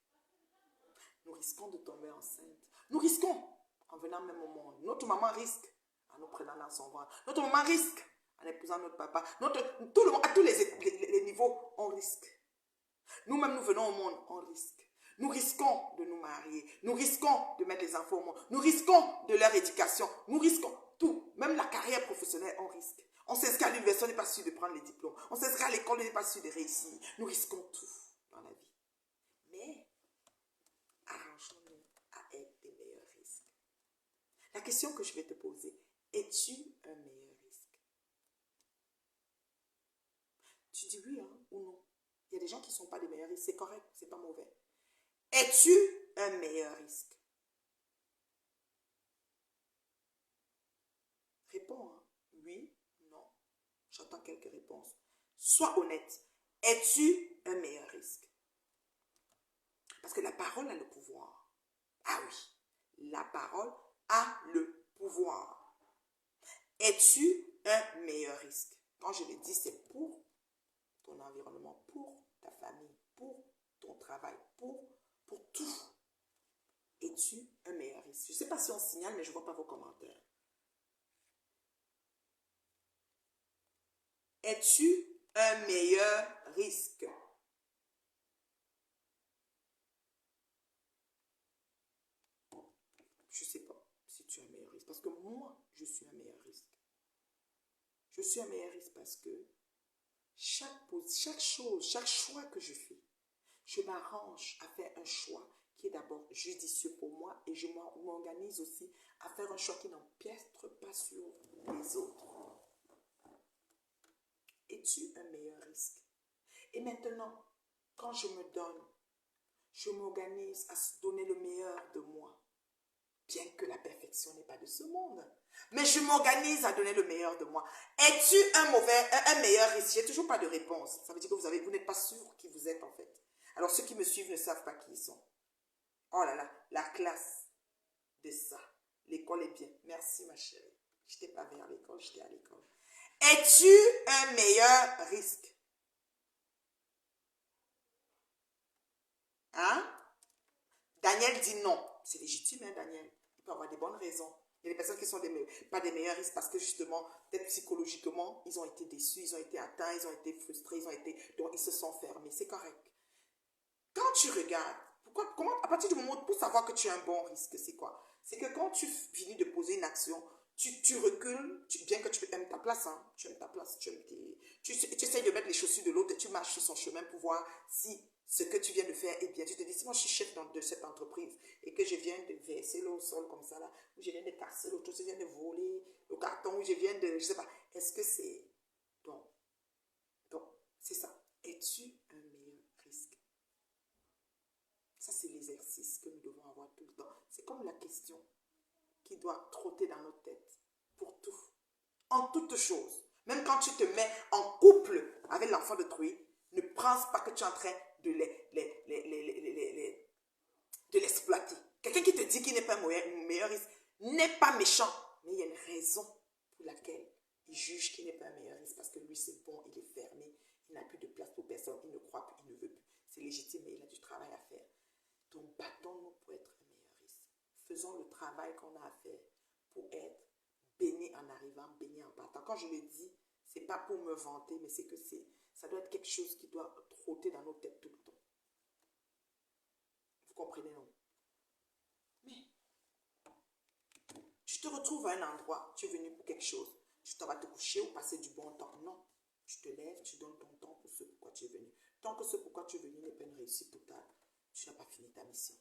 Nous risquons de tomber enceinte. Nous risquons en venant même au monde. Notre maman risque en nous prenant dans son ventre. Notre maman risque en épousant notre papa. Tout le monde, à tous les niveaux, on risque. Nous-mêmes, nous venons au monde, on risque. Nous risquons de nous marier. Nous risquons de mettre les enfants au monde. Nous risquons de leur éducation. Nous risquons tout. Même la carrière professionnelle, on risque. On s'inscrit à l'université, on n'est pas sûr de prendre les diplômes. On s'inscrit à l'école, on n'est pas sûr de réussir. Nous risquons tout dans la vie. Mais, arrangeons-nous à être des meilleurs risques. La question que je vais te poser, es-tu un meilleur risque? Tu dis oui hein, ou non? Il y a des gens qui ne sont pas des meilleurs risques. C'est correct, c'est pas mauvais. Es-tu un meilleur risque? Réponds. Hein. Oui, non. J'entends quelques réponses. Sois honnête. Es-tu un meilleur risque? Parce que la parole a le pouvoir. Ah oui, la parole a le pouvoir. Es-tu un meilleur risque? Quand je le dis, c'est pour ton environnement, pour ta famille, pour ton travail, pour tout. Es-tu un meilleur risque? Je ne sais pas si on signale, mais je ne vois pas vos commentaires. Es-tu un meilleur risque? Je ne sais pas. Je suis un meilleur risque parce que chaque chose, chaque choix que je fais, je m'arrange à faire un choix qui est d'abord judicieux pour moi et je m'organise aussi à faire un choix qui n'empiètre pas sur les autres. Es-tu un meilleur risque? Et maintenant, quand je me donne, je m'organise à donner le meilleur de moi. Bien que la perfection n'est pas de ce monde. Mais je m'organise à donner le meilleur de moi. Es-tu un meilleur risque? Il n'y a toujours pas de réponse. Ça veut dire que vous n'êtes pas sûr qui vous êtes en fait. Alors ceux qui me suivent ne savent pas qui ils sont. Oh là là, la classe de ça. L'école est bien. Merci ma chérie. Je n'étais pas vers l'école, j'étais à l'école. Es-tu un meilleur risque? Hein? Daniel dit non. C'est légitime, hein, Daniel. Il peut avoir des bonnes raisons. Il y a des personnes qui sont pas des meilleurs risques parce que justement, peut-être psychologiquement, ils ont été déçus, ils ont été atteints, ils ont été frustrés, donc ils se sont fermés. C'est correct. Quand tu regardes, à partir du moment pour savoir que tu es un bon risque, c'est quoi? C'est que quand tu finis de poser une action, tu recules, bien que tu aimes ta place, hein, tu aimes ta place, tu essaies de mettre les chaussures de l'autre et tu marches sur son chemin pour voir si ce que tu viens de faire est bien. Tu te dis, si moi je suis chef de cette entreprise et que je viens de verser l'eau au sol comme ça, là, ou je viens de casser l'autre, je viens de voler le carton, ou je viens de, je sais pas, est-ce que c'est... Donc, c'est ça. Es-tu un meilleur risque? Ça, c'est l'exercice que nous devons avoir tout le temps. C'est comme la question qui doit trotter dans notre tête pour tout. En toute chose. Même quand tu te mets en couple avec l'enfant d'autrui, ne pense pas que tu es en train de l'exploiter. Quelqu'un qui te dit qu'il n'est pas un meilleur risque n'est pas méchant. Mais il y a une raison pour laquelle il juge qu'il n'est pas un meilleur risque. Parce que lui, c'est bon, il est fermé. Il n'a plus de place pour personne. Il ne croit plus, il ne veut plus. C'est légitime, mais il a du travail à faire. Donc, battons-nous pour être un meilleur risque. Faisons le travail qu'on a à faire pour être béni en arrivant, béni en partant. Quand je le dis, ce n'est pas pour me vanter, mais c'est que ça doit être quelque chose qui doit trotter dans nos têtes tout le temps. Vous comprenez, non? Mais, tu te retrouves à un endroit, tu es venu pour quelque chose. Tu t'en vas te coucher ou passer du bon temps. Non. Tu te lèves, tu donnes ton temps pour ce pourquoi tu es venu. Tant que ce pourquoi tu es venu n'est pas une réussite totale, tu n'as pas fini ta mission.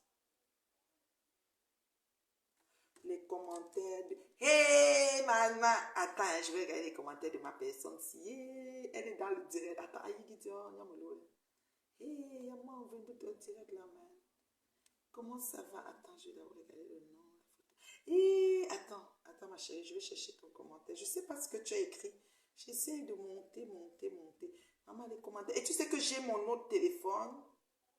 Les commentaires de... Hey, maman! Attends, je vais regarder les commentaires de ma personne. Si elle est dans le direct. Attends, il dit, oh, hey, maman, on veut tout le direct là, man. Comment ça va? Attends, je vais d'abord regarder le nom. Hey, attends, ma chérie, je vais chercher ton commentaire. Je ne sais pas ce que tu as écrit. J'essaie de monter. Maman, les commentaires. Et tu sais que j'ai mon autre téléphone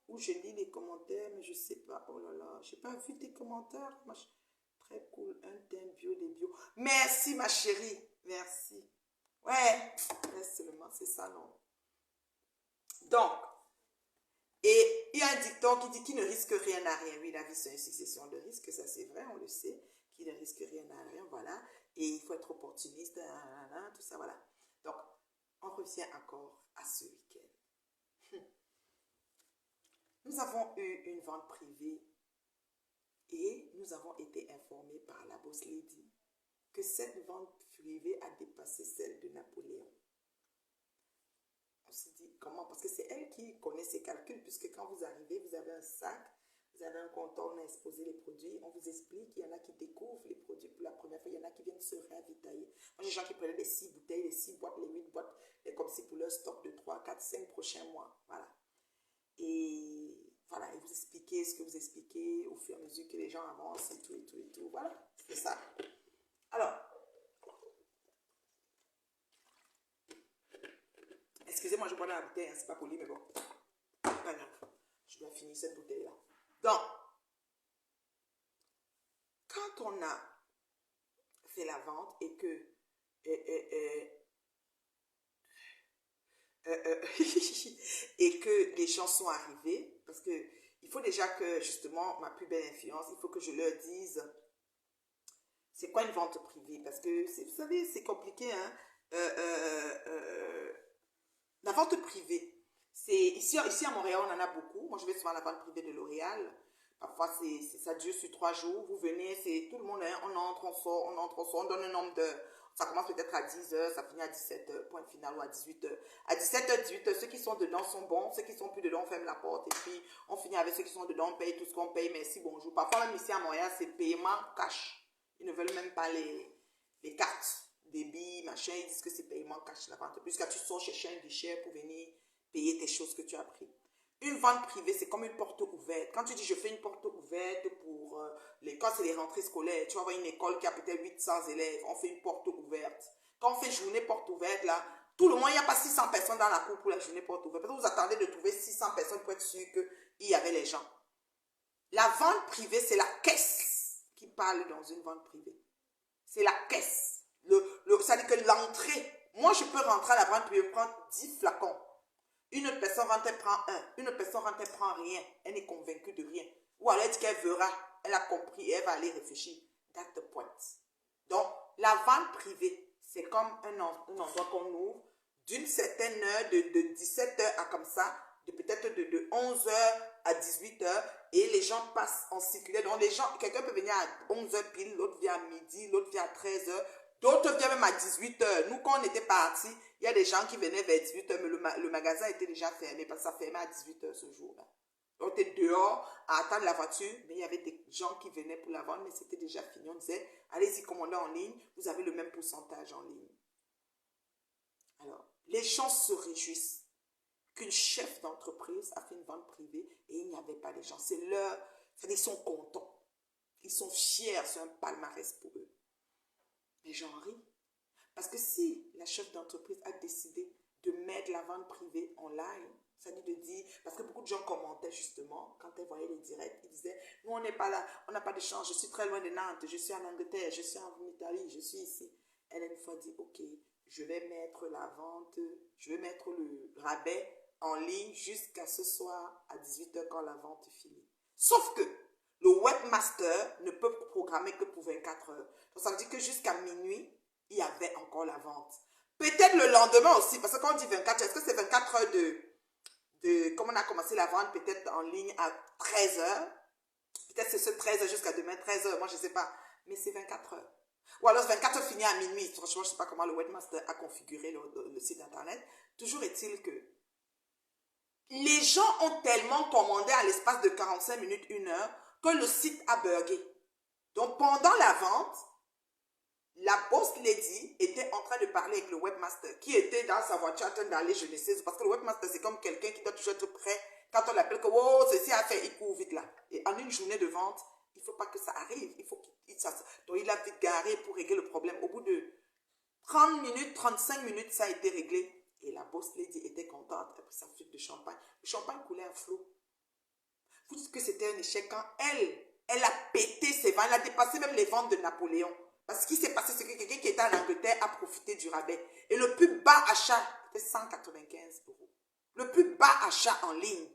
où je lis les commentaires, mais je ne sais pas. Oh là là, je n'ai pas vu tes commentaires. Très cool, un thème bio, des bio. Merci, ma chérie. Merci. Ouais, laisse seulement, c'est ça, non? Donc, et il y a un dicton qui dit qu'il ne risque rien à rien. Oui, la vie, c'est une succession de risques. Ça, c'est vrai, on le sait. Qu'il ne risque rien à rien, voilà. Et il faut être opportuniste, tout ça, voilà. Donc, on revient encore à ce week-end. Nous avons eu une vente privée et nous avons été informés par la boss lady que cette vente privée a dépassé celle de Napoléon. On se dit comment? Parce que c'est elle qui connaît ses calculs, puisque quand vous arrivez, vous avez un sac, vous avez un comptoir, on a exposé les produits, on vous explique, il y en a qui découvrent les produits pour la première fois, il y en a qui viennent se ravitailler. Moi, j'ai des gens qui prenaient les 6 bouteilles, les 6 boîtes, les 8 boîtes, et comme si pour leur stock de 3, 4, 5 prochains mois. Voilà. Et voilà, et vous expliquez ce que vous expliquez au fur et à mesure que les gens avancent et tout. Voilà, c'est ça. Alors, excusez-moi, je bois dans la bouteille, hein, c'est pas poli, mais bon. Pas grave, je dois finir cette bouteille-là. Donc, quand on a fait la vente et que et que les gens sont arrivés, parce que il faut déjà que, justement, ma plus belle influence, il faut que je leur dise c'est quoi une vente privée, parce que, vous savez, c'est compliqué, hein. La vente privée, c'est ici à Montréal, on en a beaucoup. Moi, je vais souvent à la vente privée de L'Oréal. Parfois, ça dure sur 3 jours. Vous venez, c'est tout le monde, hein, on entre, on sort, on donne un nombre d'heures. Ça commence peut-être à 10h, ça finit à 17h, point final, ou à 18h. À 17h, 18h, ceux qui sont dedans sont bons, ceux qui sont plus dedans, on ferme la porte. Et puis, on finit avec ceux qui sont dedans, on paye tout ce qu'on paye, merci, bonjour. Parfois, même ici à Montréal, c'est paiement cash. Ils ne veulent même pas les cartes, débit, machin, ils disent que c'est paiement cash, la vente. Puisque tu sors chercher un guichet pour venir payer tes choses que tu as pris. Une vente privée, c'est comme une porte ouverte. Quand tu dis je fais une porte ouverte pour quand c'est les rentrées scolaires, tu vas avoir une école qui a peut-être 800 élèves, on fait une porte ouverte. Quand on fait journée porte ouverte, là, tout le monde, il n'y a pas 600 personnes dans la cour pour la journée porte ouverte. Peut-être vous attendez de trouver 600 personnes pour être sûr qu'il y avait les gens. La vente privée, c'est la caisse qui parle dans une vente privée. C'est la caisse. Ça dit que l'entrée, moi je peux rentrer à la vente privée, prendre 10 flacons. Une autre personne rentre, elle prend un. Une autre personne rentre, elle prend rien. Elle n'est convaincue de rien. Ou alors elle dit qu'elle verra. Elle a compris et elle va aller réfléchir. That's the point. Donc, la vente privée, c'est comme un endroit qu'on ouvre d'une certaine heure, de 17h à comme ça, de peut-être de 11h à 18h, et les gens passent en circulaire. Donc, les gens, quelqu'un peut venir à 11h pile, l'autre vient à midi, l'autre vient à 13h. D'autres viennent même à 18h. Nous, quand on était partis, il y a des gens qui venaient vers 18h, mais le magasin était déjà fermé parce que ça fermait à 18h ce jour-là. On était dehors à attendre la voiture, mais il y avait des gens qui venaient pour la vendre, mais c'était déjà fini. On disait, allez-y commander en ligne, vous avez le même pourcentage en ligne. Alors, les gens se réjouissent qu'une chef d'entreprise a fait une vente privée et il n'y avait pas de gens. C'est leur, ils sont contents. Ils sont fiers, c'est un palmarès pour eux. Mais j'en ris. Parce que si la chef d'entreprise a décidé de mettre la vente privée en live, ça dit de dire, parce que beaucoup de gens commentaient justement, quand elles voyaient les directs, ils disaient, nous on n'est pas là, on n'a pas de chance, je suis très loin de Nantes, je suis en Angleterre, je suis en Italie, je suis ici. Elle a une fois dit, ok, je vais mettre la vente, je vais mettre le rabais en ligne jusqu'à ce soir à 18h quand la vente finit. Sauf que le webmaster ne peut programmer que pour 24 heures. Donc ça veut dire que jusqu'à minuit, il y avait encore la vente. Peut-être le lendemain aussi, parce que quand on dit 24 heures, est-ce que c'est 24 heures comme on a commencé la vente peut-être en ligne à 13 heures? Peut-être c'est ce 13 heures jusqu'à demain 13 heures, moi je ne sais pas. Mais c'est 24 heures. Ou alors 24 heures finit à minuit. Franchement, je ne sais pas comment le webmaster a configuré le site internet. Toujours est-il que les gens ont tellement commandé à l'espace de 45 minutes, 1 heure, que le site a bugué. Donc pendant la vente, la boss lady était en train de parler avec le webmaster qui était dans sa voiture en train d'aller, je ne sais, parce que le webmaster c'est comme quelqu'un qui doit toujours être prêt quand on l'appelle que oh, ceci a fait, il court vite là. Et en une journée de vente, il ne faut pas que ça arrive. Il faut donc il a vite garé pour régler le problème. Au bout de 30 minutes, 35 minutes, ça a été réglé. Et la boss lady était contente après sa fuite de champagne. Le champagne coulait à flot. Vous dites que c'était un échec quand elle a pété ses ventes, elle a dépassé même les ventes de Napoléon. Parce que ce qui s'est passé, c'est que quelqu'un qui était en Angleterre a profité du rabais. Et le plus bas achat était 195 €. Le plus bas achat en ligne.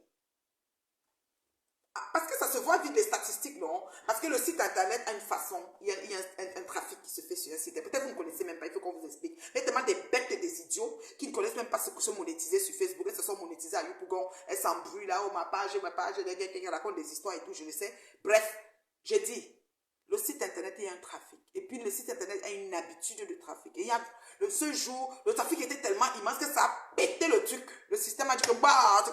Parce que ça se voit vite les statistiques, non? Parce que le site internet a une façon, il y a un trafic qui se fait sur un site. Peut-être que vous ne connaissez même pas, il faut qu'on vous explique. Mais il y a tellement des bêtes et des idiots qui ne connaissent même pas ce que se monétiser sur Facebook. Elles se sont monétisées à Youpugon, elles s'embrouillent là, oh ma page, elles racontent des histoires et tout, je le sais. Bref, j'ai dit, le site internet, il y a un trafic. Et puis le site internet a une habitude de trafic. Et il y a, ce jour, le trafic était tellement immense que ça a pété le truc. Le système a dit que bah,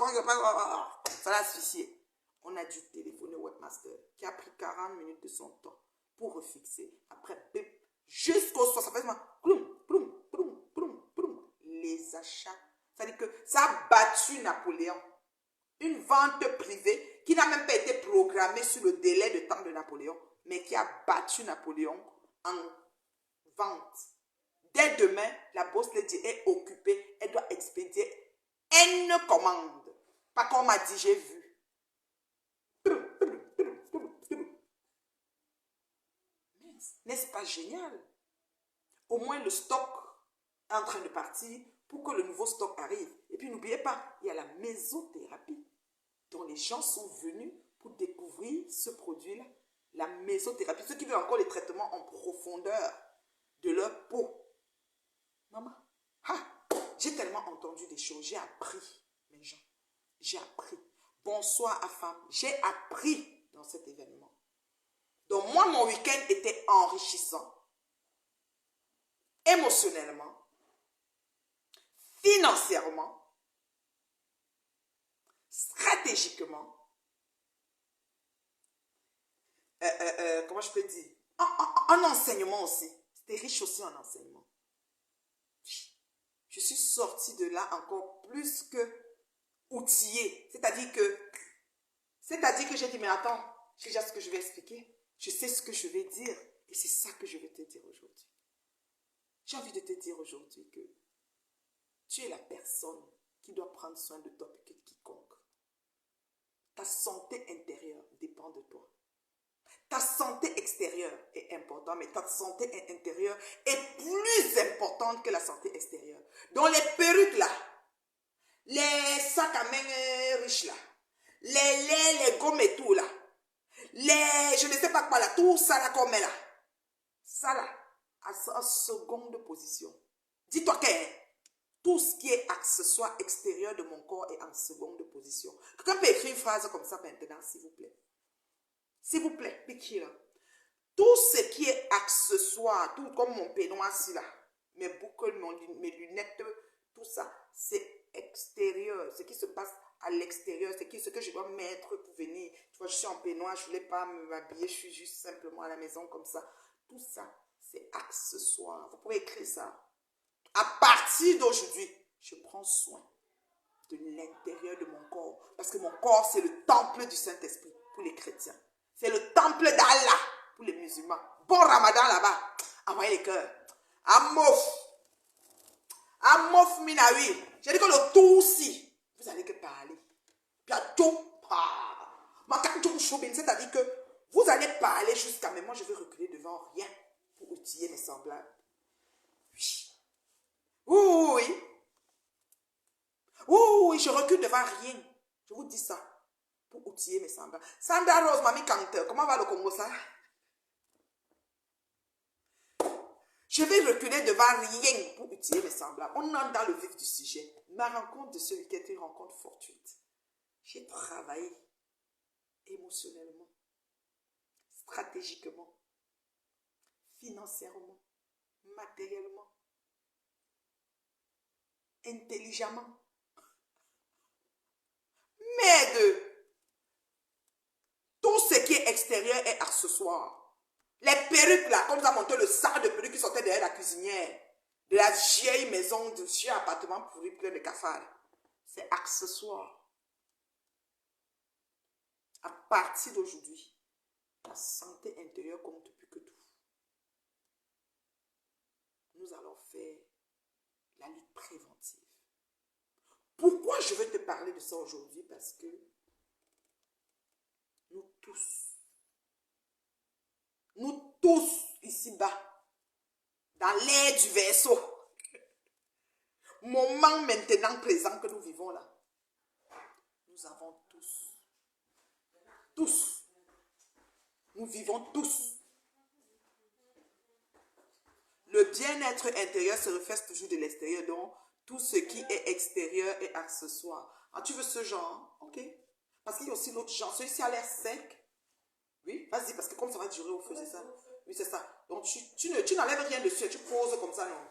ça l'a asphyxié. On a dû téléphoner au webmaster qui a pris 40 minutes de son temps pour refixer. Après, bip, jusqu'au soir, ça fait ploum, ploum, ploum, ploum, ploum. Les achats. C'est-à-dire que ça a battu Napoléon. Une vente privée qui n'a même pas été programmée sur le délai de temps de Napoléon, mais qui a battu Napoléon en vente. Dès demain, la boss lady est occupée. Elle doit expédier N commandes. Pas qu'on m'a dit, j'ai vu. N'est-ce pas génial? Au moins le stock est en train de partir pour que le nouveau stock arrive. Et puis n'oubliez pas, il y a la mésothérapie dont les gens sont venus pour découvrir ce produit-là. La mésothérapie, ceux qui veulent encore les traitements en profondeur de leur peau. Maman, j'ai tellement entendu des choses, j'ai appris, mes gens. J'ai appris. Bonsoir à femme, j'ai appris dans cet événement. Donc moi, mon week-end était enrichissant. émotionnellement, financièrement, stratégiquement, comment je peux dire, en enseignement aussi. C'était riche aussi en enseignement. Je suis sortie de là encore plus que outillée. C'est-à-dire que j'ai dit, mais attends, j'ai déjà ce que je vais expliquer. Je sais ce que je vais dire. Et c'est ça que je vais te dire aujourd'hui. J'ai envie de te dire aujourd'hui que tu es la personne qui doit prendre soin de toi plus que quiconque. Ta santé intérieure dépend de toi. Ta santé extérieure est importante, mais ta santé intérieure est plus importante que la santé extérieure. Donc les perruques là, les sacs à main riches là, les gommes et tout là, je ne sais pas quoi là, tout ça là comme là, ça là, en seconde position. Dis-toi que tout ce qui est accessoire extérieur de mon corps est en seconde position. Quelqu'un peut écrire une phrase comme ça maintenant, s'il vous plaît. S'il vous plaît, piquez là. Tout ce qui est accessoire, tout comme mon peignoir ici là, mes boucles, mes lunettes, tout ça, c'est extérieur. Ce qui se passe à l'extérieur, c'est ce que je dois mettre pour venir. Tu vois, je suis en peignoir, je ne voulais pas m'habiller, je suis juste simplement à la maison comme ça. Tout ça, c'est accessoire. Vous pouvez écrire ça. À partir d'aujourd'hui, je prends soin de l'intérieur de mon corps. Parce que mon corps, c'est le temple du Saint-Esprit pour les chrétiens. C'est le temple d'Allah pour les musulmans. Bon Ramadan là-bas. Envoyez les cœurs. Amof. Amof Minawi. J'ai dit que le tout aussi, vous allez que parler. Bientôt. C'est-à-dire que vous allez parler jusqu'à... Mais moi, je vais reculer devant rien pour outiller mes semblables. Oui. Oui, je recule devant rien. Je vous dis ça. Pour outiller mes semblables. Sandra Rose, mamie Canteur, comment va le Congo ça? Je vais reculer devant rien pour outiller mes semblables. On entre dans le vif du sujet. Ma rencontre de ce week-end est une rencontre fortuite. J'ai travaillé émotionnellement, stratégiquement, financièrement, matériellement, intelligemment. Mais de tout ce qui est extérieur est accessoire. Les perruques là, comme ça monté le sac de perruques qui sortait derrière la cuisinière, de la vieille maison, du vieux appartement pourri plein de cafards. C'est accessoire. À partir d'aujourd'hui, ta santé intérieure compte plus que tout. Nous allons faire la lutte préventive. Pourquoi je veux te parler de ça aujourd'hui? Parce que nous tous ici-bas, dans l'air du vaisseau, moment maintenant présent que nous vivons là, nous avons tous, nous vivons tous. Le bien-être intérieur se reflète toujours de l'extérieur, donc tout ce qui est extérieur est accessoire. Ah, tu veux ce genre? Ok. Parce qu'il y a aussi l'autre genre. Celui-ci a l'air sec. Oui, vas-y, parce que comme ça va durer au feu, c'est ça? Oui, c'est ça. Donc, tu n'enlèves rien dessus, tu poses comme ça, non?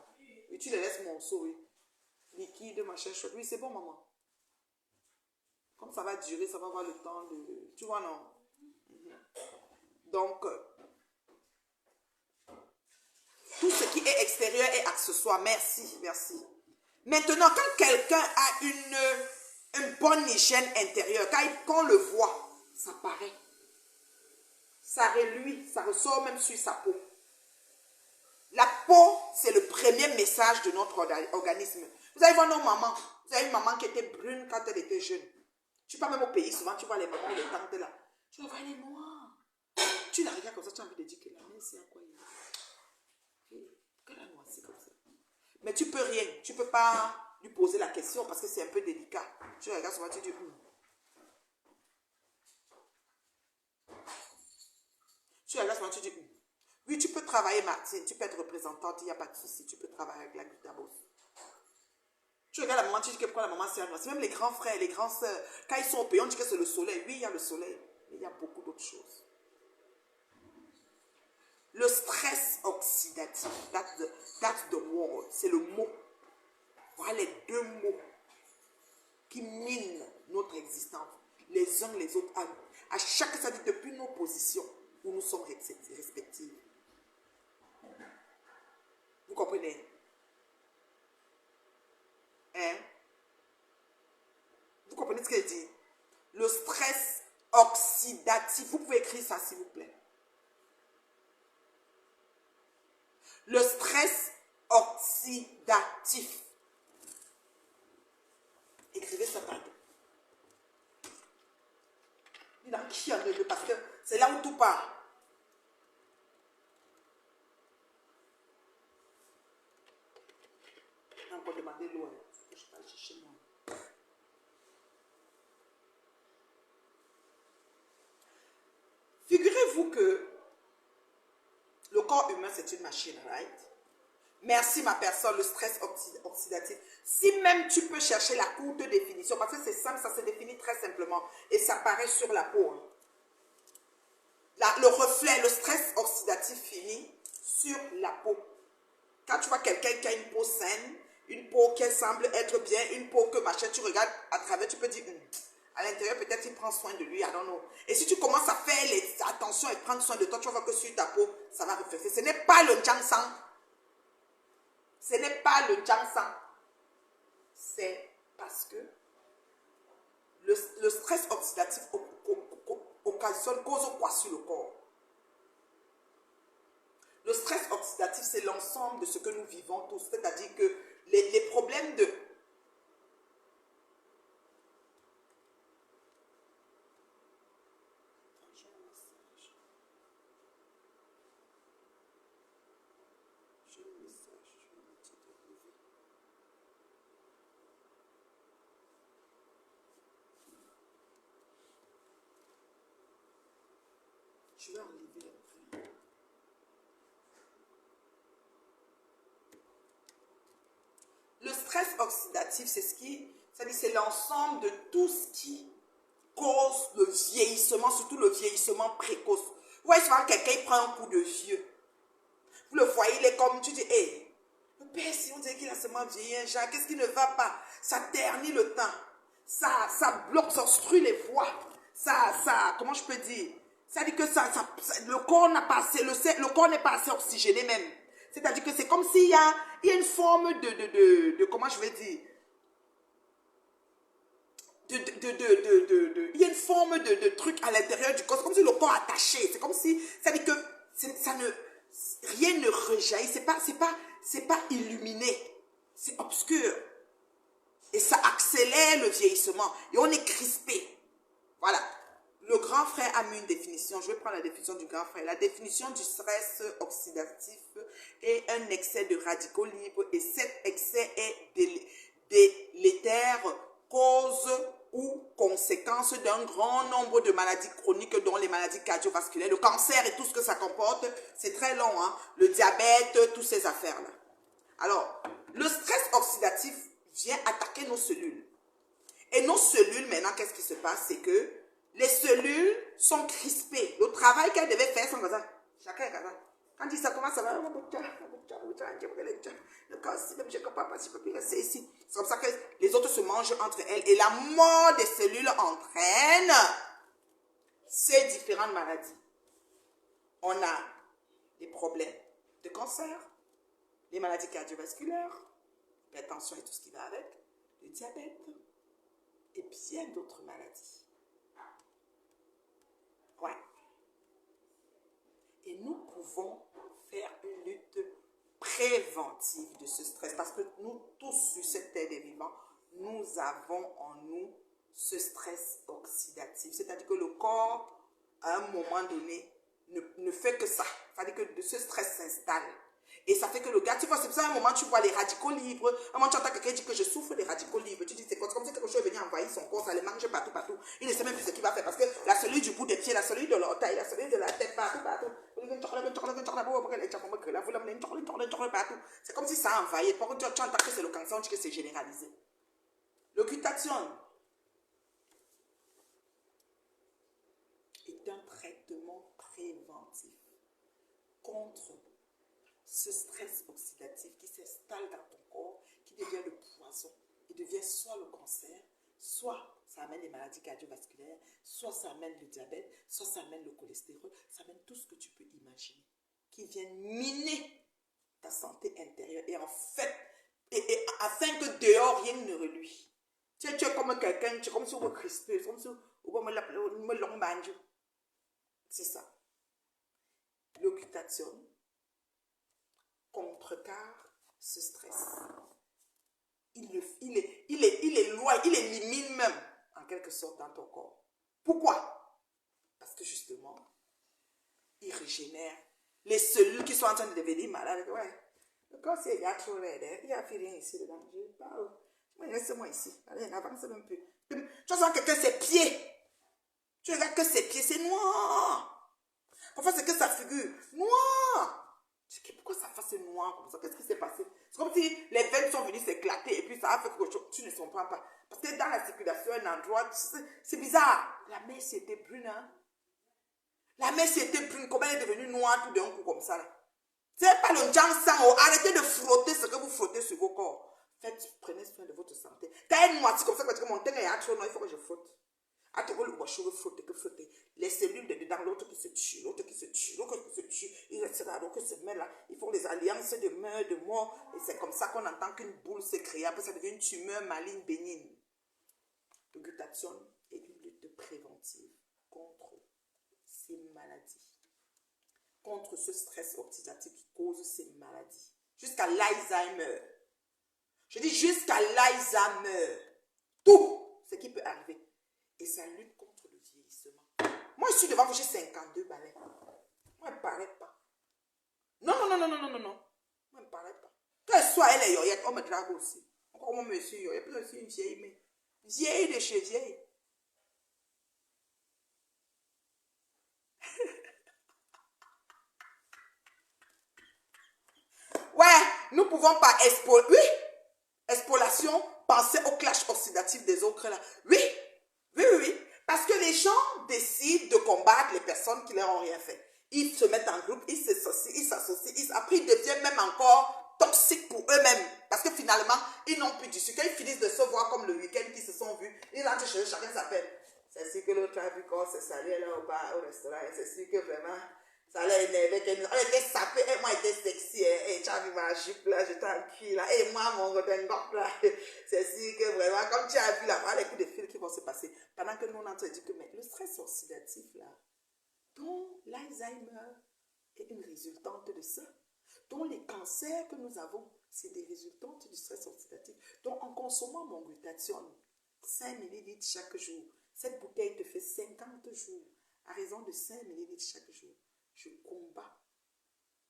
Oui, tu les laisses monceau, oui. Liquide, machin, chouette. Oui, c'est bon, maman. Comme ça va durer, ça va avoir le temps de... Tu vois, non? Donc, tout ce qui est extérieur est accessoire. Merci, merci. Maintenant, quand quelqu'un a une bonne hygiène intérieure, quand on le voit, ça paraît. Ça reluit, ça ressort même sur sa peau. La peau, c'est le premier message de notre organisme. Vous allez voir nos mamans. Vous avez une maman qui était brune quand elle était jeune. Tu pars même au pays, souvent tu vois les mamans, les tantes là. Tu vas voir, elle est noire. Tu la regardes comme ça, tu as envie de dire que la mère, c'est à quoi il est. Qu'elle a noirci comme ça. Mais tu peux rien. Tu ne peux pas lui poser la question parce que c'est un peu délicat. Tu regardes souvent, tu dis... Tu regardes souvent, tu dis... Oui, tu peux travailler, Martine. Tu peux être représentante, il n'y a pas de souci. Tu peux travailler avec la glutabose. Tu regardes la maman, tu dis que pourquoi la maman c'est à noirci. Même les grands frères, les grands sœurs, quand ils sont au pays, on dit que c'est le soleil. Oui, il y a le soleil. Mais il y a beaucoup d'autres choses. Le stress oxydatif, that's the word, c'est le mot. Voilà les deux mots qui minent notre existence, les uns les autres. À chaque ça dit depuis nos positions où nous sommes respectives. Vous comprenez? Hein? Vous comprenez ce qu'elle dit? Le stress oxydatif. Vous pouvez écrire ça s'il vous plaît. Le stress oxydatif. Écrivez ça par deux. Il a qui en deux parce que c'est là où tout part. On peut demander loin. Je ne sais pas chez moi. Figurez-vous que le corps humain, c'est une machine, right? Merci ma personne, le stress oxydatif. Si même tu peux chercher la courte définition, parce que c'est simple, ça se définit très simplement et ça paraît sur la peau. Hein. Le reflet, le stress oxydatif finit sur la peau. Quand tu vois quelqu'un qui a une peau saine, une peau qui semble être bien, une peau que machin, tu regardes à travers, tu peux dire, à l'intérieur, peut-être il prend soin de lui, I don't know. Et si tu commences à faire attention et prendre soin de toi, tu vas voir que sur ta peau, ça va refléter. Ce n'est pas le Jiangshan. Ce n'est pas le Jiangshan. C'est parce que le stress oxydatif cause quoi sur le corps? Le stress oxydatif, c'est l'ensemble de ce que nous vivons tous. C'est-à-dire que les problèmes de... Je vais enlever le prix. Le stress oxydatif, c'est c'est l'ensemble de tout ce qui cause le vieillissement, surtout le vieillissement précoce. Vous voyez souvent quelqu'un il prend un coup de vieux. Vous le voyez, il est comme, tu dis, hé, le père, si on dirait qu'il a seulement vieilli un genre, qu'est-ce qui ne va pas? Ça ternit le temps. Ça bloque, ça obstrue les voies. Comment je peux dire? Ça dit que le corps n'a pas assez, le corps n'est pas assez oxygéné même. C'est-à-dire que c'est comme s'il y a une forme comment je vais dire? Il y a une forme de truc à l'intérieur du corps. C'est comme si le corps est attaché. C'est comme si, ça dit que rien ne rejaillit. C'est pas illuminé. C'est obscur. Et ça accélère le vieillissement. Et on est crispé. Voilà. Le grand frère a mis une définition. Je vais prendre la définition du grand frère. La définition du stress oxydatif est un excès de radicaux libres. Et cet excès est délétère, cause ou conséquence d'un grand nombre de maladies chroniques, dont les maladies cardiovasculaires, le cancer et tout ce que ça comporte. C'est très long, hein? Le diabète, toutes ces affaires-là. Alors, le stress oxydatif vient attaquer nos cellules. Et nos cellules, maintenant, qu'est-ce qui se passe? C'est que les cellules sont crispées. Le travail qu'elles devaient faire, c'est comme ça. Chacun est comme ça. Quand il ça commence, ça va. Le corps, si même je ne peux pas passer, je peux plus rester ici. C'est comme ça que les autres se mangent entre elles. Et la mort des cellules entraîne ces différentes maladies. On a des problèmes de cancer, les maladies cardiovasculaires, l'hypertension et tout ce qui va avec, le diabète et bien d'autres maladies. Ouais. Et nous pouvons faire une lutte préventive de ce stress parce que nous tous sur cette terre des vivants, nous avons en nous ce stress oxydatif. C'est-à-dire que le corps, à un moment donné, ne fait que ça. C'est-à-dire que ce stress s'installe. Et ça fait que le gars, tu vois, c'est ça, un moment, tu vois les radicaux libres. Un moment, tu entends quelqu'un dire que je souffre des radicaux libres. Tu dis, c'est comme si quelque chose est venu envahir son corps, ça les mange partout, partout. Il ne sait même plus ce qu'il va faire parce que la cellule du bout des pieds, la cellule de l'orteil, la cellule de la tête, partout, partout. C'est comme si ça envahit. Par contre, tu entends que c'est le cancer, on dit que c'est généralisé. Le glutathione est un traitement préventif contre ce stress oxydatif qui s'installe dans ton corps, qui devient le poison. Il devient soit le cancer, soit ça amène les maladies cardiovasculaires, soit ça amène le diabète, soit ça amène le cholestérol, ça amène tout ce que tu peux imaginer, qui vient miner ta santé intérieure. Et en fait, afin que dehors rien ne reluise. Tu es comme quelqu'un, tu es comme si on me crispait, comme si on me l'ombange. C'est ça. Le glutathione contrecarre ce stress. Il élimine même, en quelque sorte, dans ton corps. Pourquoi? Parce que justement, il régénère les cellules qui sont en train de devenir malades. Ouais. Le corps, il y a trop d'air, il n'y a plus rien ici dedans. Je parle. Laisse-moi ici. Allez, avance un peu. Tu sens quelqu'un, ses pieds. Tu regardes que ses pieds, c'est noir. Parfois, c'est que sa figure. Noir. Pourquoi sa face est noire comme ça? Qu'est-ce qui s'est passé? C'est comme si les veines sont venues s'éclater et puis ça a fait quelque chose. Tu ne comprends pas. Parce que dans la circulation, un endroit, c'est bizarre. La mer, c'était brune, hein? La mer, c'était brune. Comment elle est devenue noire tout d'un coup comme ça, là? C'est pas le sang. Arrêtez de frotter ce que vous frottez sur vos corps. Prenez soin de votre santé. T'as une moitié comme ça, parce que mon teint est trop noir, il faut que je frotte. Les cellules de dedans, l'autre qui se tue, l'autre qui se tue, l'autre qui se tue, il restera, l'autre qui se met là, ils font des alliances de meurtre, de mort, et c'est comme ça qu'on entend qu'une boule se crée, après ça devient une tumeur maligne bénigne. Le glutathione est une lutte préventive contre ces maladies, contre ce stress oxydatif qui cause ces maladies, jusqu'à l'Alzheimer. Je dis jusqu'à l'Alzheimer, tout ce qui peut arriver. Et ça lutte contre le vieillissement. Moi, je suis devant vous, j'ai 52 balais. Moi, elle ne paraît pas. Non. Moi, elle ne paraît pas. Qu'elle soit elle est yoyette, on me drague aussi. Encore moi, monsieur yoyette, puis aussi une vieille, mais vieille de chez vieille. Ouais, nous pouvons par expoliation penser au clash oxydatif des autres là. Oui. Parce que les gens décident de combattre les personnes qui leur ont rien fait. Ils se mettent en groupe, ils s'associent, après ils deviennent même encore toxiques pour eux-mêmes. Parce que finalement, ils n'ont plus du sucre. Ils finissent de se voir comme le week-end qu'ils se sont vus. Ils rentrent chez eux, chacun s'appelle. C'est sûr que l'autre a vu quand on s'est salué là au bar, au restaurant. C'est sûr que vraiment, ça l'a énervé. On était sapés, et moi j'étais sexy. Et tu as vu ma jupe là, j'étais en cuir là. Et moi, mon redingote là. C'est sûr que vraiment, comme tu as vu là, voilà les coups de fil qui vont se passer. Pendant que nous, on a dit que mais le stress oxydatif là, dont l'Alzheimer est une résultante de ça, dont les cancers que nous avons, c'est des résultantes du stress oxydatif. Donc, en consommant mon glutathione, 5 ml chaque jour, cette bouteille te fait 50 jours, à raison de 5 ml chaque jour, je combats,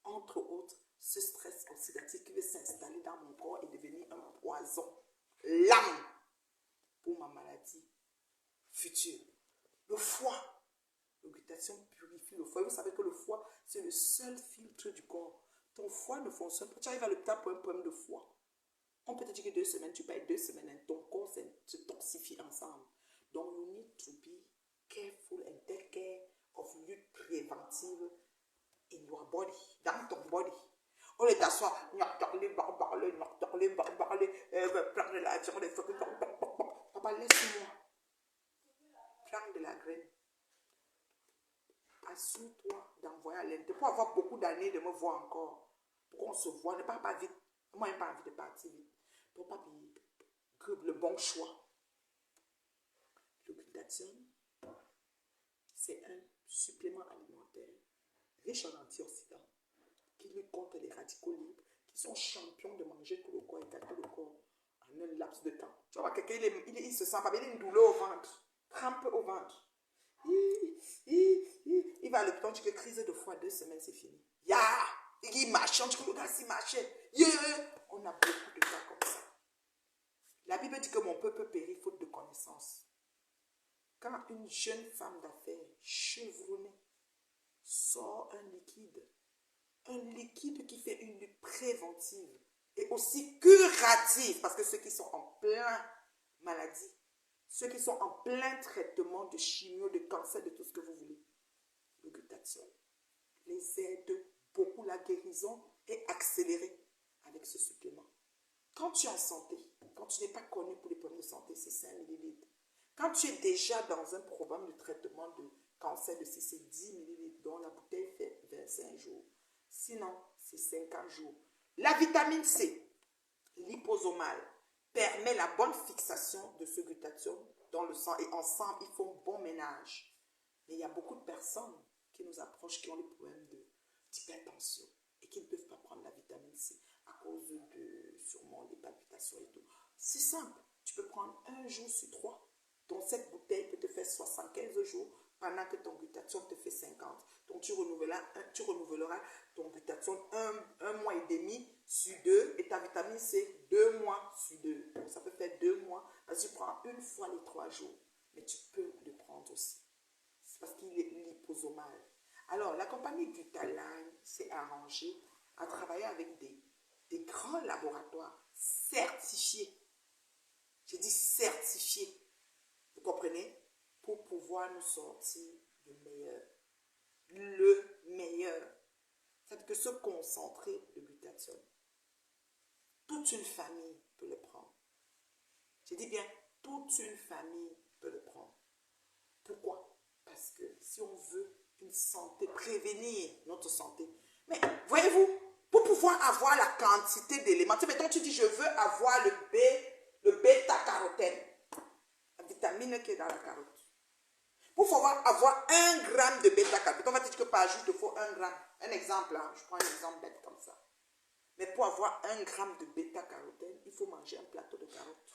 entre autres, ce stress oxydatif qui veut s'installer dans mon corps et devenir un poison, l'âme, pour ma maladie future. Le foie, le glutathione purifie le foie. Vous savez que le foie, c'est le seul filtre du corps. Ton foie ne fonctionne pas. Tu arrives à l'hôpital pour un problème de foie. On peut te dire que 2 semaines, tu payes 2 semaines. Ton corps se toxifie ensemble. Donc, you need to be careful and take care of lutte préventive in your body, dans ton body. On est t'asseoir, prendre de l'avion, papa, laisse-moi. Prends de la graine. Assure-toi d'envoyer à l'intérieur. Pour avoir beaucoup d'années de me voir encore. Pour qu'on se voit, ne pars pas vite. Moi, je n'ai pas envie de partir vite. Pour pas le bon choix. Le glutathione, c'est un supplément alimentaire riche en antioxydants qui lutte contre les radicaux libres qui sont champions de manger tout le corps et gâter le corps en un laps de temps. Tu vois, quelqu'un, il se sent pas bien, il a une douleur au ventre, crampe au ventre. Il va à l'hôpital, tu dis que crise de foie, 2 semaines, c'est fini. Il marche, on dit que le gars, s'il marchait. On a beaucoup de cas comme ça. La Bible dit que mon peuple périt faute de connaissance. Quand une jeune femme d'affaires chevronnée sort un liquide qui fait une lutte préventive et aussi curative, parce que ceux qui sont en plein maladie, ceux qui sont en plein traitement de chimio, de cancer, de tout ce que vous voulez, le glutathione les aide beaucoup. La guérison est accélérée avec ce supplément. Quand tu es en santé, quand tu n'es pas connu pour les problèmes de santé, c'est 5 millilitres. Quand tu es déjà dans un programme de traitement de cancer de si c'est 10 millilitres, dont la bouteille fait 25 jours. Sinon, c'est 50 jours. La vitamine C, liposomale, permet la bonne fixation de ce glutathione dans le sang et ensemble, ils font bon ménage. Mais il y a beaucoup de personnes qui nous approchent qui ont des problèmes d'hypertension et qui ne peuvent pas prendre la vitamine C à cause de sûrement des palpitations et tout. C'est simple, tu peux prendre 1 jour sur 3. Donc cette bouteille peut te faire 75 jours pendant que ton glutathione te fait 50. Donc tu renouvelleras ton glutathione un mois et demi sur 2 et ta vitamine C 2 mois sur 2. Donc ça peut faire 2 mois. Parce que tu prends une fois les 3 jours, mais tu peux le prendre aussi. C'est parce qu'il est liposomal. Alors la compagnie Glutaline s'est arrangée à travailler avec des grands laboratoires certifiés. J'ai dit certifiés. Vous comprenez? Pour pouvoir nous sortir le meilleur. Le meilleur. C'est que ce concentré de glutathione, toute une famille peut le prendre. Je dis bien, toute une famille peut le prendre. Pourquoi? Parce que si on veut une santé, prévenir notre santé. Mais voyez-vous, pour pouvoir avoir la quantité d'éléments, mettons, tu dis je veux avoir le bêta-carotène, la vitamine qui est dans la carotte. Pour pouvoir avoir 1 gramme de bêta-carotène, on va te dire que par jour, il te faut 1 gramme. Un exemple, hein, je prends un exemple bête comme ça. Mais pour avoir 1 gramme de bêta-carotène, il faut manger un plateau de carottes.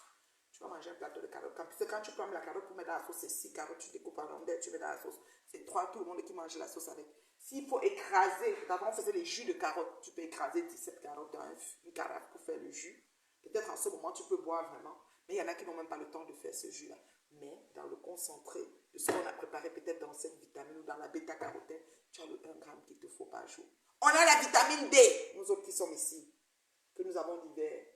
Tu vas manger un plateau de carottes. Quand tu prends la carotte pour mettre dans la sauce, c'est 6 carottes, tu découpes en rondelles, tu mets dans la sauce. C'est 3, tout le monde qui mange la sauce avec. S'il faut écraser, d'abord on faisait les jus de carottes, tu peux écraser 17 carottes dans une carafe pour faire le jus. Peut-être en ce moment, tu peux boire vraiment. Mais il y en a qui n'ont même pas le temps de faire ce jus-là. Mais dans le concentré de ce qu'on a préparé peut-être dans cette vitamine ou dans la bêta-carotène, tu as le 1 gramme qu'il te faut par jour. On a la vitamine D, nous autres qui sommes ici, que nous avons l'hiver.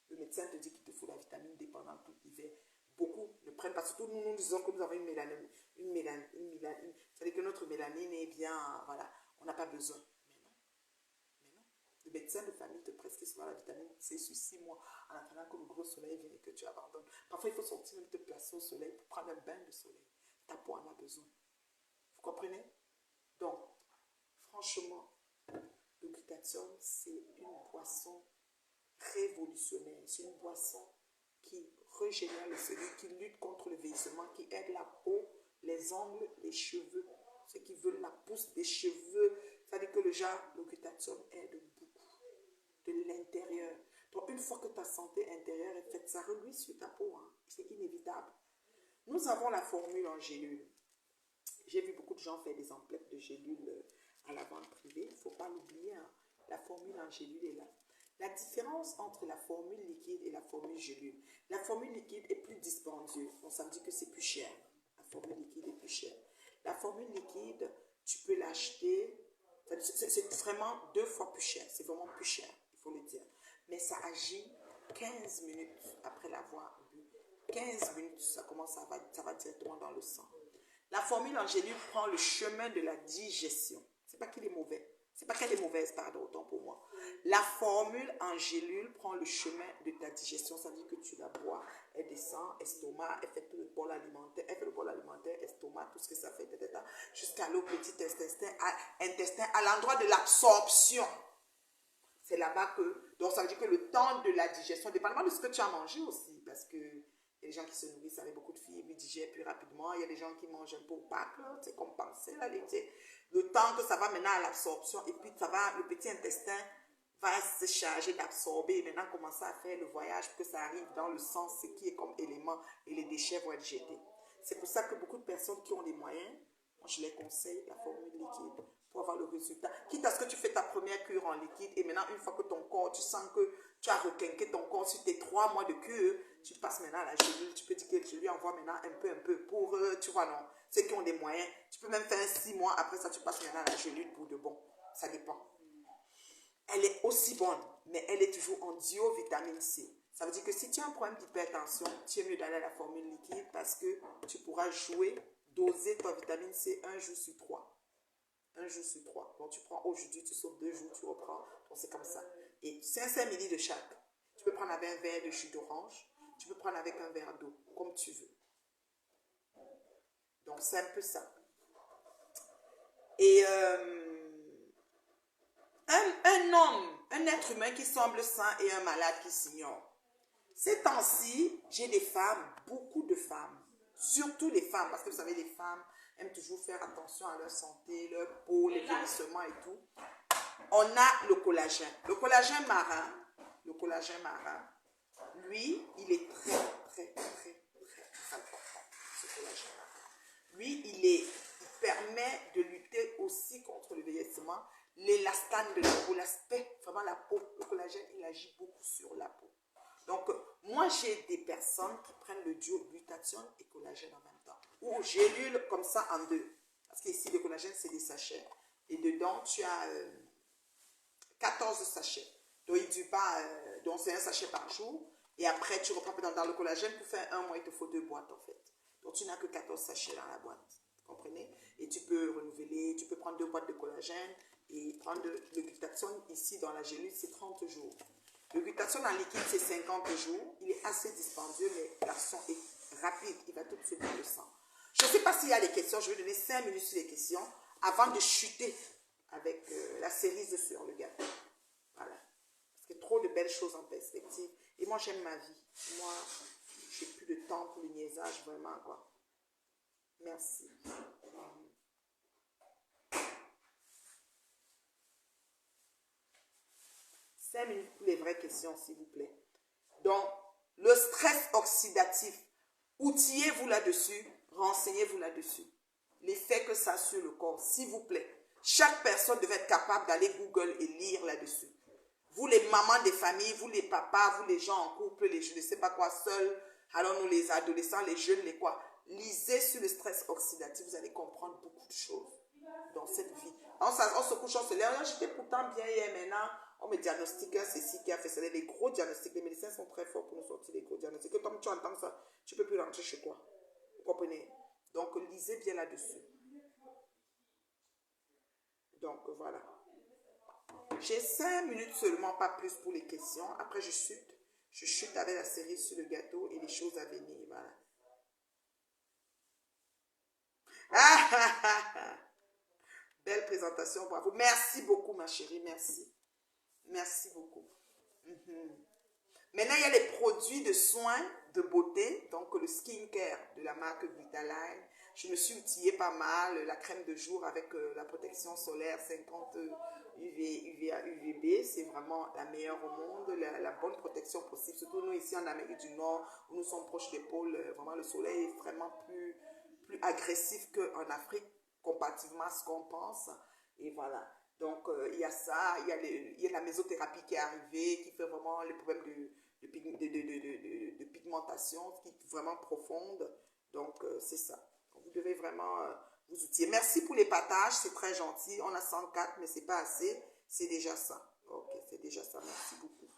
Le médecin te dit qu'il te faut la vitamine D pendant tout l'hiver. Beaucoup ne prennent pas, surtout nous disons que nous avons une mélanine. C'est-à-dire que notre mélanine est bien, voilà, on n'a pas besoin. Mais non. Le médecin de famille te prescrit souvent la vitamine C sur 6 mois en attendant que le gros soleil vienne et que tu abandonnes. Parfois, il faut sortir même te placer au soleil pour prendre un bain de soleil. Ta peau en a besoin. Vous comprenez? Donc, franchement, le glutathione, c'est une boisson révolutionnaire. C'est une boisson qui régénère les cellules, qui lutte contre le vieillissement, qui aide la peau, les ongles, les cheveux. Ceux qui veulent la pousse des cheveux, c'est-à-dire que le glutathione aide beaucoup de l'intérieur. Donc, une fois que ta santé intérieure est faite, ça reluit sur ta peau. Hein. C'est inévitable. Nous avons la formule en gélule. J'ai vu beaucoup de gens faire des emplettes de gélules à la vente privée. Il ne faut pas l'oublier. Hein. La formule en gélule est là. La différence entre la formule liquide et la formule gélule. La formule liquide est plus dispendieuse. Donc, ça veut dire que c'est plus cher. La formule liquide est plus chère. La formule liquide, tu peux l'acheter. C'est vraiment 2 fois plus cher. C'est vraiment plus cher, il faut le dire. Mais ça agit 15 minutes après l'avoir bu. 15 minutes, ça va directement dans le sang. La formule en gélule prend le chemin de la digestion. C'est pas qu'il est mauvais. C'est pas qu'elle est mauvaise, pardon, autant pour moi. La formule en gélule prend le chemin de ta digestion. Ça veut dire que tu la bois, elle descend, estomac, elle fait tout le bol alimentaire, estomac, tout ce que ça fait, jusqu'à le petit intestin, à l'endroit de l'absorption. C'est là-bas que, donc ça veut dire que le temps de la digestion, dépendamment de ce que tu as mangé aussi, parce que il y a des gens qui se nourrissent avec beaucoup de fibres, ils digèrent plus rapidement. Il y a des gens qui mangent un peu opaque, c'est compensé la laitier. Le temps que ça va maintenant à l'absorption, et puis le petit intestin va se charger d'absorber et maintenant commencer à faire le voyage pour que ça arrive dans le sang, ce qui est comme élément, et les déchets vont être jetés. C'est pour ça que beaucoup de personnes qui ont les moyens, moi je les conseille la formule liquide pour avoir le résultat. Quitte à ce que tu fais ta première cure en liquide et maintenant une fois que ton corps, tu sens que tu as requinqué ton corps sur tes 3 mois de cure, tu passes maintenant à la gélule, tu peux dire que je lui envoie maintenant un peu pour, tu vois non, ceux qui ont des moyens, tu peux même faire 6 mois, après ça tu passes maintenant à la gélule pour de bon, ça dépend. Elle est aussi bonne, mais elle est toujours en vitamine C. Ça veut dire que si tu as un problème d'hypertension, tu es mieux d'aller à la formule liquide parce que tu pourras doser ta vitamine C 1 jour sur 3. un jour sur 3. Donc, tu prends aujourd'hui, tu sautes 2 jours, tu reprends. Donc, c'est comme ça. Et 5 ml de chaque. Tu peux prendre avec un verre de jus d'orange. Tu peux prendre avec un verre d'eau, comme tu veux. Donc, c'est un peu ça. Et un homme, un être humain qui semble sain et un malade qui s'ignore. Ces temps-ci, j'ai des femmes, beaucoup de femmes, surtout les femmes, parce que vous savez, les femmes aiment toujours faire attention à leur santé, leur peau, les vieillissements et tout. On a le collagène. Le collagène marin, lui, il est très important, ce collagène marin. Lui, il permet de lutter aussi contre le vieillissement, l'élastane de la peau, l'aspect, vraiment la peau. Le collagène, il agit beaucoup sur la peau. Donc, moi, j'ai des personnes qui prennent le duo glutathione et collagène en même temps. Ou gélule comme ça en deux. Parce qu'ici, le collagène, c'est des sachets. Et dedans, tu as 14 sachets. Donc, il dure pas, donc c'est un sachet par jour. Et après, tu reprends dans le collagène. Pour faire un mois, il te faut 2 boîtes, en fait. Donc, tu n'as que 14 sachets dans la boîte. Vous comprenez? Et tu peux renouveler. Tu peux prendre 2 boîtes de collagène et prendre le glutathione ici dans la gélule, c'est 30 jours. Le glutathione en liquide, c'est 50 jours. Il est assez dispendieux, mais l'action est rapide. Il va tout de suite dans le sang. Je ne sais pas s'il y a des questions. Je vais donner 5 minutes sur les questions avant de chuter avec la cerise sur le gâteau. Voilà. Parce qu'il y a trop de belles choses en perspective. Et moi, j'aime ma vie. Moi, je n'ai plus de temps pour le niaisage, vraiment, quoi. Merci. 5 minutes pour les vraies questions, s'il vous plaît. Donc, le stress oxydatif, outillez-vous là-dessus, renseignez-vous là-dessus. L'effet que ça a sur le corps, s'il vous plaît. Chaque personne devait être capable d'aller Google et lire là-dessus. Vous les mamans des familles, vous les papas, vous les gens en couple, les je ne sais pas quoi, seuls, alors nous les adolescents, les jeunes, les quoi. Lisez sur le stress oxydatif, vous allez comprendre beaucoup de choses dans cette vie. On se couche, on se lève, j'étais pourtant bien hier, maintenant, on me diagnostique, c'est ici qui a fait ça. Les gros diagnostics, les médecins sont très forts pour nous sortir les gros diagnostics. Et comme tu entends ça, tu ne peux plus rentrer chez toi. Vous comprenez? Donc, lisez bien là-dessus. Donc, voilà. J'ai 5 minutes seulement, pas plus pour les questions. Après, je chute. Je chute avec la cerise sur le gâteau et les choses à venir. Voilà. Belle présentation, bravo. Merci beaucoup, ma chérie, merci. Merci beaucoup. Maintenant, il y a les produits de soins de beauté, donc le skincare de la marque Vitaline. Je me suis outillée pas mal, la crème de jour avec la protection solaire 50 UVA, UVB, c'est vraiment la meilleure au monde, la bonne protection possible, surtout nous ici en Amérique du Nord, où nous sommes proches des pôles, vraiment le soleil est vraiment plus agressif qu'en Afrique, comparativement à ce qu'on pense, et voilà. Donc, il y a ça, il y a la mésothérapie qui est arrivée, qui fait vraiment les problèmes de pigmentation, qui est vraiment profonde. Donc, c'est ça. Vous devez vraiment vous outiller. Merci pour les partages, c'est très gentil. On a 104, mais c'est pas assez. C'est déjà ça. Ok, c'est déjà ça. Merci beaucoup.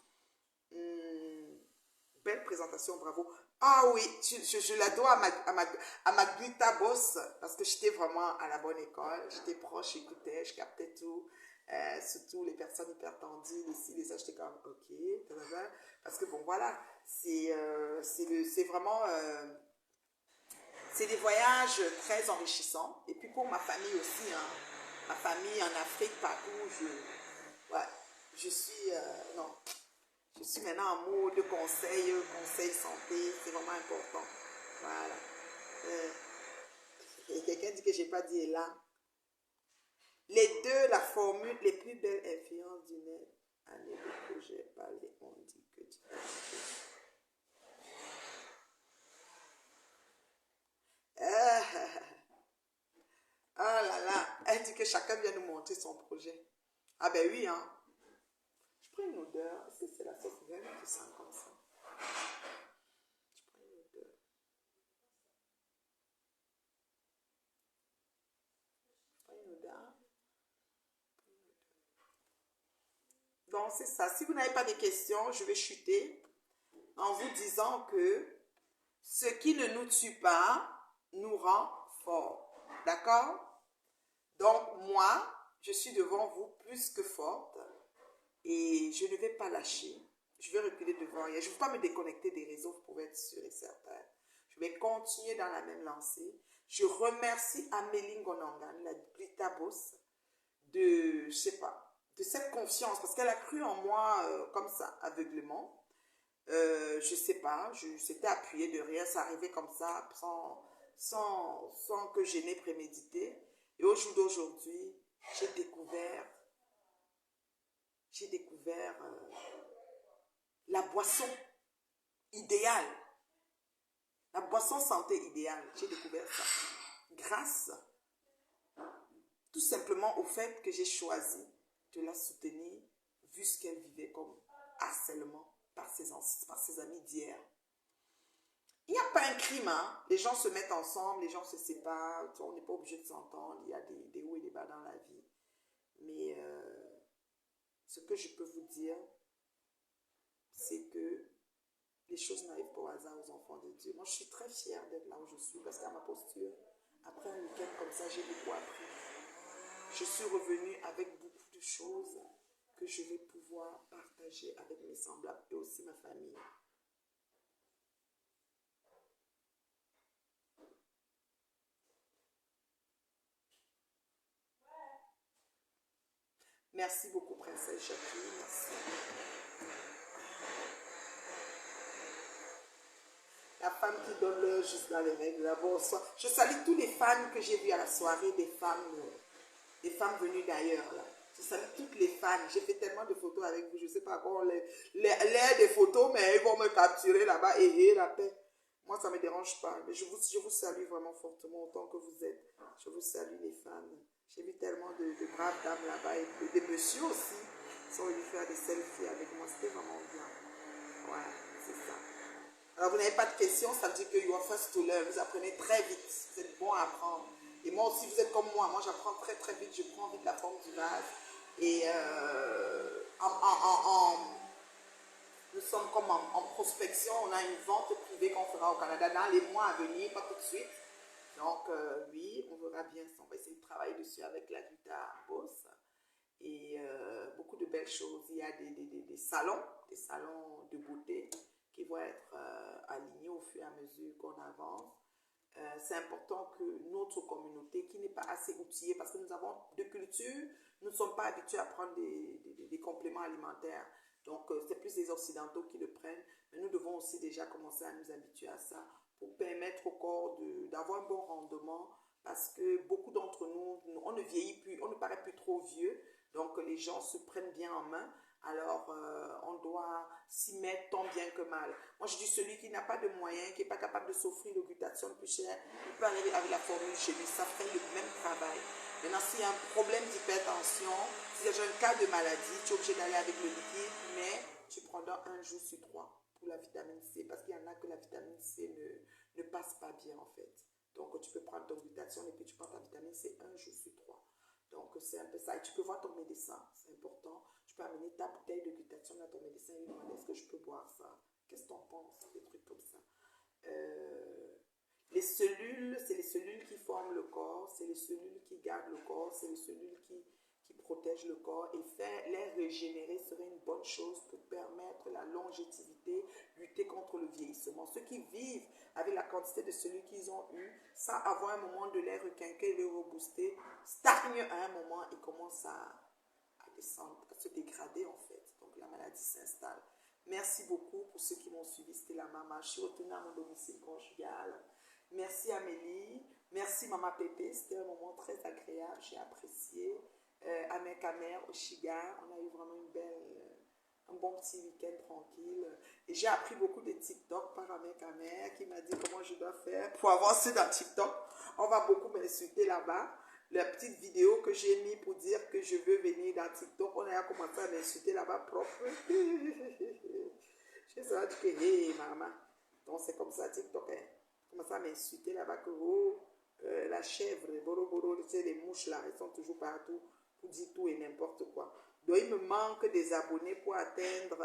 Belle présentation, bravo. Ah oui, je la dois à ma Gluta Boss, parce que j'étais vraiment à la bonne école. J'étais proche, j'écoutais, je captais tout. Surtout les personnes hypertendues, ici, les acheter comme ok, parce que bon, voilà, c'est vraiment. C'est des voyages très enrichissants. Et puis pour ma famille aussi, hein, ma famille en Afrique, partout, je suis, non, je suis maintenant en mode conseil santé, c'est vraiment important. Voilà. Et quelqu'un dit que j'ai pas dit là. Les deux, la formule les plus belles influences du net, année de projet, parler, on dit que tu as ah là là, elle dit que chacun vient nous montrer son projet. Ah ben oui, hein. Je prends une odeur. Est-ce que c'est la sauce verte qui sent comme ça? Je prends une odeur. Je prends une odeur. Donc c'est ça. Si vous n'avez pas de questions, je vais chuter en vous disant que ce qui ne nous tue pas nous rend fort. D'accord? Donc, moi, je suis devant vous plus que forte et je ne vais pas lâcher. Je vais reculer devant rien. Je ne veux pas me déconnecter des réseaux, vous pouvez être sûr et certain. Je vais continuer dans la même lancée. Je remercie Amélie Ngonangan, la Brita Boss, de, je sais pas, de cette confiance, parce qu'elle a cru en moi comme ça, aveuglément. Je sais pas, je s'étais appuyée de rien, ça arrivait comme ça, sans que je n'ai prémédité. Et au jour d'aujourd'hui, j'ai découvert la boisson idéale, la boisson santé idéale. J'ai découvert ça grâce tout simplement au fait que j'ai choisi de la soutenir, vu ce qu'elle vivait comme harcèlement par ses amis d'hier. Il n'y a pas un crime, hein? Les gens se mettent ensemble, les gens se séparent, on n'est pas obligé de s'entendre, il y a des hauts et des bas dans la vie. Mais ce que je peux vous dire, c'est que les choses n'arrivent pas au hasard aux enfants de Dieu. Moi, je suis très fière d'être là où je suis, parce qu'à ma posture, après un week-end comme ça, j'ai beaucoup appris. Je suis revenue avec beaucoup de choses que je vais pouvoir partager avec mes semblables et aussi ma famille. Merci beaucoup, Princesse Jacqueline. Merci. La femme qui donne l'heure juste dans les règles. Bonsoir. Je salue tous les fans que j'ai vus à la soirée, des femmes venues d'ailleurs. Je salue toutes les fans. J'ai fait tellement de photos avec vous. Je ne sais pas encore l'air des photos, mais ils vont me capturer là-bas et la paix. Moi, ça ne me dérange pas. Mais je vous salue vraiment fortement autant que vous êtes. Je vous salue les femmes. J'ai vu tellement de braves dames là-bas et des messieurs aussi qui sont venus faire des selfies avec moi. C'était vraiment bien. Ouais, c'est ça. Alors, vous n'avez pas de questions, ça veut dire que you are first to learn. Vous apprenez très vite. Vous êtes bon à apprendre. Et moi aussi, vous êtes comme moi. Moi, j'apprends très très vite. Je prends vite la forme du vase. Et nous sommes comme en prospection. On a une vente privée qu'on fera au Canada dans les mois à venir, pas tout de suite. Donc, oui, on verra bien ça. On va essayer de travailler dessus avec la guitare Boss. Et beaucoup de belles choses. Il y a des salons de beauté qui vont être alignés au fur et à mesure qu'on avance. C'est important que notre communauté, qui n'est pas assez outillée, parce que nous avons de culture, nous ne sommes pas habitués à prendre des compléments alimentaires. Donc, c'est plus les Occidentaux qui le prennent. Mais nous devons aussi déjà commencer à nous habituer à ça pour permettre au corps d'avoir un bon rendement. Parce que beaucoup d'entre nous, on ne vieillit plus, on ne paraît plus trop vieux. Donc, les gens se prennent bien en main. Alors, on doit s'y mettre tant bien que mal. Moi, je dis celui qui n'a pas de moyens, qui n'est pas capable de s'offrir le glutathion plus cher, il peut arriver avec la formule chez lui. Ça fait le même travail. Maintenant, s'il y a un problème d'hypertension, s'il y a un cas de maladie, tu es obligé d'aller avec le liquide, mais tu prendras un jour sur 3 pour la vitamine C, parce qu'il y en a que la vitamine C ne passe pas bien, en fait. Donc, tu peux prendre ton glutathion et puis tu prends ta vitamine C un jour sur 3. Donc, c'est un peu ça. Et tu peux voir ton médecin, c'est important. Tu peux amener ta bouteille de glutathion à ton médecin et lui demander est-ce que je peux boire ça? Qu'est-ce que tu en penses? Des trucs comme ça. Les cellules, c'est les cellules qui forment le corps, c'est les cellules qui gardent le corps, c'est les cellules qui protègent le corps. Et les régénérer serait une bonne chose pour permettre la longévité, lutter contre le vieillissement. Ceux qui vivent avec la quantité de cellules qu'ils ont eu, sans avoir un moment de les requinquer, les rebooster, stagnent à un moment et commencent à descendre, à se dégrader en fait. Donc la maladie s'installe. Merci beaucoup pour ceux qui m'ont suivi. C'était la maman. Je suis retournée à mon domicile conjugal. Merci Amélie. Merci Maman Pépé. C'était un moment très agréable. J'ai apprécié. À mes camères au Chiga. On a eu vraiment un bon petit week-end tranquille. Et j'ai appris beaucoup de TikTok par Amé Camère qui m'a dit comment je dois faire pour avancer dans TikTok. On va beaucoup m'insulter là-bas. La petite vidéo que j'ai mis pour dire que je veux venir dans TikTok, on a commencé à m'insulter là-bas propre. Je suis dit que, hey maman, donc c'est comme ça TikTok, hein. On commence à m'insulter là-bas que, oh, la chèvre, les boro, tu sais, les mouches là, elles sont toujours partout pour dire tout et n'importe quoi. Donc il me manque des abonnés pour atteindre,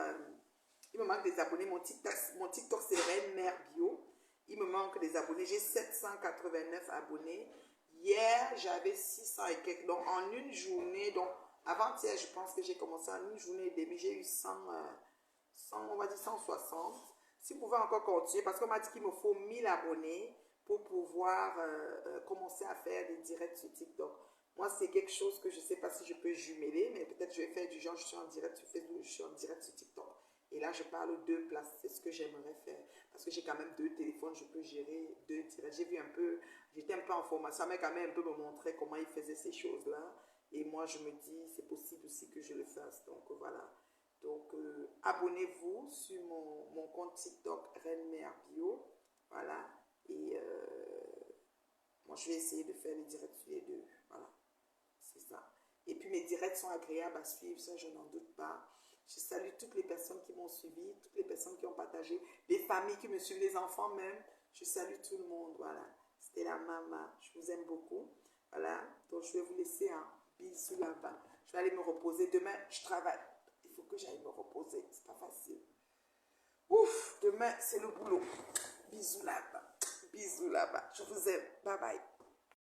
il me manque des abonnés, mon TikTok c'est Reine Mère Bio. Il me manque des abonnés, j'ai 789 abonnés. Il Hier, j'avais 600 et quelques. Donc, en une journée, donc, avant-hier, je pense que j'ai commencé en une journée et demie, j'ai eu 100, on va dire 160. Si vous pouvez encore continuer, parce qu'on m'a dit qu'il me faut 1000 abonnés pour pouvoir commencer à faire des directs sur TikTok. Moi, c'est quelque chose que je ne sais pas si je peux jumeler, mais peut-être je vais faire du genre, je suis en direct sur Facebook, je suis en direct sur TikTok. Et là, je parle deux places, c'est ce que j'aimerais faire. Parce que j'ai quand même deux téléphones, je peux gérer deux directs. J'ai vu un peu, j'étais un peu en formation, mais quand même un peu me montrer comment ils faisaient ces choses-là. Et moi, je me dis, c'est possible aussi que je le fasse. Donc, voilà. Donc, abonnez-vous sur mon compte TikTok, Reine Mère Bio. Voilà. Et moi, je vais essayer de faire les directs sur les deux. Voilà. C'est ça. Et puis, mes directs sont agréables à suivre, ça, je n'en doute pas. Je salue toutes les personnes qui m'ont suivi, toutes les personnes qui ont partagé, les familles qui me suivent, les enfants même. Je salue tout le monde. Voilà. C'était la maman. Je vous aime beaucoup. Voilà. Donc, je vais vous laisser un bisou là-bas. Je vais aller me reposer. Demain, je travaille. Il faut que j'aille me reposer. C'est pas facile. Ouf, demain, c'est le boulot. Bisous là-bas. Bisous là-bas. Je vous aime. Bye bye.